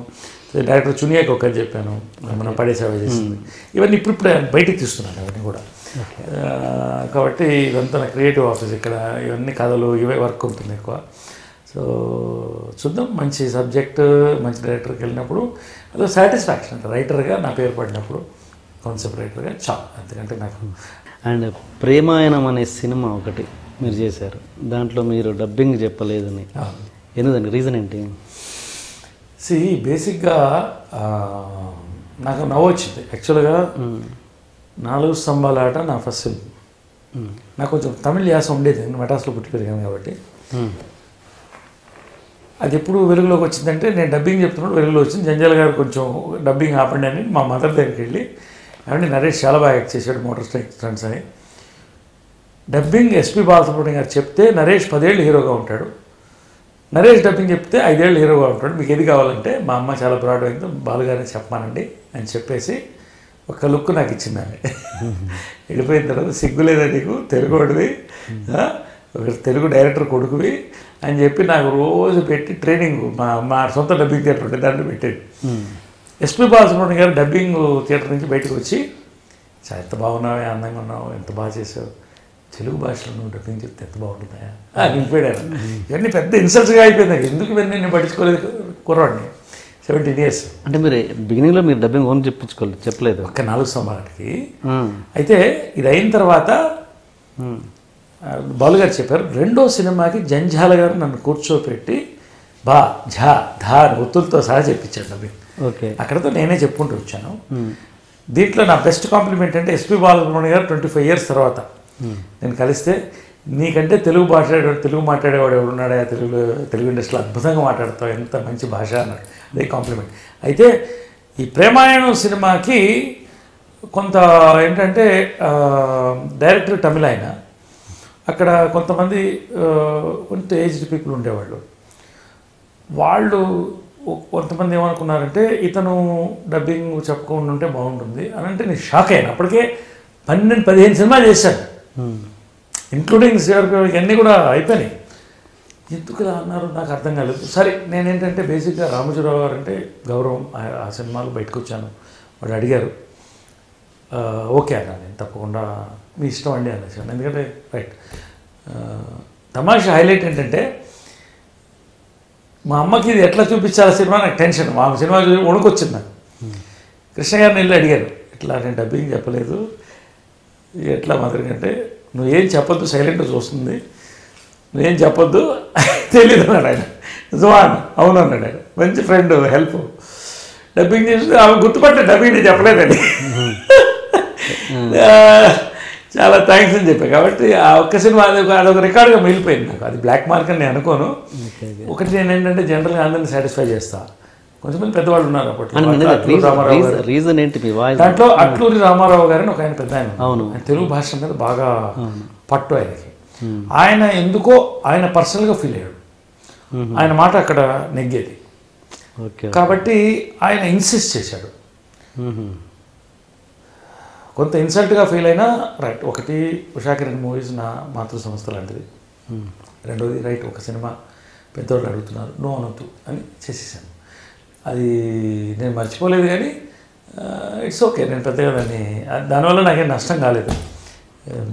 డైరెక్టర్ చునియాకి ఒక కథ చెప్పాను, మనం పడే సేవ చేసింది. ఇవన్నీ ఇప్పుడు బయటికి తీస్తున్నాను అవన్నీ కూడా. కాబట్టి ఇదంతా నా క్రియేటివ్ ఆఫీస్ ఇక్కడ. ఇవన్నీ కథలు ఇవే వర్క్ ఉంటుంది ఎక్కువ. సో చూద్దాం, మంచి సబ్జెక్ట్ మంచి డైరెక్టర్కి వెళ్ళినప్పుడు అదో సాటిస్ఫాక్షన్ అంటే రైటర్గా నా పేరు పడినప్పుడు, కాన్సెప్ట్ రైటర్గా చాలా. ఎందుకంటే నాకు అండ్ ప్రేమాయణం అనే సినిమా ఒకటి మీరు చేశారు, దాంట్లో మీరు డబ్బింగ్ చెప్పలేదని ఎందుకండి, రీజన్ ఏంటి? బేసిక్గా నాకు నవ్వు వచ్చింది. యాక్చువల్గా 4 స్తంభాల ఆట నా ఫస్ట్ ఫిల్మ్. నాకు కొంచెం తమిళ యాస ఉండేది, నేను మెడ్రాస్లో పుట్టి పెరిగాను కాబట్టి. అది ఎప్పుడు వెలుగులోకి వచ్చిందంటే నేను డబ్బింగ్ చెప్తున్నాడు వెలుగులో వచ్చింది. జంజాల గారు కొంచెం డబ్బింగ్ ఆపండి అని మా మదర్ దగ్గరికి వెళ్ళి, ఏమంటే నరేష్ చాలా బాగా యాక్ట్ చేశాడు మోటార్ స్టంట్స్ అని. డబ్బింగ్ ఎస్పి బాలసుబ్రహ్మణ్యం గారు చెప్తే నరేష్ 10 ఏళ్ళు హీరోగా ఉంటాడు, నరేష్ డబ్బింగ్ చెప్తే 5 ఏళ్ళు హీరోగా ఉంటాడు, మీకు ఏది కావాలంటే మా అమ్మ చాలా బ్రాడ్ అయిందో బాలుగానే చెప్పమానండి అని చెప్పేసి ఒక లుక్ నాకు ఇచ్చింది ఆమె. వెళ్ళిపోయిన తర్వాత సిగ్గులేదా నీకు, తెలుగు వాడివి, ఒక తెలుగు డైరెక్టర్ కొడుకువి అని చెప్పి నాకు రోజు పెట్టి ట్రైనింగ్ మా సొంత డబ్బింగ్ థియేటర్ ఉంటే దాంట్లో పెట్టేది. ఎస్పి బాలసుబ్రహ్మణ్యం గారు డబ్బింగ్ థియేటర్ నుంచి బయటకు వచ్చి, చాలా ఎంత బాగున్నావే, అందంగా ఉన్నావు, ఎంత బాగా చేసావు, తెలుగు భాషలో నువ్వు డబ్బింగ్ చెప్తే ఎంత బాగుంటుందా నింపాడాను. ఇవన్నీ పెద్ద ఇన్సల్ట్స్గా అయిపోయింది. ఎందుకు ఇవన్నీ నేను పట్టించుకోలేదు కుర్రాడిని, 17 years. అంటే మీరు బిగినింగ్లో మీరు డబ్బింగ్ ఓన్ చెప్పలేదు ఒక్క 4 స్తంభాలకి. అయితే ఇది అయిన తర్వాత బాలుగారు చెప్పారు, రెండో సినిమాకి జంజాల గారు నన్ను కూర్చోపెట్టి ఝా ధా ఒత్తులతో సహా చెప్పించాడు డబ్బింగ్. ఓకే, అక్కడతో నేనే చెప్పుకుంటూ వచ్చాను. దీంట్లో నా బెస్ట్ కాంప్లిమెంట్ అంటే ఎస్పి బాలసుబ్రహ్మణ్యం గారు 25 years తర్వాత నేను కలిస్తే, నీకంటే తెలుగు మాట్లాడేవాడు ఎవడున్నాడా తెలుగు ఇండస్ట్రీలో, అద్భుతంగా మాట్లాడతావు, ఎంత మంచి భాష అన్నాడు. అదే కాంప్లిమెంట్. అయితే ఈ ప్రేమాయణం సినిమాకి కొంత ఏంటంటే డైరెక్టర్ తమిళ ఆయన, అక్కడ కొంతమంది కొంత ఏజ్డ్ పీపుల్ ఉండేవాళ్ళు. వాళ్ళు కొంతమంది ఏమనుకున్నారంటే ఇతను డబ్బింగ్ చెప్పుకుండా ఉంటే బాగుంటుంది అని. అంటే నేను షాక్ అయ్యాను. అప్పటికే 12-15 సినిమాలు చేశాను, ఇంక్లూడింగ్ ఇవన్నీ కూడా అయిపోయినాయి. ఎందుకు ఇలా అన్నారు నాకు అర్థం కాలేదు. సరే నేనేంటంటే బేసిక్గా రామోజీరావు గారు అంటే గౌరవం, ఆ సినిమాలు బయటకు వచ్చాను. వాళ్ళు అడిగారు, ఓకే అన్నా, నేను తప్పకుండా మీ ఇష్టం అండి అనేసాను. ఎందుకంటే రైట్. తమాషా హైలైట్ ఏంటంటే మా అమ్మకి ఇది ఎట్లా చూపించాలి సినిమా నాకు టెన్షన్. మా సినిమా చూసి వణుకొచ్చింది నాకు. కృష్ణ గారిని వెళ్ళి అడిగారు, ఇట్లా నేను డబ్బింగ్ చెప్పలేదు, ఎట్లా మాదిరి అంటే, నువ్వేం చెప్పొద్దు, సైలెంట్గా చూస్తుంది, నువ్వేం చెప్పొద్దు, తెలియదు అన్నాడు ఆయన. నిజమా? అవును అన్నాడు ఆయన. మంచి ఫ్రెండ్, హెల్ప్. డబ్బింగ్ చేసి ఆమె గుర్తుపట్టే డబ్బింగ్ నేను చెప్పలేదండి. చాలా థ్యాంక్స్ అని చెప్పాను. కాబట్టి ఆ ఒక్క సినిమా అదొక రికార్డుగా మిగిలిపోయింది నాకు. అది బ్లాక్ మార్క్ అని నేను అనుకోను. ఒకటి నేను ఏంటంటే జనరల్గా అందరినీ సాటిస్ఫై చేస్తా. కొంతమంది పెద్దవాళ్ళు ఉన్నారు అప్పట్లో. రీజన్ ఏంటి దాంట్లో అట్లూరి రామారావు గారని ఒక ఆయన పెద్ద ఆయన, ఆయన తెలుగు భాష మీద బాగా పట్టు ఆయనకి. ఆయన ఎందుకో ఆయన పర్సనల్గా ఫీల్ అయ్యాడు, ఆయన మాట అక్కడ నెగ్గేది. ఓకే. కాబట్టి ఆయన ఇన్సిస్ట్ చేశాడు. కొంత ఇన్సల్ట్గా ఫీల్ అయినా రైట్, ఒకటి ఉషా కిరణ్ మూవీస్ నా మాతృ సంస్థ లాంటిది, రెండోది రైట్ ఒక సినిమా పెద్దవాళ్ళు అడుగుతున్నారు, నో అనొద్దు అని చేసేసాను. అది నేను మర్చిపోలేదు, కానీ ఇట్స్ ఓకే. నేను పెద్దగా దానివల్ల నాకేం నష్టం కాలేదు.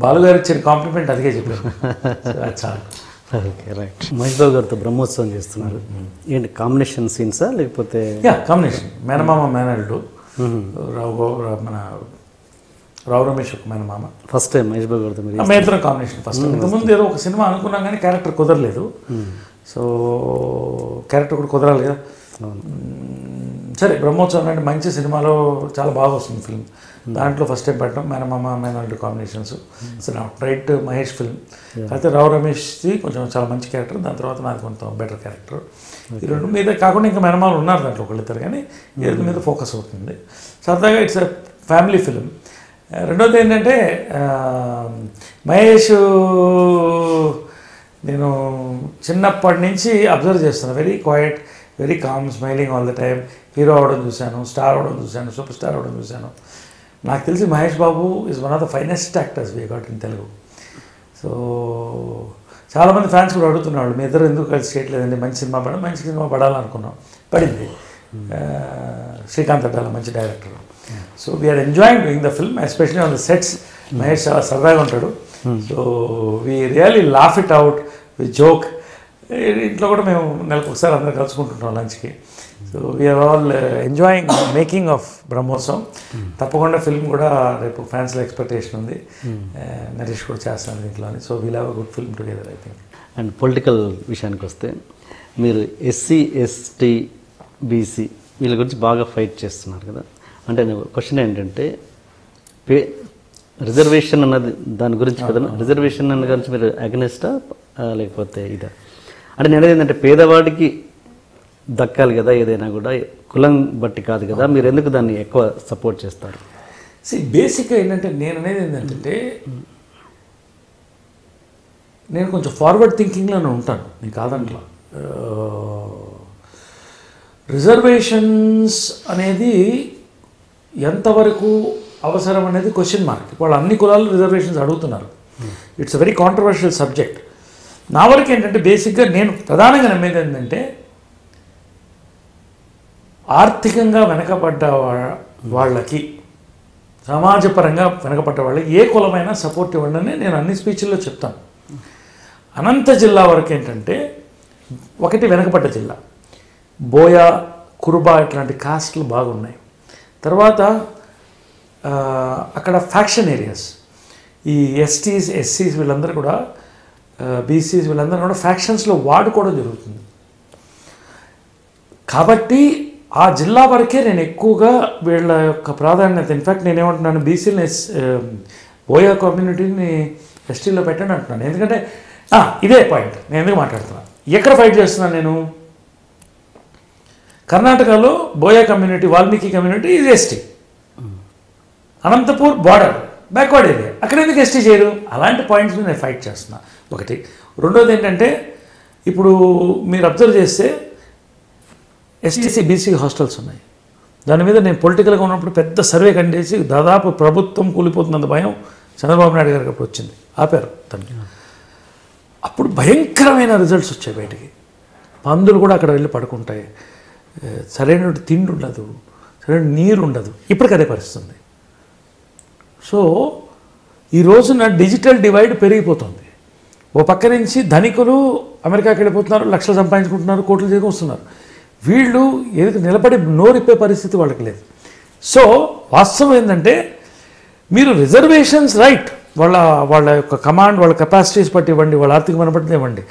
బాలుగారు ఇచ్చిన కాంప్లిమెంట్ అదిగే చెప్పాను, అది చాలు. Okay, right. మహేష్ బాబు గారితో బ్రహ్మోత్సవం చేస్తున్నారు, ఏంటి కాంబినేషన్ సీన్సా లేకపోతే? కాంబినేషన్, మేనమామ మేనల్లుడు. మన రావు రమేష్ ఒక మేనమామ. ఫస్ట్ టైం మహేష్ బాబు గారితో మీరు? మా ఇద్దరం కాంబినేషన్ ఫస్ట్ టైం. ఇంతకుముందు ఏదో ఒక సినిమా అనుకున్నాం కానీ క్యారెక్టర్ కుదరలేదు. సో క్యారెక్టర్ కూడా కుదరాలి కదా. సరే, బ్రహ్మోత్సవం అంటే మంచి సినిమాలో చాలా బాగా వస్తుంది ఫిల్మ్. దాంట్లో ఫస్ట్ టైం పెట్టడం మేనమామ మేనల్లుడు కాంబినేషన్స్. అసలు రైట్ మహేష్ ఫిల్మ్. అయితే రావు రమేష్ది కొంచెం చాలా మంచి క్యారెక్టర్, దాని తర్వాత నాది కొంచెం బెటర్ క్యారెక్టర్. ఈ రెండు మీద కాకుండా ఇంకా మేనమాలు ఉన్నారు దాంట్లో ఒకళ్ళిద్దరు, కానీ ఏది మీద ఫోకస్ అవుతుంది. సరదాగా ఇట్స్ ఎ ఫ్యామిలీ ఫిల్మ్. రెండోది ఏంటంటే మహేష్ నేను చిన్నప్పటి నుంచి అబ్జర్వ్ చేస్తున్నాను, very quiet, very calm, smiling all the time. Hero అవడం చూశాను, స్టార్ అవడం చూశాను, సూపర్ స్టార్ అవడం చూశాను. నాకు తెలిసి Mahesh Babu is one of the finest actors we got in Telugu. So చాలామంది ఫ్యాన్స్ కూడా అడుగుతున్నాడు, మీ ఇద్దరు ఎందుకు కలిసి చేయట్లేదండి, మంచి సినిమా పడాలనుకున్నాం, పడింది. శ్రీకాంత్ అడ్డాల మంచి director. So we're enjoying doing the film, especially on the sets. Mahesh చాలా సరదాగా ఉంటాడు. So we really laugh it out, we joke. ఇంట్లో కూడా మేము నెలకు ఒకసారి అందరూ కలుసుకుంటుంటాం లంచ్కి. So we're all enjoying making of Brahmotsavam. తప్పకుండా ఫిల్మ్ కూడా రేపు ఫ్యాన్స్లో ఎక్స్పెక్టేషన్ ఉంది. నరేష్ కూడా చేస్తాను దీంట్లో అని. So we'll have a good film together I think. And political విషయానికి వస్తే, మీరు ఎస్సీ ఎస్టీ బీసీ వీళ్ళ గురించి బాగా ఫైట్ చేస్తున్నారు కదా. అంటే క్వశ్చన్ ఏంటంటే, రిజర్వేషన్ అన్నది దాని గురించి కదా, రిజర్వేషన్ అన్న గురించి మీరు అగెనిస్టా లేకపోతే ఇదా? అంటే నేను ఏంటంటే, పేదవాడికి దక్కాలి కదా ఏదైనా కూడా, కులం బట్టి కాదు కదా, మీరు ఎందుకు దాన్ని ఎక్కువ సపోర్ట్ చేస్తారు? బేసిక్గా ఏంటంటే, నేను అనేది ఏంటంటే, నేను కొంచెం ఫార్వర్డ్ థింకింగ్లోనే ఉంటాను, నేను కాదంట్లా. రిజర్వేషన్స్ అనేది ఎంతవరకు అవసరం అనేది క్వశ్చన్ మార్క్. వాళ్ళు అన్ని కులాలు రిజర్వేషన్స్ అడుగుతున్నారు. It's a very controversial subject. నా వరకు ఏంటంటే, బేసిక్గా నేను ప్రధానంగా నమ్మేది ఏంటంటే, ఆర్థికంగా వెనకబడ్డ వాళ్ళకి, సమాజపరంగా వెనకబడ్డ వాళ్ళకి ఏ కులమైనా సపోర్ట్ ఇవ్వండి నేను అన్ని స్పీచ్ల్లో చెప్తాను. అనంత జిల్లా వరకు ఏంటంటే, ఒకటి వెనకబడ్డ జిల్లా, బోయా, కురుబా ఇట్లాంటి కాస్ట్లు బాగున్నాయి. తర్వాత అక్కడ ఫ్యాక్షన్ ఏరియాస్, ఈ ఎస్టీస్ ఎస్సీస్ వీళ్ళందరూ కూడా, బీసీస్ వీళ్ళందరూ కూడా ఫ్యాక్షన్స్లో వాడుకోవడం జరుగుతుంది. కాబట్టి ఆ జిల్లా వరకే నేను ఎక్కువగా వీళ్ళ యొక్క ప్రాధాన్యత. ఇన్ఫ్యాక్ట్ నేనేమంటున్నాను, బీసీని బోయా కమ్యూనిటీని ఎస్టీలో పెట్టండి అంటున్నాను. ఎందుకంటే ఇదే పాయింట్ నేను ఎందుకు మాట్లాడుతున్నాను. ఎక్కడ ఫైట్ చేస్తున్నాను నేను? కర్ణాటకలో బోయా కమ్యూనిటీ, వాల్మీకి కమ్యూనిటీ ఇది ST. Anantapur border, backward area, అక్కడ ఎందుకు ఎస్టీ చేయరు? అలాంటి పాయింట్స్ నేను ఫైట్ చేస్తున్నా, ఒకటి. రెండోది ఏంటంటే, ఇప్పుడు మీరు అబ్జర్వ్ చేస్తే ఎస్టీసీ బీసీ హాస్టల్స్ ఉన్నాయి. దాని మీద నేను పొలిటికల్గా ఉన్నప్పుడు పెద్ద సర్వే కండేసి, దాదాపు ప్రభుత్వం కూలిపోతున్నంత భయం చంద్రబాబు నాయుడు గారికి అప్పుడు వచ్చింది, ఆపారు దాన్ని. అప్పుడు భయంకరమైన రిజల్ట్స్ వచ్చాయి బయటికి. పందులు కూడా అక్కడ వెళ్ళి పడుకుంటాయి, సరైన తిండి ఉండదు, సరైన నీరు ఉండదు. ఇప్పటికి అదే పరిస్థితుంది. సో ఈ రోజున డిజిటల్ డివైడ్ పెరిగిపోతుంది. ఓ పక్క నుంచి ధనికులు అమెరికాకి వెళ్ళిపోతున్నారు, లక్షలు సంపాదించుకుంటున్నారు, కోట్లు చేసుకొస్తున్నారు. వీళ్ళు ఏది నిలబడి నోరిప్పే పరిస్థితి వాళ్ళకి లేదు. సో వాస్తవం ఏంటంటే, మీరు రిజర్వేషన్స్ రైట్, వాళ్ళ యొక్క కమాండ్, వాళ్ళ కెపాసిటీస్ బట్టి ఇవ్వండి, వాళ్ళ ఆర్థికమైన బట్టి ఇవ్వండి.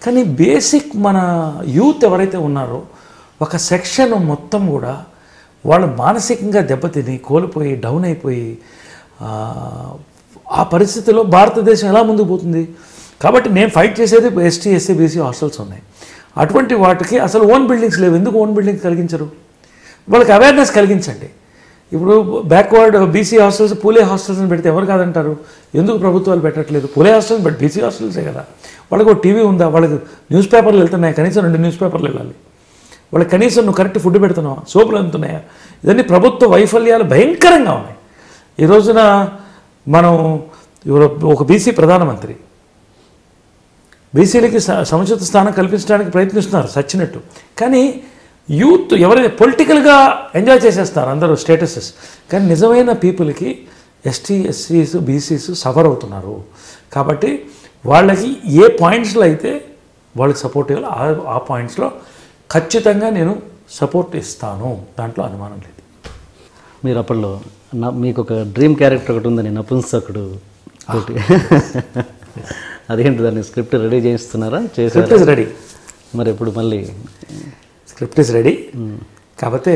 కానీ బేసిక్ మన యూత్ ఎవరైతే ఉన్నారో ఒక సెక్షన్ మొత్తం కూడా వాళ్ళు మానసికంగా దెబ్బతిని కోల్పోయి డౌన్ అయిపోయి, ఆ పరిస్థితిలో భారతదేశం ఎలా ముందుకు పోతుంది? కాబట్టి నేను ఫైట్ చేసేది ఎస్టీ ఎస్సీ బీసీ హాస్టల్స్ ఉన్నాయి. అటువంటి వాటికి అసలు ఓన్ బిల్డింగ్స్ లేవు. ఎందుకు ఓన్ బిల్డింగ్స్ కలిగించరు? వాళ్ళకి అవేర్నెస్ కలిగించండి. ఇప్పుడు బ్యాక్వర్డ్ బీసీ హాస్టల్స్, పూలే హాస్టల్స్ని పెడితే ఎవరు కాదంటారు? ఎందుకు ప్రభుత్వాలు పెట్టట్లేదు? పూలే హాస్టల్స్ బట్ బీసీ హాస్టల్సే కదా. వాళ్ళకి ఒక టీవీ ఉందా? వాళ్ళకి న్యూస్ పేపర్లు వెళ్తున్నాయి, కనీసం 2 న్యూస్ పేపర్లు వెళ్ళాలి. వాళ్ళకి కనీసం నువ్వు కరెక్ట్ ఫుడ్ పెడుతున్నావా, సోపులు అందుతున్నాయా? ఇవన్నీ ప్రభుత్వ వైఫల్యాలు భయంకరంగా ఉన్నాయి. ఈ రోజున మనం ఒక బీసీ ప్రధానమంత్రి, బీసీలకి సముచిత స్థానం కల్పించడానికి ప్రయత్నిస్తున్నారు సచ్చినట్టు. కానీ యూత్ ఎవరైతే పొలిటికల్గా ఎంజాయ్ చేసేస్తారు అందరూ స్టేటసెస్, కానీ నిజమైన పీపుల్కి ఎస్టీ ఎస్సీస్ బీసీస్ సఫర్ అవుతున్నారు. కాబట్టి వాళ్ళకి ఏ పాయింట్స్లో అయితే వాళ్ళకి సపోర్ట్ ఇవ్వాలి ఆ పాయింట్స్లో ఖచ్చితంగా నేను సపోర్ట్ ఇస్తాను, దాంట్లో అనుమానం లేదు. మీరు అప్పట్లో మీకు ఒక డ్రీమ్ క్యారెక్టర్ ఒకటి ఉందని, నపుంసకుడు ఒకటి. అదేంటి, దాన్ని స్క్రిప్ట్ రెడీ చేయిస్తున్నారా? Script is ready. మరి ఇప్పుడు మళ్ళీ స్క్రిప్ట్ ఇస్ రెడీ. కాకపోతే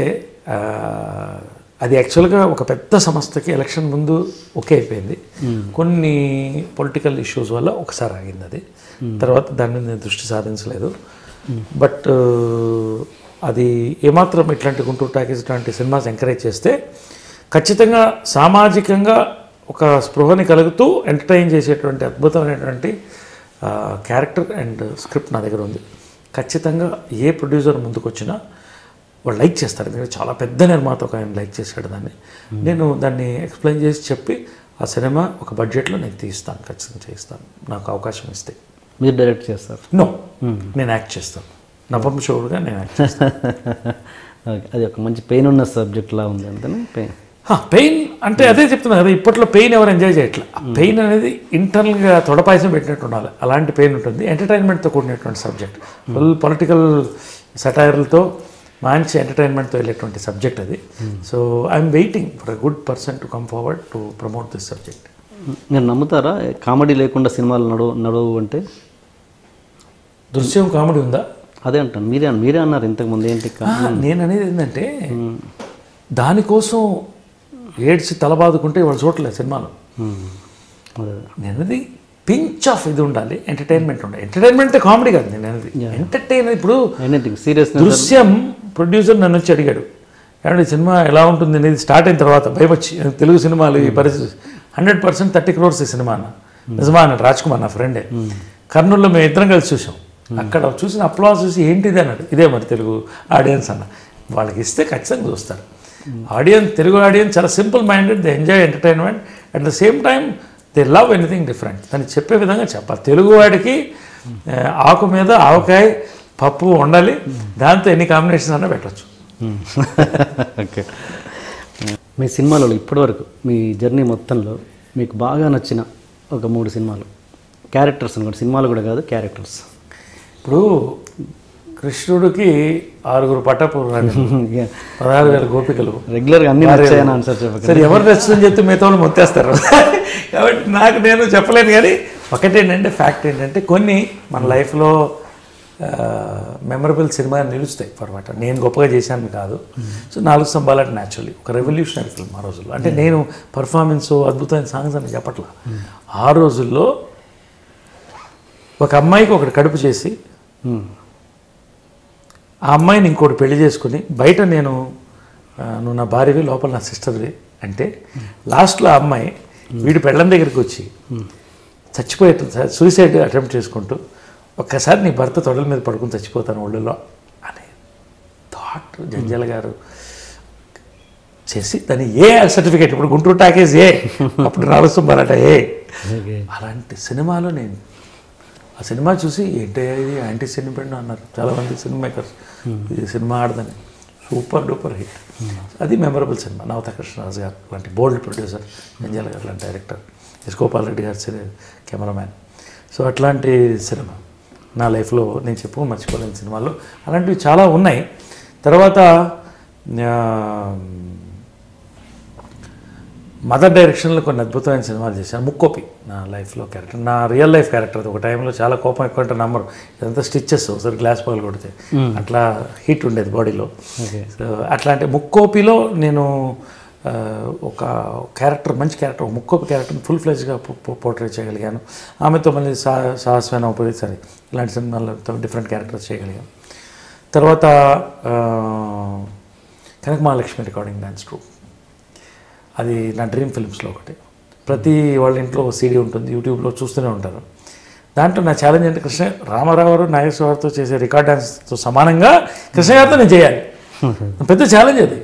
అది యాక్చువల్గా ఒక పెద్ద సంస్థకి ఎలక్షన్ ముందు ఓకే అయిపోయింది. కొన్ని పొలిటికల్ ఇష్యూస్ వల్ల ఒకసారి ఆగింది అది. తర్వాత దాని మీద నేను దృష్టి సాధించలేదు. బట్ అది ఏమాత్రం ఇట్లాంటి గుంటూరు టాకీస్ ఇట్లాంటి సినిమాస్ ఎంకరేజ్ చేస్తే ఖచ్చితంగా సామాజికంగా ఒక స్పృహని కలుగుతూ ఎంటర్టైన్ చేసేటువంటి అద్భుతమైనటువంటి క్యారెక్టర్ అండ్ స్క్రిప్ట్ నా దగ్గర ఉంది. ఖచ్చితంగా ఏ ప్రొడ్యూసర్ ముందుకు వచ్చినా వాళ్ళు లైక్ చేస్తారు. ఎందుకంటే చాలా పెద్ద నిర్మాత ఒక ఆయన లైక్ చేశాడు దాన్ని. నేను దాన్ని ఎక్స్ప్లెయిన్ చేసి చెప్పి ఆ సినిమా ఒక బడ్జెట్లో నేను తీస్తాను, ఖచ్చితంగా చేయిస్తాను, నాకు అవకాశం ఇస్తే. మీరు డైరెక్ట్ చేస్తారు? నో, నేను యాక్ట్ చేస్తాను. నపుంసకుడుగా నేను యాక్ట్ చేస్తాను. అది ఒక మంచి పెయిన్ ఉన్న సబ్జెక్ట్లా ఉంది అంతేనా? పెయిన్ అంటే అదే చెప్తున్నా కదా, ఇప్పట్లో పెయిన్ ఎవరు ఎంజాయ్ చేయట్లా. పెయిన్ అనేది ఇంటర్నల్గా తొడపాయసం పెట్టినట్టు ఉండాలి, అలాంటి పెయిన్ ఉంటుంది. ఎంటర్టైన్మెంట్తో కూడినటువంటి సబ్జెక్ట్, ఫుల్ పొలిటికల్ సెటైర్లతో మంచి ఎంటర్టైన్మెంట్తో వెళ్ళేటువంటి సబ్జెక్ట్ అది. So I'm waiting for a good person to come forward to promote this subject. మీరు నమ్ముతారా కామెడీ లేకుండా సినిమాలు నడవు అంటే? దృశ్యం కామెడీ ఉందా? అదే అంటాను. మీరే అన్నారు ఇంతకుముందు. ఏంటి నేను అనేది ఏంటంటే, దానికోసం ఏడ్చి తలబాదుకుంటే వాళ్ళు చూడలేదు సినిమాలో. నేను అనేది పించ్ ఆఫ్ ఇది ఉండాలి, ఎంటర్టైన్మెంట్ ఉండాలి. ఎంటర్టైన్మెంట్ కామెడీ కాదు నేను అనేది, ఎంటర్టైన్. ఇప్పుడు సీరియస్ దృశ్యం ప్రొడ్యూసర్ నన్ను వచ్చి అడిగాడు, ఏమంటే సినిమా ఎలా ఉంటుంది అనేది స్టార్ట్ అయిన తర్వాత భయం వచ్చి, తెలుగు సినిమాలు ఈ పరిస్థితి 100% 30 crores ఈ సినిమా అన్న. నిజమా అన్నాడు రాజ్ కుమార్, నా ఫ్రెండే. కర్నూలులో మేము ఇద్దరం కలిసి చూసాం. అక్కడ చూసిన అప్లాస్ చూసి ఏంటిది అన్నాడు. ఇదే మరి తెలుగు ఆడియన్స్ అన్న. వాళ్ళకి ఇస్తే ఖచ్చితంగా చూస్తారు. ఆడియన్స్, తెలుగు ఆడియన్స్ చాలా simple minded, they enjoy entertainment. At the same time they love anything different. దాన్ని చెప్పే విధంగా చెప్పాలి. తెలుగు వాడికి ఆకు మీద ఆవకాయ పప్పు ఉండాలి, దాంతో ఎన్ని కాంబినేషన్స్ అన్నా పెట్టచ్చు. ఓకే. మీ సినిమాలలో ఇప్పటివరకు మీ జర్నీ మొత్తంలో మీకు బాగా నచ్చిన ఒక 3 సినిమాలు, క్యారెక్టర్స్ అనుకోండి, సినిమాలు కూడా కాదు, క్యారెక్టర్స్. ఇప్పుడు కృష్ణుడికి 6 పట్టపూర్ణాలు, 16,000 గోపికలు, రెగ్యులర్గా అన్ని నచ్చాయని ఆన్సర్ చెప్పండి. సరే, ఎవరు నచ్చుతుందని చెప్తే మిగతా వాళ్ళు మొత్తేస్తారు. కాబట్టి నాకు నేను చెప్పలేను. కానీ ఒకటేంటంటే, ఫ్యాక్ట్ ఏంటంటే, కొన్ని మన లైఫ్లో మెమరబుల్ సినిమా నిలుస్తాయి ఫర్మాట. నేను గొప్పగా చేశాను కాదు. సో 4 స్తంభాలు అంటే న్యాచురల్లీ ఒక రెవల్యూషనరీ ఫిల్మ్ ఆ రోజుల్లో. అంటే నేను పర్ఫార్మెన్స్ అద్భుతమైన సాంగ్స్ అని చెప్పట్లా. ఆ రోజుల్లో ఒక అమ్మాయికి ఒకటి కడుపు చేసి ఆ అమ్మాయిని ఇంకోటి పెళ్లి చేసుకుని బయట నేను నువ్వు నా భార్యవి, లోపల నా సిస్టర్వి అంటే, లాస్ట్లో ఆ అమ్మాయి వీడి పెళ్ళం దగ్గరికి వచ్చి చచ్చిపోయే సూసైడ్ అటెంప్ట్ చేసుకుంటూ, ఒక్కసారి నీ భర్త తొడల మీద పడుకుని చచ్చిపోతాను ఒళ్ళలో అనే థాట్ జంజాల గారు చేసి దాన్ని ఏ సర్టిఫికేట్, ఇప్పుడు గుంటూరు టాకీస్ ఏ, అప్పుడు రావస్తుంబారట ఏ, అలాంటి సినిమాలో నేను ఆ సినిమా చూసి ఏంటే ఇది యాంటీ సెంటిమెంట్ అన్నారు చాలామంది సినిమా మేకర్స్. ఇది సినిమా ఆడదని సూపర్ డూపర్ హిట్. అది మెమరబుల్ సినిమా. నవత కృష్ణరాజు గారు లాంటి బోల్డ్ ప్రొడ్యూసర్, జంజాల గారు లాంటి డైరెక్టర్, ఎస్ గోపాల్ రెడ్డి గారు కెమెరామ్యాన్. సో అట్లాంటి సినిమా నా లైఫ్లో నేను చెప్పుకొని మర్చిపోలేని సినిమాల్లో అలాంటివి చాలా ఉన్నాయి. తర్వాత మదర్ డైరెక్షన్లో కొన్ని అద్భుతమైన సినిమాలు చేశాను. ముక్కోపి నా లైఫ్లో క్యారెక్టర్, నా రియల్ లైఫ్ క్యారెక్టర్. ఒక టైంలో చాలా కోపం ఎక్కువ అంటే నమ్మరు, ఇదంతా స్టిచ్చెస్, ఒకసారి గ్లాస్ పగలు కొడితే అట్లా హీట్ ఉండేది బాడీలో. సో అట్లాంటి ముక్కోపిలో నేను ఒక క్యారెక్టర్, మంచి క్యారెక్టర్, ఒక ముక్కోపి క్యారెక్టర్ని ఫుల్ ఫ్లెజ్గా పోర్ట్రేట్ చేయగలిగాను. ఆమెతో మళ్ళీ సాహస్వైన ఉపయోగిస్తారు ఇలాంటి సినిమాలతో డిఫరెంట్ క్యారెక్టర్స్ చేయగలిగాను. తర్వాత కనక మహాలక్ష్మి రికార్డింగ్ డ్యాన్స్ ట్రూప్, అది నా డ్రీమ్ ఫిల్మ్స్లో ఒకటి. ప్రతి వాళ్ళ ఇంట్లో సీడీ ఉంటుంది, యూట్యూబ్లో చూస్తూనే ఉంటారు. దాంట్లో నా ఛాలెంజ్ అంటే రామారావు గారు నాగేశ్వర గారితో చేసే రికార్డ్ డాన్స్తో సమానంగా కృష్ణ గారితో నేను చేయాలి. పెద్ద ఛాలెంజ్ అది.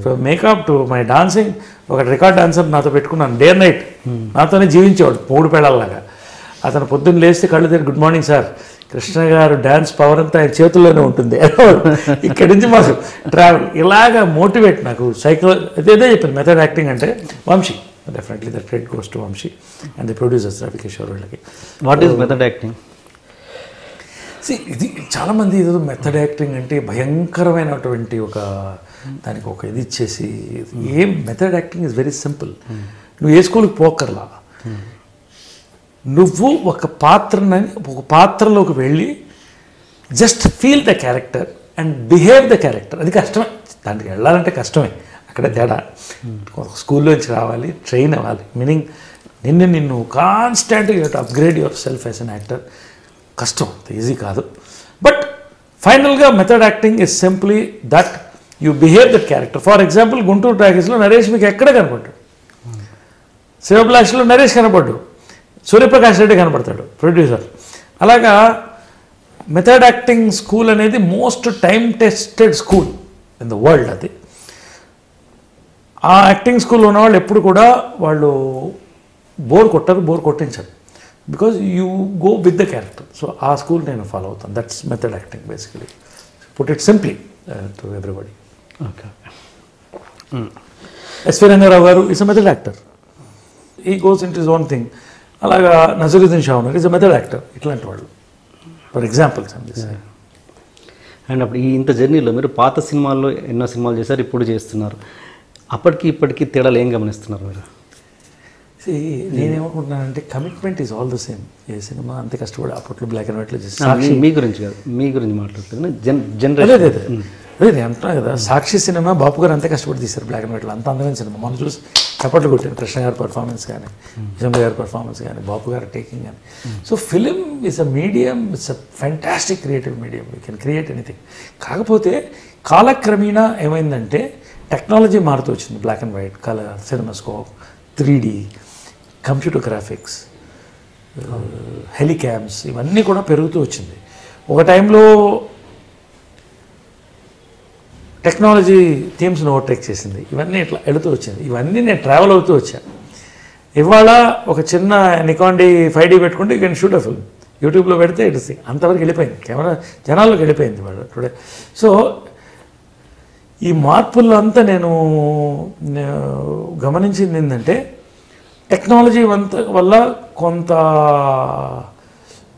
So makeup to my dancing. ఒక రికార్డ్ డాన్సర్ నాతో పెట్టుకున్నాను, డే అండ్ నైట్ నాతోనే జీవించేవాడు, 3 పేడల్లాగా. అతను పొద్దున్న లేస్తే కళ్ళు తెరి గుడ్ మార్నింగ్ సార్, కృష్ణ గారు డ్యాన్స్ పవర్ అంతా ఆయన చేతుల్లోనే ఉంటుంది, ఇక్కడి నుంచి మాకు ట్రావెల్. ఇలాగా మోటివేట్ నాకు అదే చెప్పాను మెథడ్ యాక్టింగ్ అంటే. Vamshi, definitely the credit goes to Vamshi and the producers Ravikishore వాళ్ళకి. What is method acting? ఇది చాలామంది ఏదో మెథడ్ యాక్టింగ్ అంటే భయంకరమైనటువంటి దానికి ఒక ఇది ఇచ్చేసి, ఏం method acting is very simple. నువ్వు ఏ స్కూల్కి పోకర్లా, నువ్వు ఒక పాత్రలోకి వెళ్ళి just feel the character and behave the character. అది కష్టమే, దానికి వెళ్ళాలంటే కష్టమే, అక్కడ తేడా. స్కూల్లోంచి రావాలి, ట్రైన్ అవ్వాలి, మీనింగ్ నిన్ను కాన్స్టెంట్గా you to upgrade yourself as an actor. కష్టం, ఈజీ కాదు. బట్ ఫైనల్గా method acting is simply that you behave that character. For example Guntur టాకీస్లో నరేష్ మీకు ఎక్కడ కనపడ్డాడు, శివభిలాష్లో నరేష్ కనపడ్డు, సూర్యప్రకాష్ రెడ్డి కనపడతాడు ప్రొడ్యూసర్. అలాగా మెథడ్ యాక్టింగ్ స్కూల్ అనేది most time tested school in the world. అది ఆ యాక్టింగ్ స్కూల్లో ఉన్నవాళ్ళు ఎప్పుడు కూడా వాళ్ళు బోర్ కొట్టించారు, because you go with the character. So ఆ స్కూల్ నేను ఫాలో అవుతాను. That's method acting basically, put it simply to everybody. Okay. S V Ranga Rao garu is a method actor, he goes in his own thing. అలాగా నజరుద్దీన్ షా ఉన్నారు, ఈజ్ అ మెథడ్ యాక్టర్. ఇట్లాంటి వాళ్ళు for examples అండి. And అప్పుడు ఇంత జర్నీలో మీరు పాత సినిమాల్లో ఎన్నో సినిమాలు చేశారు, ఇప్పుడు చేస్తున్నారు. అప్పటికి ఇప్పటికీ తేడాలు ఏం గమనిస్తున్నారు మీరు? నేనేమనుకుంటున్నానంటే commitment is all the same. ఏ సినిమా అంతే కష్టపడి అప్పట్లో బ్లాక్ అండ్ వైట్లో చేసి, మీ గురించి కాదు, మీ గురించి మాట్లాడలేదు, జనరేషన్. అదే నేను అంటున్నాను కదా, సాక్షి సినిమా బాపు గారు అంతే కష్టపడి తీశారు బ్లాక్ అండ్ వైట్లో, అంత అందమైన సినిమా. మనం చూసి చప్పట్లు కొట్టాను, కృష్ణ గారి పర్ఫార్మెన్స్ కానీ, విజయ్ గారి పర్ఫార్మెన్స్ కానీ, బాపు గారి టేకింగ్ కానీ. So film is a medium, it's a fantastic creative medium, you can create anything. కాకపోతే కాలక్రమేణా ఏమైందంటే టెక్నాలజీ మారుతూ వచ్చింది. Black and white, colour, cinemascope, 3D, computer graphics, helicams, ఇవన్నీ కూడా పెరుగుతూ వచ్చింది. ఒక టైంలో టెక్నాలజీ థీమ్స్ని ఓవర్టేక్ చేసింది. ఇవన్నీ ఇట్లా వెళుతూ వచ్చింది. ఇవన్నీ నేను ట్రావెల్ అవుతూ వచ్చాను. ఇవాళ ఒక చిన్న నికాన్ 5D పెట్టుకుంటే you can shoot a film, యూట్యూబ్లో పెడితే ఇట్స్ అంతవరకు వెళ్ళిపోయింది, కెమెరా జనాల్లోకి వెళ్ళిపోయింది వాళ్ళు టుడే. సో ఈ మార్పుల్లో అంతా నేను గమనించింది ఏంటంటే టెక్నాలజీ వల్ల కొంత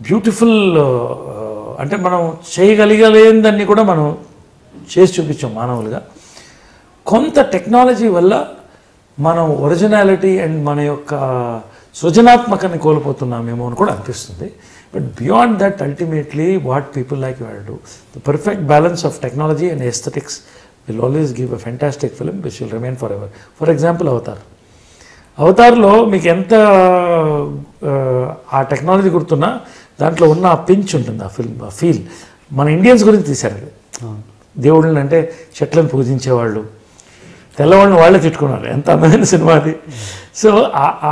బ్యూటిఫుల్, అంటే మనం చేయగలిగలేనిదాన్ని కూడా మనం చేసి చూపించాం మానవులుగా. కొంత టెక్నాలజీ వల్ల మనం ఒరిజినాలిటీ అండ్ మన యొక్క సృజనాత్మకాన్ని కోల్పోతున్నామేమో అని కూడా అనిపిస్తుంది. But beyond that ultimately what people like you do, the perfect balance of technology and aesthetics will always give a fantastic film which will remain forever. For example, అవతార్లో మీకు ఎంత ఆ టెక్నాలజీ గుర్తున్నా దాంట్లో ఉన్న ఆ పించ్ ఉంటుంది, ఆ ఫిల్మ్, ఆ feel మన ఇండియన్స్ గురించి తీశారు. అది దేవుళ్ళని అంటే చెట్లను పూజించేవాళ్ళు, తెల్లవాళ్ళని వాళ్ళే తిట్టుకున్నారు, ఎంత అందమైన సినిమా అది. సో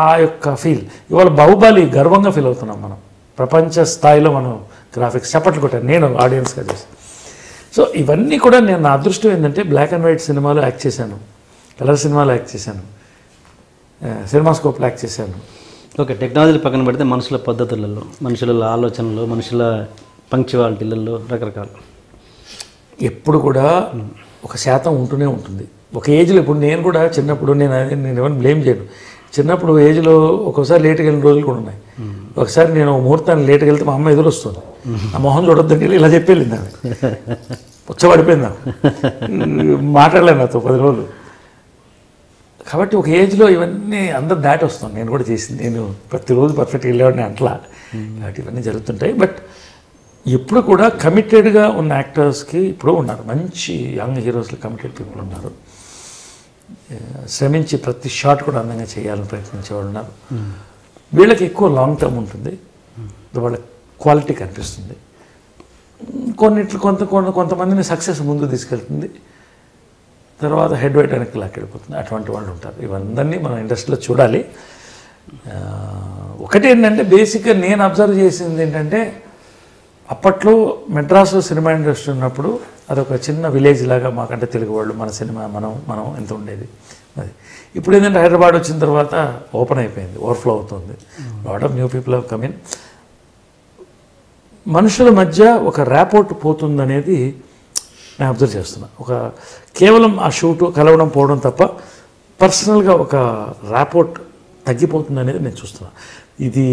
ఆ యొక్క ఫీల్ ఇవాళ బాహుబలి గర్వంగా ఫీల్ అవుతున్నాం మనం, ప్రపంచ స్థాయిలో మనం గ్రాఫిక్స్ చప్పట్లు కొట్టాను నేను ఆడియన్స్గా చేసి. సో ఇవన్నీ కూడా నేను, నా అదృష్టం ఏంటంటే బ్లాక్ అండ్ వైట్ సినిమాలో యాక్ట్ చేశాను, కలర్ సినిమాలో యాక్ట్ చేశాను, సినిమాస్కోప్లో యాక్ట్ చేశాను. ఓకే, టెక్నాలజీ పక్కన పెడితే మనుషుల పద్ధతులలో, మనుషుల ఆలోచనలు, మనుషుల పంక్చువాలిటీలలో రకరకాలు ఎప్పుడు కూడా ఒక శాతం ఉంటూనే ఉంటుంది. ఒక ఏజ్లో ఇప్పుడు నేను కూడా చిన్నప్పుడు నేను ఎవరిని బ్లేమ్ చేయను. చిన్నప్పుడు ఏజ్లో ఒక్కోసారి లేట్గా వెళ్ళిన రోజులు కూడా ఉన్నాయి. ఒకసారి నేను ముహూర్తాన్ని లేట్గా వెళ్తే మా అమ్మ ఎదురొస్తుంది, ఆ మొహం చూడొద్దంటే ఇలా చెప్పేళ్ళింది, ఆమె వచ్చబడిపోయింది, నాకు మాట్లాడలేను నాతో 10 రోజులు. కాబట్టి ఒక ఏజ్లో ఇవన్నీ అందరు దాటి వస్తాను. నేను కూడా చేసింది, నేను ప్రతిరోజు పర్ఫెక్ట్గా వెళ్ళేవాడిని అట్లా. కాబట్టి ఇవన్నీ జరుగుతుంటాయి. బట్ ఎప్పుడు కూడా కమిటెడ్గా ఉన్న యాక్టర్స్కి ఇప్పుడు ఉన్నారు, మంచి యంగ్ హీరోస్లో కమిటెడ్ పీపుల్ ఉన్నారు, శ్రమించి ప్రతి షాట్ కూడా అందంగా చేయాలని ప్రయత్నించేవాళ్ళు ఉన్నారు. వీళ్ళకి ఎక్కువ లాంగ్ టర్మ్ ఉంటుంది, వాళ్ళ క్వాలిటీ కనిపిస్తుంది. కొన్నిట్లు కొంతమందిని సక్సెస్ ముందు తీసుకెళ్తుంది, తర్వాత హెడ్ వెయిట్ వెనక్కి లాక్కెళ్ళిపోతుంది. అటువంటి వాళ్ళు ఉంటారు. ఇవన్నీ మనం ఇండస్ట్రీలో చూడాలి. ఒకటి ఏంటంటే బేసిక్గా నేను అబ్జర్వ్ చేసింది ఏంటంటే అప్పట్లో మెడ్రాస్లో సినిమా ఇండస్ట్రీ ఉన్నప్పుడు అదొక చిన్న విలేజ్ లాగా మాకంటే తెలుగు వాళ్ళు మన సినిమా మనం ఎంత ఉండేది అది. ఇప్పుడు ఏంటంటే హైదరాబాద్ వచ్చిన తర్వాత ఓపెన్ అయిపోయింది, ఓవర్ఫ్లో అవుతుంది, lot of new people have come in. మనుషుల మధ్య ఒక ర్యాపోర్ట్ పోతుందనేది నేను అబ్జర్వ్ చేస్తున్నా. ఒక కేవలం ఆ షూటు కలవడం పోవడం తప్ప పర్సనల్గా ఒక ర్యాపోర్ట్ తగ్గిపోతుంది అనేది నేను చూస్తున్నా. ఇది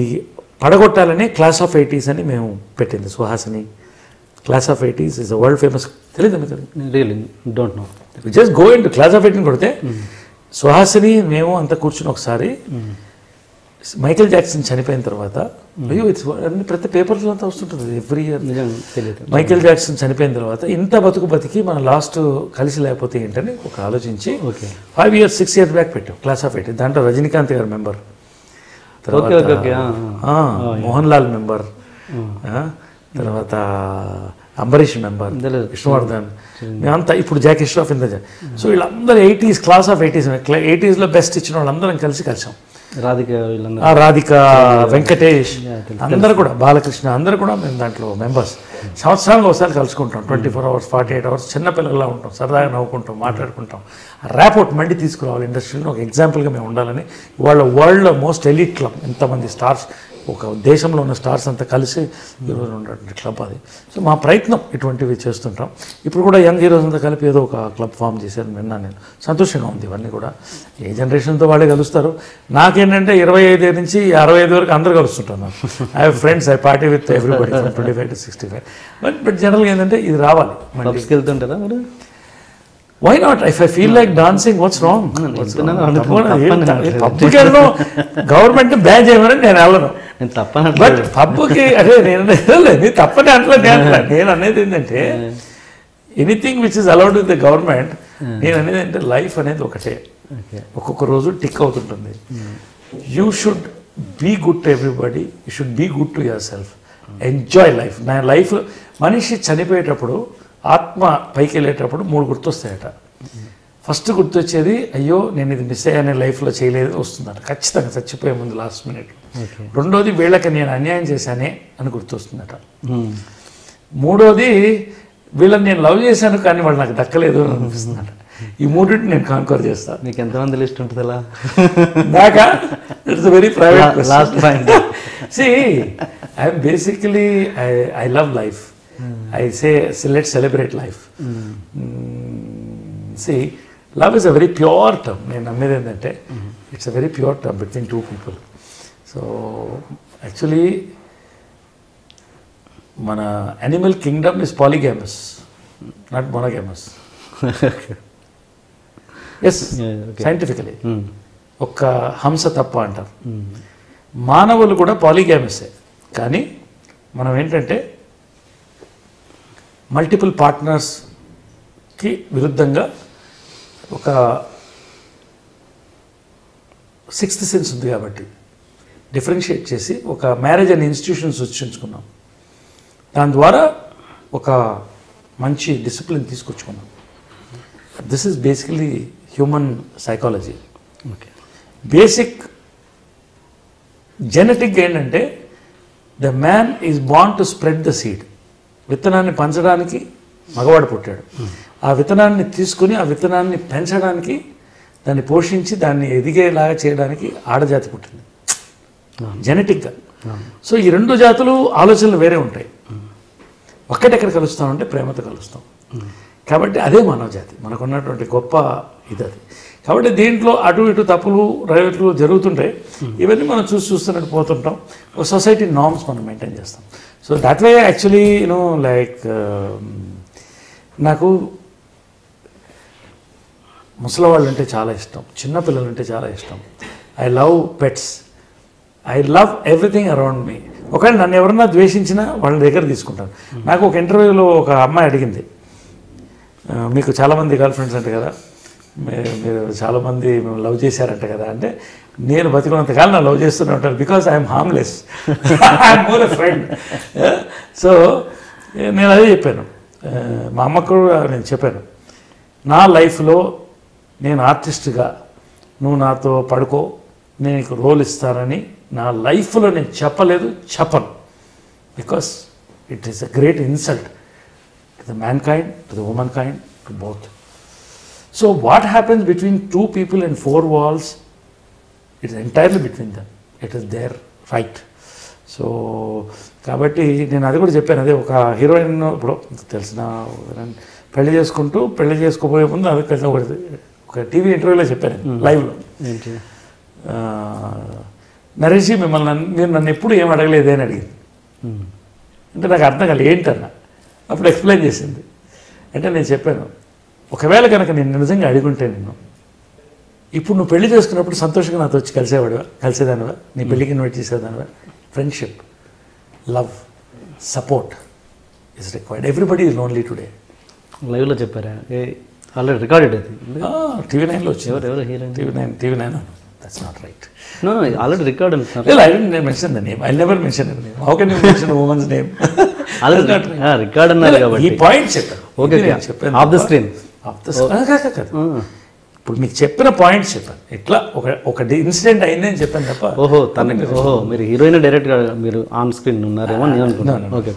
పడగొట్టాలని క్లాస్ ఆఫ్ 80s అని మేము పెట్టింది. Suhasini class of 80s is a world famous. తెలియదు మీకు? Really don't know. Just go in to class of 18 కొడితే సుహాసిని మేము అంతా కూర్చుని ఒకసారి మైకేల్ జాక్సన్ చనిపోయిన తర్వాత అయ్యో ఇట్స్ అన్ని ప్రతి పేపర్స్లో అంతా వస్తుంటుంది ఎవ్రీ ఇయర్. తెలియదు. మైకేల్ జాక్సన్ చనిపోయిన తర్వాత ఇంత బతికి మన లాస్ట్ కలిసి లేకపోతే ఏంటని ఒక ఆలోచించి 5 years 6 years బ్యాక్ పెట్టాం క్లాస్ ఆఫ్ 18. దాంట్లో రజనీకాంత్ గారు మెంబర్, మోహన్ లాల్ మెంబర్, తర్వాత అంబరీష్ మెంబర్, విష్ణువర్ధన్, మేమంతా ఇప్పుడు జాకీ ష్రాఫ్ ఇంత. సో వీళ్ళందరూ 80s class of 80s best ఇచ్చిన వాళ్ళందరం కలిసాం. రాధిక, వెంకటేష్, అందరూ కూడా, బాలకృష్ణ, అందరూ కూడా మేము దాంట్లో మెంబర్స్. సంవత్సరానికి ఒకసారి కలుసుకుంటాం, 24 hours 48 hours చిన్నపిల్లలా ఉంటాం, సరదాగా నవ్వుకుంటాం, మాట్లాడుకుంటాం. ర్యాపోర్ట్ మళ్ళీ తీసుకురావాలి ఇండస్ట్రీలో, ఒక ఎగ్జాంపుల్గా మేము ఉండాలని. వాళ్ళ వరల్డ్లో మోస్ట్ ఎలీట్ క్లబ్, ఎంతమంది స్టార్స్, ఒక దేశంలో ఉన్న స్టార్స్ అంతా కలిసి ఈరోజు ఉన్నటువంటి క్లబ్ అది. సో మా ప్రయత్నం ఇటువంటివి చేస్తుంటాం. ఇప్పుడు కూడా యంగ్ హీరోస్ అంతా కలిపి ఏదో ఒక క్లబ్ ఫామ్ చేశారు విన్నాను నేను. సంతోషంగా ఉంది. ఇవన్నీ కూడా ఏ జనరేషన్తో వాళ్ళే కలుస్తారు. నాకేంటంటే 25 నుంచి 65 వరకు అందరూ కలుస్తుంటాను. I have friends, I party with everybody from 25 to 65. But జనరల్గా ఏంటంటే ఇది రావాలి. క్లబ్స్కి వెళ్తుంటారా మీరు? Why not? If I feel like dancing, what's wrong? పబ్కి వెళ్ళను, గవర్నమెంట్ బ్యాన్ చేయమని నేను వెళ్ళను. బట్ పబ్కి అదే నేను తప్పని నేను అనేది ఏంటంటే anything which is allowed with the government. నేను అనేది అంటే లైఫ్ అనేది ఒకటే, ఒక్కొక్క రోజు టిక్ అవుతుంటుంది. You should be good to everybody, you should be good to yourself, enjoy life. నా లైఫ్ మనిషి చనిపోయేటప్పుడు, ఆత్మ పైకి వెళ్ళేటప్పుడు 3 గుర్తొస్తాయట. ఫస్ట్ గుర్తొచ్చేది అయ్యో నేను ఇది మిస్ అయ్యానే, లైఫ్లో చేయలేదు వస్తుందట ఖచ్చితంగా, చచ్చిపోయే ముందు లాస్ట్ మినిట్. రెండోది వీళ్ళకి నేను అన్యాయం చేశానే అని గుర్తొస్తుందట. మూడోది వీళ్ళని నేను లవ్ చేశాను కానీ వాళ్ళు నాకు దక్కలేదు అని అనిపిస్తుందట. ఈ మూడింటిని నేను కాన్కర్ చేస్తాను. మీకు ఎంతమంది లిస్ట్ ఉంటుంది అలా? నాకా? It's very private. Last point. See, I am basically I love life. I say let's celebrate life. See, love is a very pure term. నేను నమ్మేది ఏంటంటే it's a very pure term between two people. So actually మన animal kingdom is polygamous, not monogamous. Yes, scientifically. ఒక్క హంస తప్ప అంటారు. మానవులు కూడా పాలిగామసే, కానీ మనం ఏంటంటే మల్టిపుల్ పార్ట్నర్స్కి విరుద్ధంగా ఒక 6th సెన్స్ ఉంది కాబట్టి డిఫరెన్షియేట్ చేసి ఒక మ్యారేజ్ అండ్ ఇన్స్టిట్యూషన్స్ సృష్టించుకున్నాం. దాని ద్వారా ఒక మంచి డిసిప్లిన్ తీసుకొచ్చుకున్నాం. This is basically human psychology. Basic genetic ఏంటంటే the man is born to spread the seed. విత్తనాన్ని పంచడానికి మగవాడు పుట్టాడు. ఆ విత్తనాన్ని తీసుకుని ఆ విత్తనాన్ని పెంచడానికి, దాన్ని పోషించి దాన్ని ఎదిగేలాగా చేయడానికి ఆడజాతి పుట్టింది జెనెటిక్గా. సో ఈ 2 జాతులు ఆలోచనలు వేరే ఉంటాయి. ఒక్కటెక్కడ కలుస్తామంటే ప్రేమతో కలుస్తాం. కాబట్టి అదే మానవ జాతి, మనకున్నటువంటి గొప్ప ఇది అది. కాబట్టి దీంట్లో అటు ఇటు తప్పులు రైట్లు జరుగుతుంటాయి. ఇవన్నీ మనం చూస్తున్నట్టు పోతుంటాం. ఒక సొసైటీ నార్మ్స్ మనం మెయింటైన్ చేస్తాం. So that way actually like నాకు ముసలివాళ్ళు అంటే చాలా ఇష్టం, చిన్నపిల్లలు అంటే చాలా ఇష్టం. I love pets, I love everything around me. ఒకవేళ నన్ను ఎవరన్నా ద్వేషించినా వాళ్ళ దగ్గర తీసుకుంటాను. నాకు ఒక ఇంటర్వ్యూలో ఒక అమ్మాయి అడిగింది, మీకు చాలామంది గర్ల్ ఫ్రెండ్స్ అంటే కదా, మీరు చాలామంది లవ్ చేశారంట కదా అంటే, నేను బతికున్నంతకాలం నా లవ్ చేస్తూనే ఉంటాను, because I'm harmless, I'm more a friend. So నేను అదే చెప్పాను, మా అమ్మకు కూడా నేను చెప్పాను, నా లైఫ్లో నేను ఆర్టిస్ట్గా నువ్వు నాతో పడుకో, నేను నీకు రోల్ ఇస్తానని నా లైఫ్లో నేను చెప్పలేదు, చెప్పను. Because it is a great insult to the mankind, to the womankind, to both. So what happens between 2 people and 4 walls, it's entirely between them. It is there right. So కాబట్టి నేను అది కూడా చెప్పాను. అదే ఒక heroine ఇప్పుడు తెలిసిన పెళ్లి చేసుకోబోయే ముందు అది కలిసి ఒక టీవీ ఇంటర్వ్యూలో చెప్పాను, లైవ్లో. నరేష్ మీరు నన్ను ఎప్పుడు ఏం అడగలేదే అని అడిగింది. అంటే నాకు అర్థం కాలేదు ఏంటన్నా. అప్పుడు ఎక్స్ప్లెయిన్ చేసింది. అంటే నేను చెప్పాను, ఒకవేళ కనుక నేను నిజంగా అడుగుంటే నిన్ను, ఇప్పుడు నువ్వు పెళ్లి చేసుకున్నప్పుడు సంతోషంగా నాతో వచ్చి కలిసేదానివా, నీ పెళ్ళికి ఇన్వైట్ చేసేదానివా? Friendship, love, support is required. Everybody is lonely today. లైవ్లో చెప్పారా? ఆల్రెడీ రికార్డెడ్ అది TV9లో వచ్చింది. ఎవరు heroine? TV9. That's not right. No already record అంటున్నారు. I don't mention the name. I never mention the name. How can you mention a woman's name? Record అన్నారు కాబట్టి ఈ పాయింట్ చెప్పాను. Okay, off the screen. ఇప్పుడు మీకు చెప్పిన points చెప్పాను. ఇట్లా ఒక ఇన్సిడెంట్ అయిందని చెప్పాను తప్ప. మీరు హీరోయిన్ డైరెక్ట్గా మీరు ఆన్ స్క్రీన్ ఉన్నారేమో నేను అనుకున్నాను. ఓకే,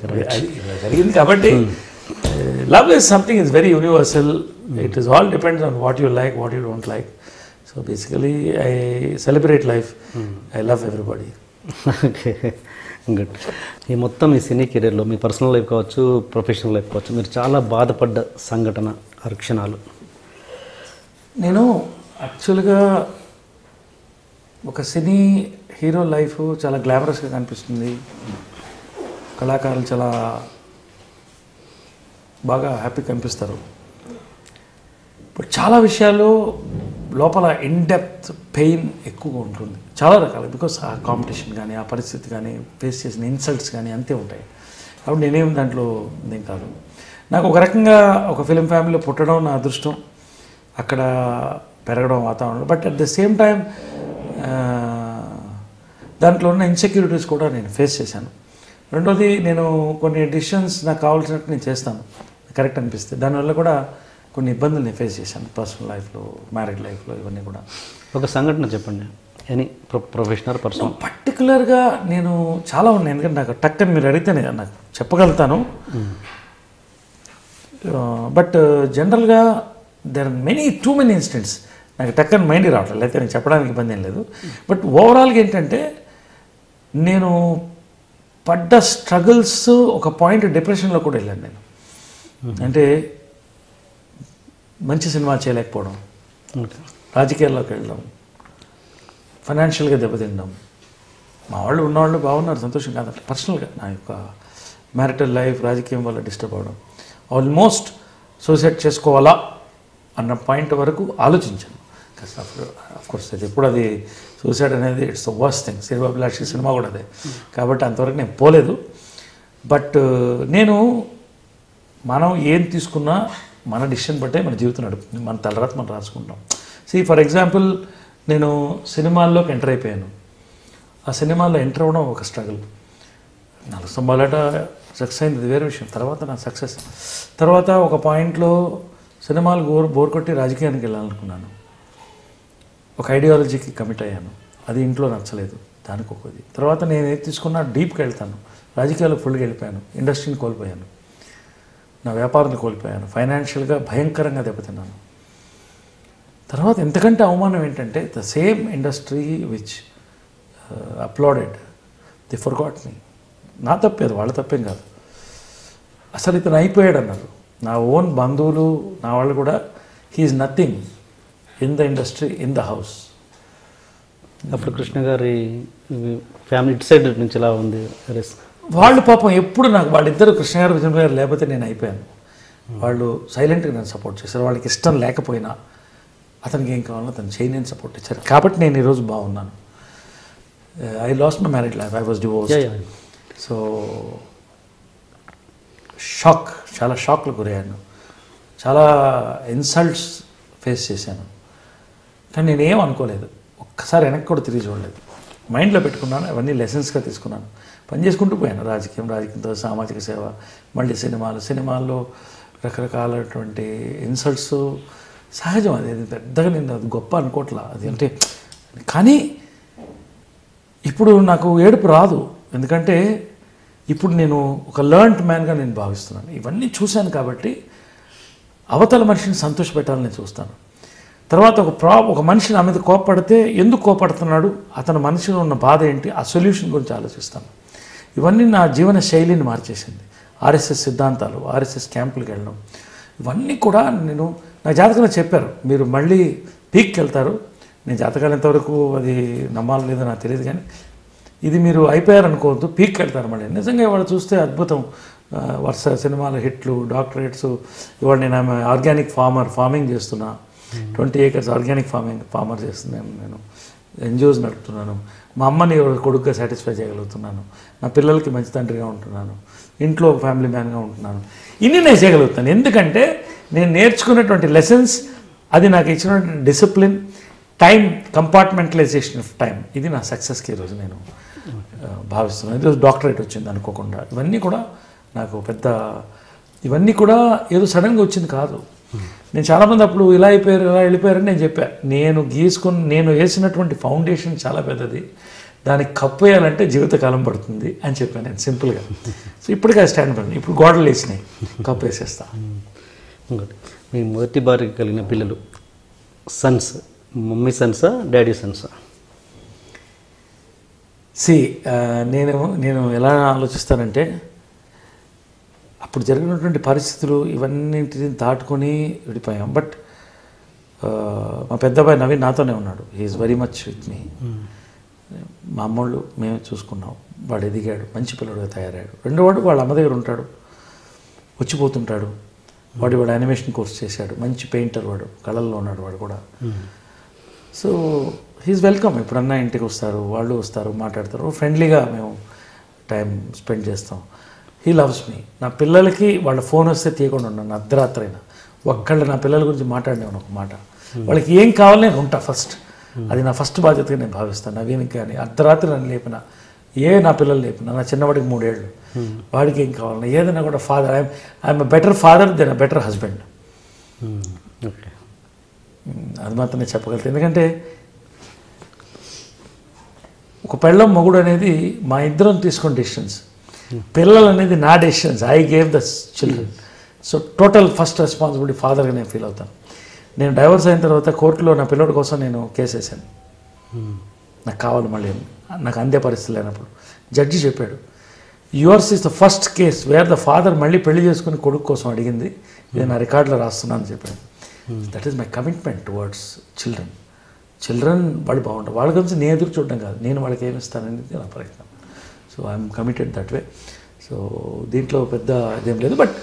జరిగింది. కాబట్టి love is something is very universal. It is all depends on what you like, what you don't like. So basically I celebrate life. I love everybody. Okay, good. ఈ మొత్తం మీ సినీ కెరీర్లో మీ personal life కావచ్చు, professional life కావచ్చు, మీరు చాలా బాధపడ్డ సంఘటన, క్షణాలు? నేను యాక్చువల్గా ఒక సినీ హీరో లైఫ్ చాలా గ్లామరస్గా కనిపిస్తుంది. కళాకారులు చాలా బాగా హ్యాపీ కనిపిస్తారు. బట్ చాలా విషయాలు లోపల ఇన్డెప్త్ పెయిన్ ఎక్కువగా ఉంటుంది, చాలా రకాలు. బికాస్ ఆ కాంపిటీషన్ కానీ, ఆ పరిస్థితి కానీ, ఫేస్ చేసిన ఇన్సల్ట్స్ కానీ అంతే ఉంటాయి. కాబట్టి నేనేం దాంట్లో ఇదేం కాదు. నాకు ఒక రకంగా ఒక ఫిలిం ఫ్యామిలీలో పుట్టడం నా అదృష్టం, అక్కడ పెరగడం వాతావరణం. But at the same time దాంట్లో ఉన్న ఇన్సెక్యూరిటీస్ కూడా నేను ఫేస్ చేశాను. రెండోది, నేను కొన్ని డిసిషన్స్ నాకు కావాల్సినట్టు నేను చేస్తాను, కరెక్ట్ అనిపిస్తే. దానివల్ల కూడా కొన్ని ఇబ్బందులు నేను ఫేస్ చేశాను పర్సనల్ లైఫ్లో, మ్యారీడ్ లైఫ్లో, ఇవన్నీ కూడా. ఒక సంఘటన చెప్పండి, ఎనీ ప్రొఫెషనల్ పర్సన్. పర్టికులర్గా నేను చాలా ఉన్నాయి, ఎందుకంటే నాకు టక్కని మీరు అడిగితే నాకు చెప్పగలుగుతాను. బట్ జనరల్గా there are too many incidents. నాకు టక్కని మైండ్ రావట్లేదు, అయితే నేను చెప్పడానికి ఇబ్బంది ఏం లేదు. బట్ ఓవరాల్గా ఏంటంటే, నేను పడ్డ స్ట్రగుల్స్ ఒక పాయింట్ డిప్రెషన్లో కూడా వెళ్ళాను నేను. అంటే మంచి సినిమా చేయలేకపోవడం, రాజకీయాల్లోకి వెళ్ళడం, ఫైనాన్షియల్గా దెబ్బతినడం. మా వాళ్ళు ఉన్నవాళ్ళు బాగున్నారు, సంతోషం కాదంటే. పర్సనల్గా నా యొక్క మ్యారిటల్ లైఫ్ రాజకీయం వల్ల డిస్టర్బ్ అవ్వడం, ఆల్మోస్ట్ సూసైడ్ చేసుకోవాలా అన్న పాయింట్ వరకు ఆలోచించాను. అఫ్కోర్స్ అది ఎప్పుడు అది సూసైడ్ అనేది ఇట్స్ ద వర్స్ట్ థింగ్. శ్రీబాబులాషి సినిమా కూడా అదే, కాబట్టి అంతవరకు నేను పోలేదు. బట్ నేను మనం ఏం తీసుకున్నా మన డిసిషన్ బట్టే మన జీవితం నడుపుతుంది, మన తలరాత మనం రాసుకుంటాం. ఫర్ ఎగ్జాంపుల్, నేను సినిమాల్లోకి ఎంటర్ అయిపోయాను. ఆ సినిమాల్లో ఎంటర్ అవ్వడం ఒక స్ట్రగుల్. 4 సంవత్సరాలట సక్సెస్ అయింది, అది వేరే విషయం. తర్వాత నా సక్సెస్ తర్వాత ఒక పాయింట్లో సినిమాలు బోర్ కొట్టి రాజకీయానికి వెళ్ళాలనుకున్నాను. ఒక ఐడియాలజీకి కమిట్ అయ్యాను, అది ఇంట్లో నచ్చలేదు, దానికి ఒకది. తర్వాత నేను ఏది తీసుకున్నా డీప్కి వెళ్తాను, రాజకీయాలకు ఫుల్గా వెళ్ళిపోయాను, ఇండస్ట్రీని కోల్పోయాను, నా వ్యాపారాన్ని కోల్పోయాను, ఫైనాన్షియల్గా భయంకరంగా దెబ్బతిన్నాను. తర్వాత ఎంతకంటే అవమానం ఏంటంటే, the same industry which applauded, they forgot me. నా తప్పేది, వాళ్ళ తప్పేం కాదు. అసలు ఇతను అయిపోయాడు అన్నారు. నా ఓన్ బంధువులు, నా వాళ్ళు కూడా, he's nothing in the industry, in the house. అప్పుడు కృష్ణ గారి ఫ్యామిలీ ఇటు సైడ్ నుంచి ఎలా ఉంది? వాళ్ళు పాపం ఎప్పుడు నాకు, వాళ్ళిద్దరు కృష్ణ గారు, విజయ్ గారు లేకపోతే నేను అయిపోయాను. వాళ్ళు సైలెంట్గా నేను సపోర్ట్ చేశారు. వాళ్ళకి ఇష్టం లేకపోయినా అతనికి ఏం కావాలో అతను చేయని సపోర్ట్ ఇచ్చారు. కాబట్టి నేను ఈరోజు బాగున్నాను. I lost my married life, I was divorced. So చాలా షాక్లు గురయ్యాను, చాలా ఇన్సల్ట్స్ ఫేస్ చేశాను. కానీ నేనేం అనుకోలేదు, ఒక్కసారి వెనక్కి కూడా తిరిగి చూడలేదు. మైండ్లో పెట్టుకున్నాను, అవన్నీ లెసన్స్గా తీసుకున్నాను, పని చేసుకుంటూ పోయాను. రాజకీయంతో సామాజిక సేవ, మళ్ళీ సినిమాల్లో రకరకాలటువంటి ఇన్సల్ట్స్ సహజం. అది పెద్దగా నేను అది గొప్ప అనుకోవట్లా అది. అంటే కానీ ఇప్పుడు నాకు ఏడుపు రాదు, ఎందుకంటే ఇప్పుడు నేను ఒక లర్న్డ్ మ్యాన్గా నేను భావిస్తున్నాను. ఇవన్నీ చూశాను కాబట్టి అవతల మనిషిని సంతోషపెట్టాలని చూస్తాను. తర్వాత ఒక మనిషి నా మీద కోపపడితే ఎందుకు కోపడుతున్నాడు, అతని మనసులో ఉన్న బాధ ఏంటి, ఆ సొల్యూషన్ గురించి ఆలోచిస్తాను. ఇవన్నీ నా జీవన శైలిని మార్చేసింది. ఆర్ఎస్ఎస్ సిద్ధాంతాలు, ఆర్ఎస్ఎస్ క్యాంపులకు వెళ్ళడం, ఇవన్నీ కూడా నేను నా జాతకంలో చెప్పారు, మీరు మళ్ళీ పీక్కి వెళ్తారు. నేను జాతకాలు ఎంతవరకు అది నమ్మాలి లేదో నాకు తెలియదు, కానీ ఇది మీరు అయిపోయారనుకోవద్దు, పీక్కి వెళ్తారు మళ్ళీ. నిజంగా ఇవాళ చూస్తే అద్భుతం, వరుస సినిమాల హిట్లు, డాక్టరేట్స్. ఇవాళ నేను ఆమె ఆర్గానిక్ ఫార్మింగ్ చేస్తున్నా, 20 acres ఆర్గానిక్ ఫార్మర్ చేస్తున్నాను. నేను ఎన్జిఓస్ నడుపుతున్నాను. మా అమ్మని కొడుకుగా సాటిస్ఫై చేయగలుగుతున్నాను. నా పిల్లలకి మంచి తండ్రిగా ఉంటున్నాను. ఇంట్లో ఒక ఫ్యామిలీ మ్యాన్గా ఉంటున్నాను. ఇన్ని నేను చేయగలుగుతాను ఎందుకంటే నేను నేర్చుకున్నటువంటి లెసన్స్, అది నాకు ఇచ్చినటువంటి discipline, time, compartmentalization of time, ఇది నా సక్సెస్కి ఈరోజు నేను భావిస్తున్నాను. ఈరోజు డాక్టరేట్ వచ్చింది అనుకోకుండా. ఇవన్నీ కూడా నాకు పెద్ద, ఇవన్నీ కూడా ఏదో సడన్గా వచ్చింది కాదు. నేను చాలామంది అప్పుడు ఇలా అయిపోయారు ఇలా వెళ్ళిపోయారని నేను చెప్పాను. నేను వేసినటువంటి ఫౌండేషన్ చాలా పెద్దది, దానికి కప్పేయాలంటే జీవితకాలం పడుతుంది అని చెప్పాను నేను సింపుల్గా. సో ఇప్పటికే స్టాండ్ పడింది. ఇప్పుడు గోడలు వేసినాయి, కప్పు వేసేస్తా. మీ మొదటి భార్యకి కలిగిన పిల్లలు సన్స్, మమ్మీ సన్సా డాడీ సన్సా? నేను ఎలా ఆలోచిస్తానంటే, అప్పుడు జరిగినటువంటి పరిస్థితులు ఇవన్నింటిని దాటుకొని విడిపోయాం. బట్ మా పెద్దబాయి నవీన్ నాతోనే ఉన్నాడు. He's very much with me. మా అమ్మోళ్ళు మేము చూసుకున్నాం. వాడు ఎదిగాడు, మంచి పిల్లడుగా తయారయ్యాడు. రెండోవాడు వాళ్ళ అమ్మ దగ్గర ఉంటాడు, వచ్చిపోతుంటాడు. వాడు యానిమేషన్ కోర్స్ చేశాడు, మంచి పెయింటర్, వాడు కళల్లో ఉన్నాడు వాడు కూడా. So he's welcome. ఎప్పుడన్నా ఇంటికి వస్తారు, వాళ్ళు వస్తారు, మాట్లాడతారు, ఫ్రెండ్లీగా మేము టైం స్పెండ్ చేస్తాం. He loves me. నా పిల్లలకి వాళ్ళ ఫోన్ వస్తే తీయకుండా ఉన్నాను అర్ధరాత్రి అయినా. ఒక్కళ్ళు నా పిల్లల గురించి మాట్లాడినాను ఒక మాట. వాళ్ళకి ఏం కావాలి నేను ఉంటా ఫస్ట్. అది నా ఫస్ట్ బాధ్యతగా నేను భావిస్తాను. నవీన్కి కానీ అర్ధరాత్రి నన్ను లేపిన, నా పిల్లలు లేపిన, నా చిన్నవాడికి 3 ఏళ్ళు, వాడికి ఏం కావాలన్నా ఏదైనా కూడా father, I'm a better father than a better husband. అది మాత్రం నేను చెప్పగలుగుతాను. ఎందుకంటే ఒక పెళ్ళం మొగుడు అనేది మా ఇద్దరం తీసుకున్న డెసిషన్స్, పిల్లలు అనేది నా decisions. I gave the children. So total first responsibility ఫాదర్గా నేను ఫీల్ అవుతాను. నేను డైవర్స్ అయిన తర్వాత కోర్టులో నా పిల్లడి కోసం నేను కేసు వేసాను. నాకు కావాలి మళ్ళీ, నాకు అందే పరిస్థితి లేనప్పుడు జడ్జి చెప్పాడు, yours is the first case where the father మళ్ళీ పెళ్లి చేసుకుని కొడుకు కోసం అడిగింది, ఇది నా రికార్డులో రాస్తున్నాను అని చెప్పాను. That is my commitment towards children. వాళ్ళు బాగుంటారు, వాళ్ళ గురించి నేను ఎదురు చూడడం కాదు, నేను వాళ్ళకి ఏమి ఇస్తాననేది నా ప్రయత్నం. So I'm committed that way. So దీంట్లో పెద్ద ఇదేం లేదు. బట్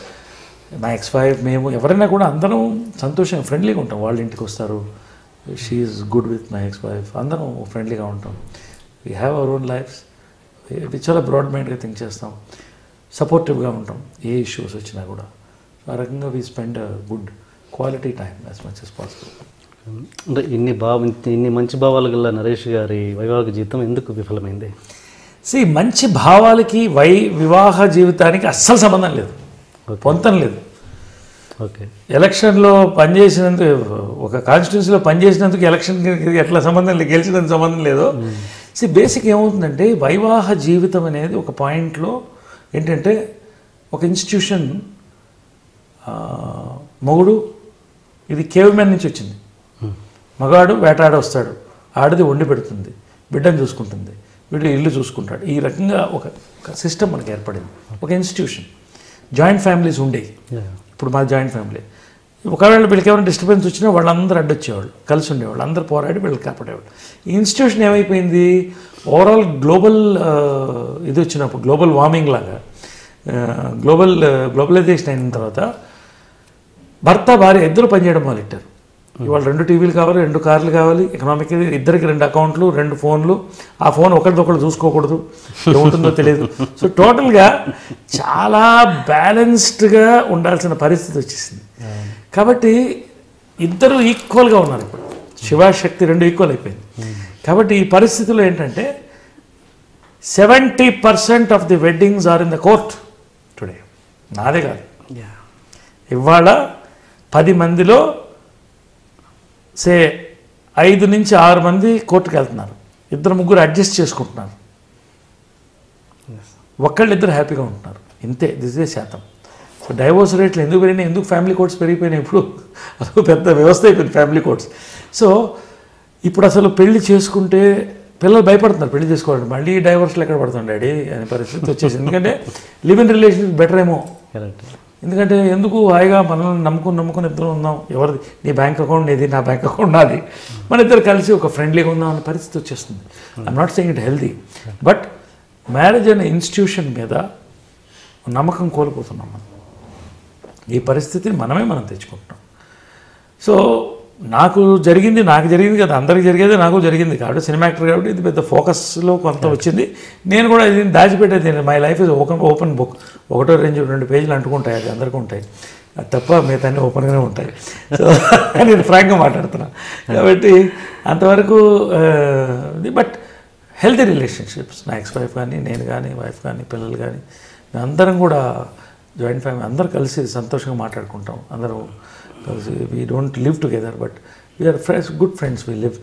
నా ఎక్స్-వైఫ్, మేము ఎవరైనా కూడా అందరం సంతోషంగా ఫ్రెండ్లీగా ఉంటాం. వాళ్ళ ఇంటికి వస్తారు, she is good with my ex-wife, అందరం ఫ్రెండ్లీగా ఉంటాం. We have our own lifes. చాలా బ్రాడ్ మైండ్గా థింక్ చేస్తాం, సపోర్టివ్గా ఉంటాం ఏ ఇష్యూస్ వచ్చినా కూడా. ఆ రకంగా we spend good quality time as much as possible. అంటే ఇన్ని మంచి భావాలు గల నరేష్ గారి వైవాహిక జీవితం ఎందుకు విఫలమైంది? మంచి భావాలకి వివాహ జీవితానికి అస్సలు సంబంధం లేదు, పొంతం లేదు. ఓకే, ఎలక్షన్లో పనిచేసినందుకు, ఒక కాన్స్టిట్యున్సీలో పనిచేసినందుకు ఎలక్షన్కి ఎట్లా సంబంధం లేదు, గెలిచినందుకు సంబంధం లేదు. బేసిక్ ఏమవుతుందంటే, వైవాహ జీవితం అనేది ఒక పాయింట్లో ఏంటంటే, ఒక ఇన్స్టిట్యూషన్, మొగుడు ఇది కేవ్మెన్ నుంచి వచ్చింది. మగాడు వేటాడ వస్తాడు, ఆడది వండి పెడుతుంది, బిడ్డను చూసుకుంటుంది, వీడు ఇల్లు చూసుకుంటాడు. ఈ రకంగా ఒక సిస్టమ్ మనకి ఏర్పడింది, ఒక ఇన్స్టిట్యూషన్. జాయింట్ ఫ్యామిలీస్ ఉండేవి, ఇప్పుడు మా జాయింట్ ఫ్యామిలీ. ఒకవేళ వీళ్ళకి ఏమైనా డిస్టర్బెన్స్ వచ్చినా వాళ్ళందరూ అడ్డొచ్చేవాళ్ళు, కలిసి ఉండేవాళ్ళు, అందరూ పోరాడి వీళ్ళకి కాపాడేవాళ్ళు. ఈ ఇన్స్టిట్యూషన్ ఏమైపోయింది, ఓవరాల్ గ్లోబల్ ఇది వచ్చినప్పుడు, గ్లోబల్ వార్మింగ్ లాగా, గ్లోబలైజేషన్ అయిన తర్వాత భర్త భార్య ఇద్దరు పనిచేయడం మొదలెట్టారు. ఇవాళ 2 టీవీలు కావాలి, 2 కార్లు కావాలి, ఎకనామిక్ ఇద్దరికి 2 అకౌంట్లు, 2 ఫోన్లు. ఆ ఫోన్ ఒకరిదొకరు చూసుకోకూడదు, ఏముంటుందో తెలియదు. సో టోటల్గా చాలా బ్యాలెన్స్డ్గా ఉండాల్సిన పరిస్థితి వచ్చేసింది. కాబట్టి ఇద్దరు ఈక్వల్గా ఉన్నారు. ఇప్పుడు శివశక్తి 2 ఈక్వల్ అయిపోయింది. కాబట్టి ఈ పరిస్థితిలో ఏంటంటే 70% of the weddings are in the court today. నాదే కాదు, ఇవాళ 10 మందిలో 5 నుంచి 6 మంది కోర్టుకు వెళ్తున్నారు. ఇద్దరు ముగ్గురు అడ్జస్ట్ చేసుకుంటున్నారు, ఒక్కళ్ళిద్దరు హ్యాపీగా ఉంటున్నారు, ఇంతే. దిస్ శాతం. సో డైవోర్స్ రేట్లు ఎందుకు పెరిగినాయి, ఎందుకు ఫ్యామిలీ కోర్ట్స్ పెరిగిపోయినాయి, ఇప్పుడు అదొక పెద్ద వ్యవస్థ అయిపోయింది ఫ్యామిలీ కోర్ట్స్. సో ఇప్పుడు అసలు పెళ్లి చేసుకుంటే పిల్లలు భయపడుతున్నారు పెళ్లి చేసుకోవాలంటే, మళ్ళీ డైవర్స్లు ఎక్కడ పడుతుంది డాడీ అనే పరిస్థితి వచ్చేసింది. ఎందుకంటే లివ్ ఇన్ రిలేషన్షిప్ బెటర్ ఏమో, ఎందుకంటే ఎందుకు హాయిగా మనల్ని నమ్ముకుని ఇద్దరు ఉందాం, ఎవరిది నీ బ్యాంక్ అకౌంట్ నీది, నా బ్యాంక్ అకౌంట్ నాది, మన ఇద్దరు కలిసి ఒక ఫ్రెండ్లీగా ఉందాం అనే పరిస్థితి వచ్చేస్తుంది. I'm not saying it healthy, but marriage అనే ఇన్స్టిట్యూషన్ మీద నమ్మకం కోల్పోతున్నాం మనం. ఈ పరిస్థితిని మనం తెచ్చుకుంటున్నాం. సో నాకు జరిగింది కదా, అందరికీ జరిగేది నాకు జరిగింది కాబట్టి, సినిమా యాక్టర్ కాబట్టి ఇది పెద్ద ఫోకస్లో కొంత వచ్చింది. నేను కూడా ఇది దాచిపెట్టేది, my life is open book. 1-2 పేజీలు అంటుకుంటాయి, అది అందరికీ ఉంటాయి, అది తప్ప మిగతా ఓపెన్గానే ఉంటాయి. సో నేను ఫ్రాంక్గా మాట్లాడుతున్నా కాబట్టి అంతవరకు. బట్ హెల్తీ రిలేషన్షిప్స్, నా ఎక్స్ వైఫ్ కానీ, నేను కానీ, వైఫ్ కానీ, పిల్లలు కానీ, మేమందరం కూడా జాయింట్ ఫ్యామిలీ, అందరూ కలిసి సంతోషంగా మాట్లాడుకుంటాం. అందరూ కలిసి we don't live together, but we're friends, good friends, we live.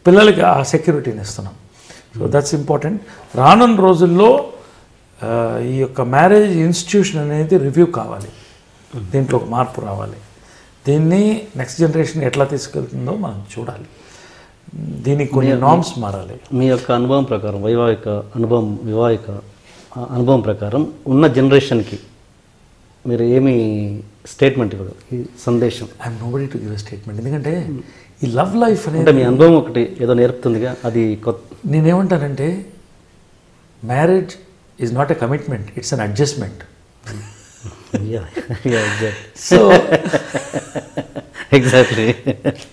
పిల్లలకి ఆ సెక్యూరిటీని ఇస్తున్నాం. So that's important. రానున్న రోజుల్లో ఈ యొక్క మ్యారేజ్ ఇన్స్టిట్యూషన్ అనేది రివ్యూ కావాలి, దీంట్లో ఒక మార్పు రావాలి. దీన్ని నెక్స్ట్ జనరేషన్ ఎట్లా తీసుకెళ్తుందో మనం చూడాలి. దీనికి కొన్ని నార్మ్స్ మారాలి. మీ యొక్క అనుభవం ప్రకారం, వివాహిక అనుభవం ప్రకారం ఉన్న జనరేషన్కి మీరు ఏమి స్టేట్మెంట్ ఇవ్వదు, ఈ సందేశం? I'm nobody to give a statement. ఎందుకంటే ఈ లవ్ లైఫ్ అంటే మీ అనుభవం ఒకటి ఏదో నేర్పుతుందిగా, అది కొత్త. నేనేమంటానంటే marriage is not a commitment, it's an adjustment. So exactly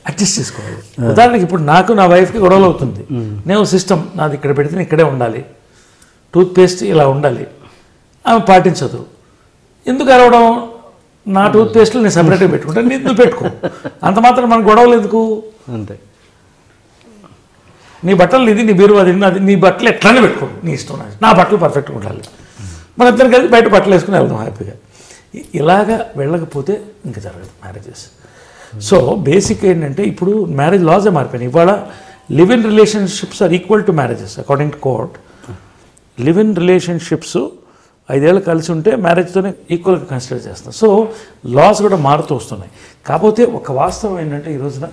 adjust చేసుకోవాలి. ఉదాహరణకి ఇప్పుడు నాకు నా వైఫ్కి గొడవలు అవుతుంది, నేను సిస్టమ్ నాది ఇక్కడ పెడితే ఇక్కడే ఉండాలి, టూత్పేస్ట్ ఇలా ఉండాలి, ఆమె పాటించదు. ఎందుకు అరవడం? నా టూత్పేస్ట్లు నేను సపరేట్గా పెట్టుకుంటాను, నువ్వు పెట్టుకో, అంత మాత్రం మన గొడవలు ఎందుకు? అంతే. నీ బట్టలు ఇది, నీ బీరువా అది, నాది, నీ బట్టలు ఎట్లానే పెట్టుకో, నీ ఇష్టం, నా బట్టలు పర్ఫెక్ట్గా ఉండాలి, మన ఇద్దరం కలిసి బయట బట్టలు వేసుకుని వెళ్దాం హ్యాపీగా. ఇలాగా వెళ్ళకపోతే ఇంకా జరగదు మ్యారేజెస్. సో బేసిక్ ఏంటంటే ఇప్పుడు మ్యారేజ్ లాసే మారిపోయినాయి. ఇవాళ live in relationships are equal to marriages according to court. Live in relationships 5 ఏళ్ళు కలిసి ఉంటే మ్యారేజ్తోనే ఈక్వల్గా కన్సిడర్ చేస్తాం. సో లాస్ కూడా మారుతూ వస్తున్నాయి. కాకపోతే ఒక వాస్తవం ఏంటంటే ఈ రోజున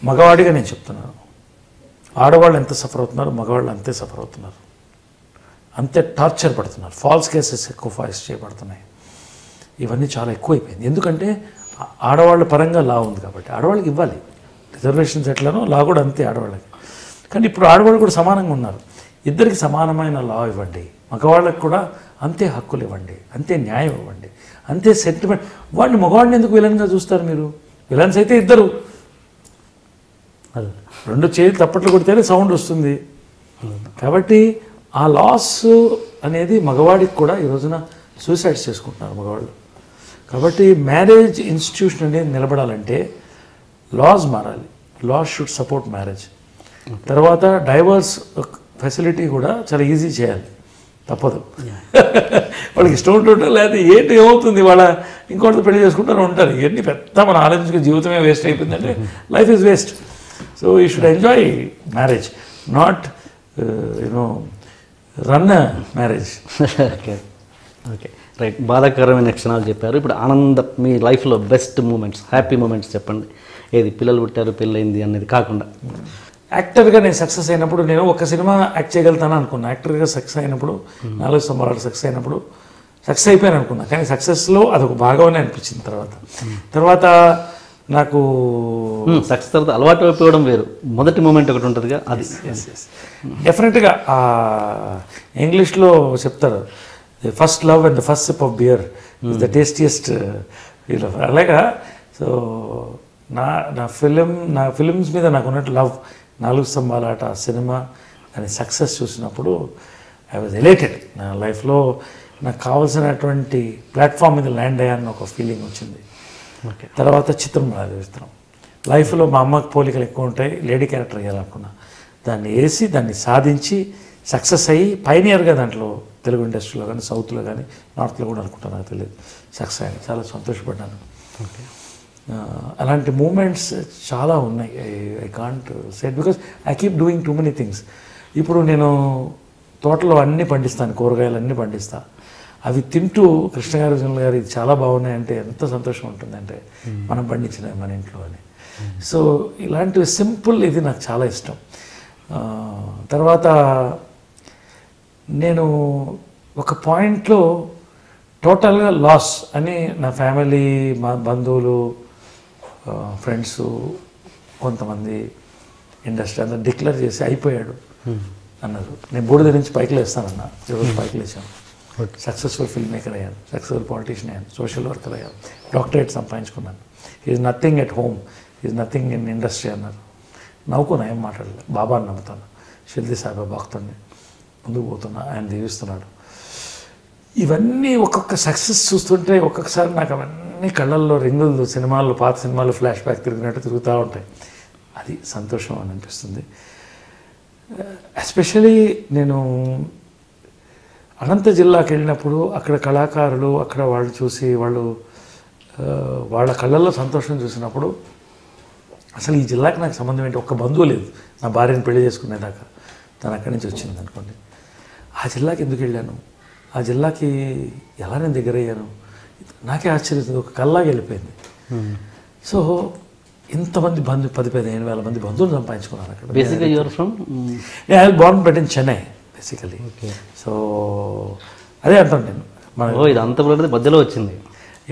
మగవాడిగా నేను చెప్తున్నాను, ఆడవాళ్ళు ఎంత సఫర్ అవుతున్నారు, మగవాళ్ళు అంతే సఫర్ అవుతున్నారు, అంతే టార్చర్ పడుతున్నారు. ఫాల్స్ కేసెస్ ఎక్కువ ఫైస్ చేయబడుతున్నాయి. ఇవన్నీ చాలా ఎక్కువైపోయింది. ఎందుకంటే ఆడవాళ్ళ పరంగా లా ఉంది కాబట్టి ఆడవాళ్ళకి ఇవ్వాలి రిజర్వేషన్స్, ఎట్లనో లా కూడా అంతే ఆడవాళ్ళకి. కానీ ఇప్పుడు ఆడవాళ్ళు కూడా సమానంగా ఉన్నారు. ఇద్దరికి సమానమైన లా ఇవ్వండి, మగవాళ్ళకి కూడా అంతే హక్కులు ఇవ్వండి, అంతే న్యాయం ఇవ్వండి, అంతే సెంటిమెంట్. వాడిని మగవాడిని ఎందుకు విలన్గా చూస్తారు మీరు? విలన్స్ అయితే ఇద్దరు, 2 చేతులు తప్పట్లు కొడితేనే సౌండ్ వస్తుంది. కాబట్టి ఆ లాస్ అనేది మగవాడికి కూడా ఈ రోజున సూసైడ్స్ చేసుకుంటున్నారు మగవాళ్ళు. కాబట్టి మ్యారేజ్ ఇన్స్టిట్యూషన్ అనేది నిలబడాలంటే లాస్ మారాలి. Laws should support marriage. తర్వాత డైవర్స్ ఫెసిలిటీ కూడా చాలా ఈజీ చేయాలి, తప్పదు. వాళ్ళకి ఇష్టం ఉంటుంటారు, లేదా ఏంటి ఏమవుతుంది, వాళ్ళ ఇంకోటితో పెళ్లి చేసుకుంటారు ఉంటారు. ఇవన్నీ పెద్ద మన ఆలోచించుకునే జీవితమే వేస్ట్ అయిపోయిందంటే life is waste. So you should enjoy marriage, not run marriage. Okay, right. బాధాకరమైన క్షణాలు చెప్పారు. ఇప్పుడు ఆనందం, మీ లైఫ్లో బెస్ట్ మూమెంట్స్, హ్యాపీ మూమెంట్స్ చెప్పండి. ఏది పిల్లలు పుట్టారు, పెళ్ళయింది అనేది కాకుండా. యాక్టర్గా నేను సక్సెస్ అయినప్పుడు, నేను ఒక సినిమా యాక్ట్ చేయగలుగుతాను అనుకున్నా. యాక్టర్గా సక్సెస్ అయినప్పుడు 4 సంవత్సరాలు సక్సెస్ అయినప్పుడు సక్సెస్ అయిపోయాను అనుకున్నా. కానీ సక్సెస్లో అదొక భాగమనే అనిపించింది. తర్వాత నాకు సక్సెస్ తర్వాత అలవాటు అయిపోవడం వేరు. మొదటి మూమెంట్ ఒకటి ఉంటుందిగా, అది డెఫినెట్గా ఇంగ్లీష్లో చెప్తారు, the first love and the first sip of beer is the tastiest. అలాగా. సో నా ఫిలిమ్స్ మీద నాకు ఉన్నట్టు లవ్, 4 స్తంభాల ఆట సినిమా అని సక్సెస్ చూసినప్పుడు ఐ వాజ్ ఎలైటెడ్. నా లైఫ్లో నాకు కావాల్సినటువంటి ప్లాట్ఫామ్ మీద ల్యాండ్ అయ్యాను ఒక ఫీలింగ్ వచ్చింది. తర్వాత చిత్రం లైఫ్లో మా అమ్మకి పోలికలు ఎక్కువ ఉంటాయి, లేడీ క్యారెక్టర్ వేయాలనుకున్నా. దాన్ని వేసి దాన్ని సాధించి సక్సెస్ అయ్యి పైనియర్గా దాంట్లో తెలుగు ఇండస్ట్రీలో కానీ, సౌత్లో కానీ, నార్త్లో కూడా అనుకుంటాను, నాకు తెలియదు, సక్సెస్ అయ్యాను. చాలా సంతోషపడ్డాను. అలాంటి మూమెంట్స్ చాలా ఉన్నాయి. I can't set because I keep doing too many things. ఇప్పుడు నేను తోటలో అన్నీ పండిస్తాను, కూరగాయలు అన్నీ పండిస్తా. అవి తింటూ కృష్ణగారు గారు ఇది చాలా బాగున్నాయంటే ఎంత సంతోషం ఉంటుందంటే మనం పండించినవి మన ఇంట్లో అని. సో ఇలాంటివి సింపుల్, ఇది నాకు చాలా ఇష్టం. తర్వాత నేను ఒక పాయింట్లో టోటల్గా లాస్ అని నా ఫ్యామిలీ, మా బంధువులు, ఫ్రెండ్స్, కొంతమంది ఇండస్ట్రీ అంతా డిక్లేర్ చేసి అయిపోయాడు అన్నారు. నేను బూడిద నుంచి పైకి లేస్తానన్నా, ఈరోజు పైకి లేచాను. సక్సెస్ఫుల్ ఫిల్మ్ మేకర్ అయ్యాను, సక్సెస్ఫుల్ పాలిటీషియన్ అయ్యాను, సోషల్ వర్కర్ అయ్యాను, డాక్టరేట్ సంపాదించుకున్నాను. Is nothing at home, is nothing in industry అన్నారు. నవ్వుకున్నా, ఏం మాట్లాడలేదు. బాబాని నమ్ముతాను, షిర్డీ సాయిబాబా భక్తుడిని, ముందుకు పోతున్నా, ఆయన దీవిస్తున్నాడు. ఇవన్నీ ఒక్కొక్క సక్సెస్ చూస్తుంటే ఒక్కొక్కసారి నాకు అవన్నీ కళ్ళల్లో రింగులు, సినిమాల్లో, పాత సినిమాలు ఫ్లాష్ బ్యాక్ తిరిగినట్టు తిరుగుతూ ఉంటాయి. అది సంతోషం అని అనిపిస్తుంది. ఎస్పెషలీ నేను అనంత జిల్లాకి వెళ్ళినప్పుడు అక్కడ కళాకారులు, అక్కడ వాళ్ళు చూసి వాళ్ళ కళ్ళల్లో సంతోషం చూసినప్పుడు అసలు ఈ జిల్లాకి నాకు సంబంధం ఏంటి, ఒక్క బంధువు లేదు. నా భార్యను పెళ్లి చేసుకునేదాకా తను అక్కడి నుంచి వచ్చింది అనుకోండి. ఆ జిల్లాకి ఎందుకు వెళ్ళాను, ఆ జిల్లాకి ఎలా నేను దగ్గర అయ్యాను, నాకే ఆశ్చర్యం, ఒక కల్లాగా వెళ్ళిపోయింది. సో ఇంతమంది 10,000 మంది బంధువులు సంపాదించుకున్నాను అక్కడ. బేసిక్గా యూఆర్ ఫ్రమ్, నేను I born but in Chennai basically. So అదే అంటాను నేను, ఇది అంత మధ్యలో వచ్చింది.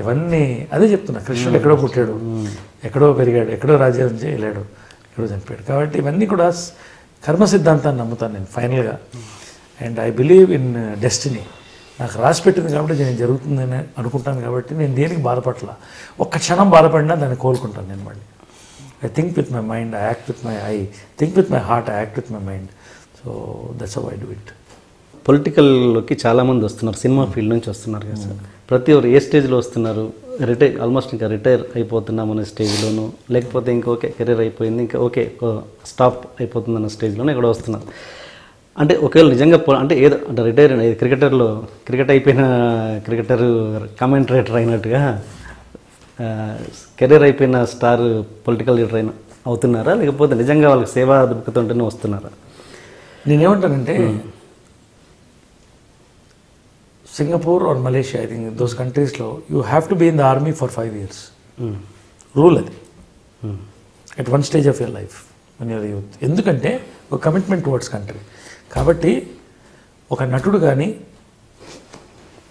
ఇవన్నీ అదే చెప్తున్నా, కృష్ణుడు ఎక్కడో పుట్టాడు, ఎక్కడో పెరిగాడు, ఎక్కడో రాజ్యం చేయలేడు, ఎక్కడో చనిపోయాడు. కాబట్టి ఇవన్నీ కూడా కర్మ సిద్ధాంతాన్ని నమ్ముతాను నేను ఫైనల్గా. And I believe in destiny. నాకు రాసి పెట్టింది కాబట్టి నేను జరుగుతుందని అనుకుంటాను. కాబట్టి నేను దేనికి బాధపడల. ఒక్క క్షణం బాధపడినా దాన్ని కోలుకుంటాను నేను మళ్ళీ. I think with my mind, I act with my think with my heart, I act with my mind. So that's how I do it. పొలిటికల్లోకి చాలామంది వస్తున్నారు, సినిమా ఫీల్డ్ నుంచి వస్తున్నారు కదా సార్. ప్రతి ఒక్కరు ఏ స్టేజ్లో వస్తున్నారు, ఆల్మోస్ట్ ఇంకా రిటైర్ అయిపోతున్నాం అనే స్టేజ్లోనూ, లేకపోతే ఇంకొకే కెరీర్ అయిపోయింది, ఇంకా ఓకే స్టాప్ అయిపోతుంది అన్న స్టేజ్లోనే ఇక్కడ వస్తున్నారు. అంటే ఒకవేళ నిజంగా అంటే ఏదో అంటే రిటైర్ క్రికెట్ అయిపోయిన క్రికెటర్ కామెంటరేటర్ అయినట్టుగా కెరీర్ అయిపోయిన స్టార్ పొలిటికల్ లీడర్ అవుతున్నారా, లేకపోతే నిజంగా వాళ్ళకి సేవా దృక్పథంతోనే వస్తున్నారా? నేనేమంటానంటే Singapore or Malaysia, I think those కంట్రీస్లో you have to be in the army for 5 years. Rule అది at one stage of your life one your youth. ఎందుకంటే ఒక కమిట్మెంట్ టువర్డ్స్ కంట్రీ. కాబట్టి ఒక నటుడు కానీ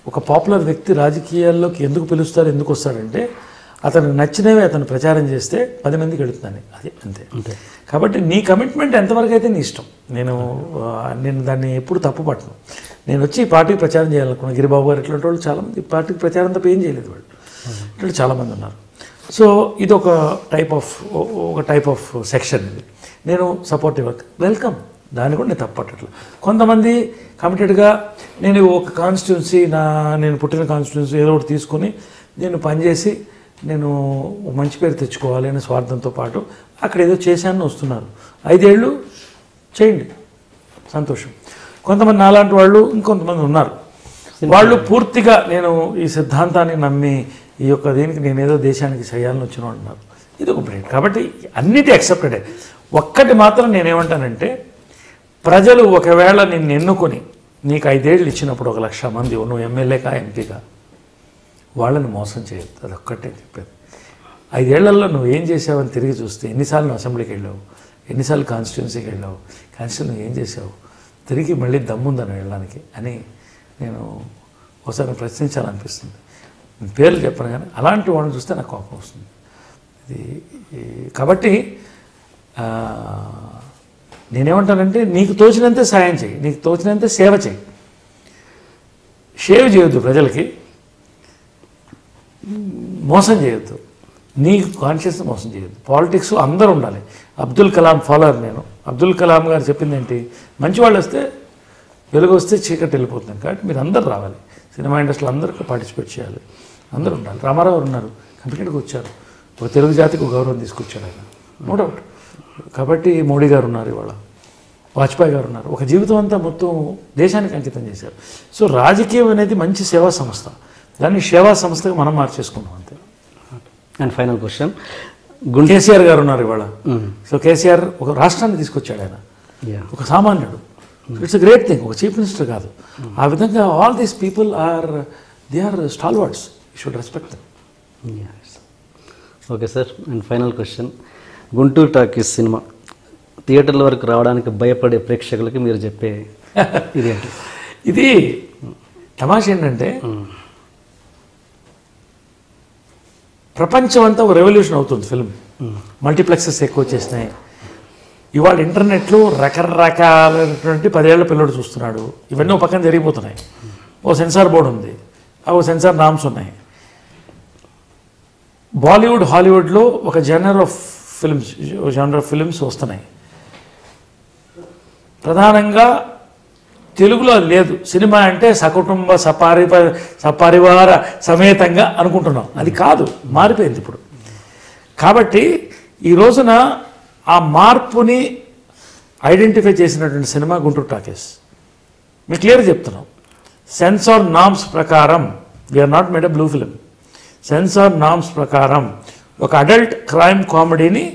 ఒక పాపులర్ వ్యక్తి రాజకీయాల్లోకి ఎందుకు పిలుస్తారు, ఎందుకు వస్తాడంటే అతనికి నచ్చినవి అతను ప్రచారం చేస్తే 10 మందికి వెళుతుందని, అది అంతే. కాబట్టి నీ కమిట్మెంట్ ఎంతవరకు అయితే నీ ఇష్టం. నేను దాన్ని ఎప్పుడు తప్పు పట్టను. నేను వచ్చి ఈ పార్టీకి ప్రచారం చేయాలనుకున్నాను. గిరిబాబు గారు ఇట్లాంటి వాళ్ళు చాలామంది పార్టీకి ప్రచారం తప్ప ఏం చేయలేదు, వాళ్ళు ఇట్లా చాలామంది ఉన్నారు. సో ఇది ఒక టైప్ ఆఫ్ సెక్షన్. ఇది నేను సపోర్టివ్, వెల్కమ్, దాన్ని కూడా నేను తప్పట్ల. కొంతమంది కమిటెడ్గా నేను ఒక కాన్స్టిట్యున్సీ, నేను పుట్టిన కాన్స్టిట్యున్సీ ఏదో ఒకటి తీసుకొని నేను పనిచేసి నేను మంచి పేరు తెచ్చుకోవాలి అనే స్వార్థంతో పాటు అక్కడ ఏదో చేశానని వస్తున్నారు. 5 ఏళ్ళు చేయండి, సంతోషం. కొంతమంది నాలాంటి వాళ్ళు ఇంకొంతమంది ఉన్నారు, వాళ్ళు పూర్తిగా నేను ఈ సిద్ధాంతాన్ని నమ్మి ఈ యొక్క దీనికి నేనేదో దేశానికి చేయాలని వచ్చిన వాళ్ళు ఉన్నారు. ఇది ఒక బ్రేక్. కాబట్టి అన్నిటి యాక్సెప్టెడే. ఒక్కటి మాత్రం నేనేమంటానంటే, ప్రజలు ఒకవేళ నిన్ను ఎన్నుకొని నీకు 5 ఏళ్ళు ఇచ్చినప్పుడు 1,00,000 మంది నువ్వు ఎమ్మెల్యేగా ఎంపీగా, వాళ్ళని మోసం చేయొద్దు. అది ఒక్కటే చెప్పేది. 5 ఏళ్లలో నువ్వు ఏం చేసావని తిరిగి చూస్తే, ఎన్నిసార్లు నువ్వు అసెంబ్లీకి వెళ్ళావు, ఎన్నిసార్లు కాన్స్టిట్యున్సీకి వెళ్ళావు, కాన్స్టిట్యూన్సీ నువ్వు ఏం చేసావు, తిరిగి మళ్ళీ దమ్ముందని వెళ్ళడానికి అని నేను ఒకసారి ప్రశ్నించాలనిపిస్తుంది. పేర్లు చెప్పను కానీ అలాంటి వాళ్ళని చూస్తే నాకు కోపం వస్తుంది. కాబట్టి నేనేమంటానంటే, నీకు తోచినంతే సాయం చేయి, నీకు తోచినంతే సేవ చేయి. షేవ్ చేయొద్దు, ప్రజలకి మోసం చేయొద్దు, నీకు కాన్షియస్ మోసం చేయొద్దు. పాలిటిక్స్ అందరూ ఉండాలి. అబ్దుల్ కలాం ఫాలోవర్ నేను. అబ్దుల్ కలాం గారు చెప్పింది ఏంటి, మంచి వాళ్ళు వస్తే వెలుగు వస్తే చీకటి వెళ్ళిపోతుంది. కాబట్టి మీరు అందరూ రావాలి, సినిమా ఇండస్ట్రీలో అందరికీ పార్టిసిపేట్ చేయాలి, అందరూ ఉండాలి. రామారావు ఉన్నారు, కంప్లీట్గా వచ్చారు, ఒక తెలుగు జాతికి గౌరవం తీసుకొచ్చారు ఆయన, నో డౌట్. కాబట్టి మోడీ గారు ఉన్నారు, ఇవాళ వాజ్పేయి గారు ఉన్నారు, ఒక జీవితం అంతా మొత్తం దేశానికి అంకితం చేశారు. సో రాజకీయం అనేది మంచి సేవా సంస్థ, దాన్ని సేవా సంస్థగా మనం మార్చేసుకున్నాం అంతే. అండ్ ఫైనల్ క్వశ్చన్ కేసీఆర్ గారు ఉన్నారు ఇవాళ. సో కేసీఆర్ ఒక రాష్ట్రాన్ని తీసుకొచ్చాడు ఆయన, ఒక సామాన్యుడు. It's a great thing. ఒక చీఫ్ మినిస్టర్ కాదు. ఆ విధంగా all these people they are stalwarts. You should respect them. Okay sir. And final question, Guntur Talkies cinema థియేటర్ల వరకు రావడానికి భయపడే ప్రేక్షకులకి మీరు చెప్పే ఇదేంటి? ఇది తమాష ఏంటంటే ప్రపంచం అంతా ఒక రెవల్యూషన్ అవుతుంది. ఫిల్మ్ మల్టీప్లెక్సెస్ ఎక్కువ వచ్చేసినాయి. ఇవాళ ఇంటర్నెట్లో రకరకాలైనటువంటి 10 ఏళ్ల పిల్లడు చూస్తున్నాడు. ఇవన్నీ ఒక పక్కన జరిగిపోతున్నాయి. ఓ సెన్సార్ బోర్డు ఉంది, ఓ సెన్సార్ నామ్స్ ఉన్నాయి. బాలీవుడ్ హాలీవుడ్లో ఒక జానర్ ఆఫ్ ఫిల్మ్స్ వస్తున్నాయి. ప్రధానంగా తెలుగులో అది లేదు. సినిమా అంటే సకుటుంబ సపరివార సమేతంగా అనుకుంటున్నాం. అది కాదు, మారిపోయింది ఇప్పుడు. కాబట్టి ఈ రోజున ఆ మార్పుని ఐడెంటిఫై చేసినటువంటి సినిమా గుంటూరు టాకీస్. మీకు క్లియర్గా చెప్తున్నాం, సెన్సార్ నామ్స్ ప్రకారం we're not made a blue film. Censor norms ప్రకారం ఒక అడల్ట్ క్రైమ్ కామెడీని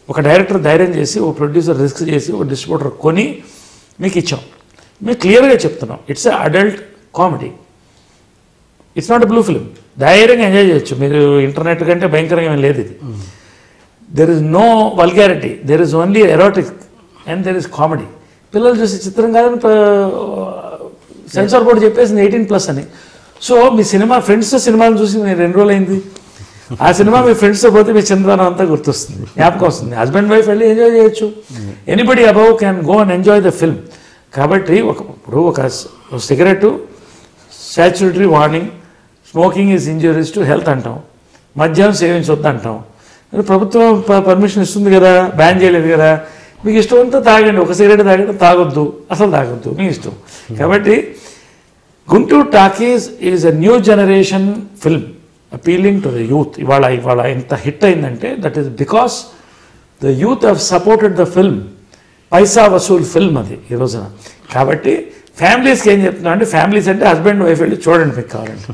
ఒక డైరెక్టర్ ధైర్యం చేసి, ఓ ప్రొడ్యూసర్ రిస్క్ చేసి, ఓ డిస్ట్రిబ్యూటర్ కొని మీకు ఇచ్చాం. మేము క్లియర్గా చెప్తున్నాం, it's a adult comedy, it's not a blue film. ధైర్యంగా ఎంజాయ్ చేయొచ్చు మీరు. ఇంటర్నెట్ కంటే భయంకరంగా ఏం లేదు ఇది. There is no vulgarity, there is only erotic and there is comedy. పిల్లలు చూసి చిత్రం కాదని సెన్సార్ బోర్డు చెప్పేసింది 18+ అని. సో మీ సినిమా ఫ్రెండ్స్తో సినిమాలు చూసి నేను 2 రోజులు అయింది. ఆ సినిమా మీ ఫ్రెండ్స్తో పోతే మీ చంద్రదానం అంతా గుర్తొస్తుంది, జ్ఞాపకం వస్తుంది. హస్బెండ్ వైఫ్ వెళ్ళి ఎంజాయ్ చేయొచ్చు. Anybody above can go and enjoy the film. కాబట్టి ఇప్పుడు ఒక cigarette statutory warning, smoking is injurious to health అంటాం, మద్యం సేవించవద్దు అంటాం. ప్రభుత్వం పర్మిషన్ ఇస్తుంది కదా, బ్యాన్ చేయలేదు కదా. మీకు ఇష్టం అంతా తాగండి, ఒక సిగరెట్ తాగండి, తాగొద్దు, అసలు తాగొద్దు, మీ ఇష్టం. కాబట్టి Guntur talkies is a new generation film appealing to the youth. ఇవాళ ఎంత హిట్ అయిందంటే that is because the youth have supported the film. Paisa vasool film అది ఈ రోజున. కాబట్టి ఫ్యామిలీస్కి ఏం చెప్తున్నా అంటే, ఫ్యామిలీస్ అంటే హస్బెండ్ వైఫ్ వెళ్ళి చూడండి, మీకు కావాలండి,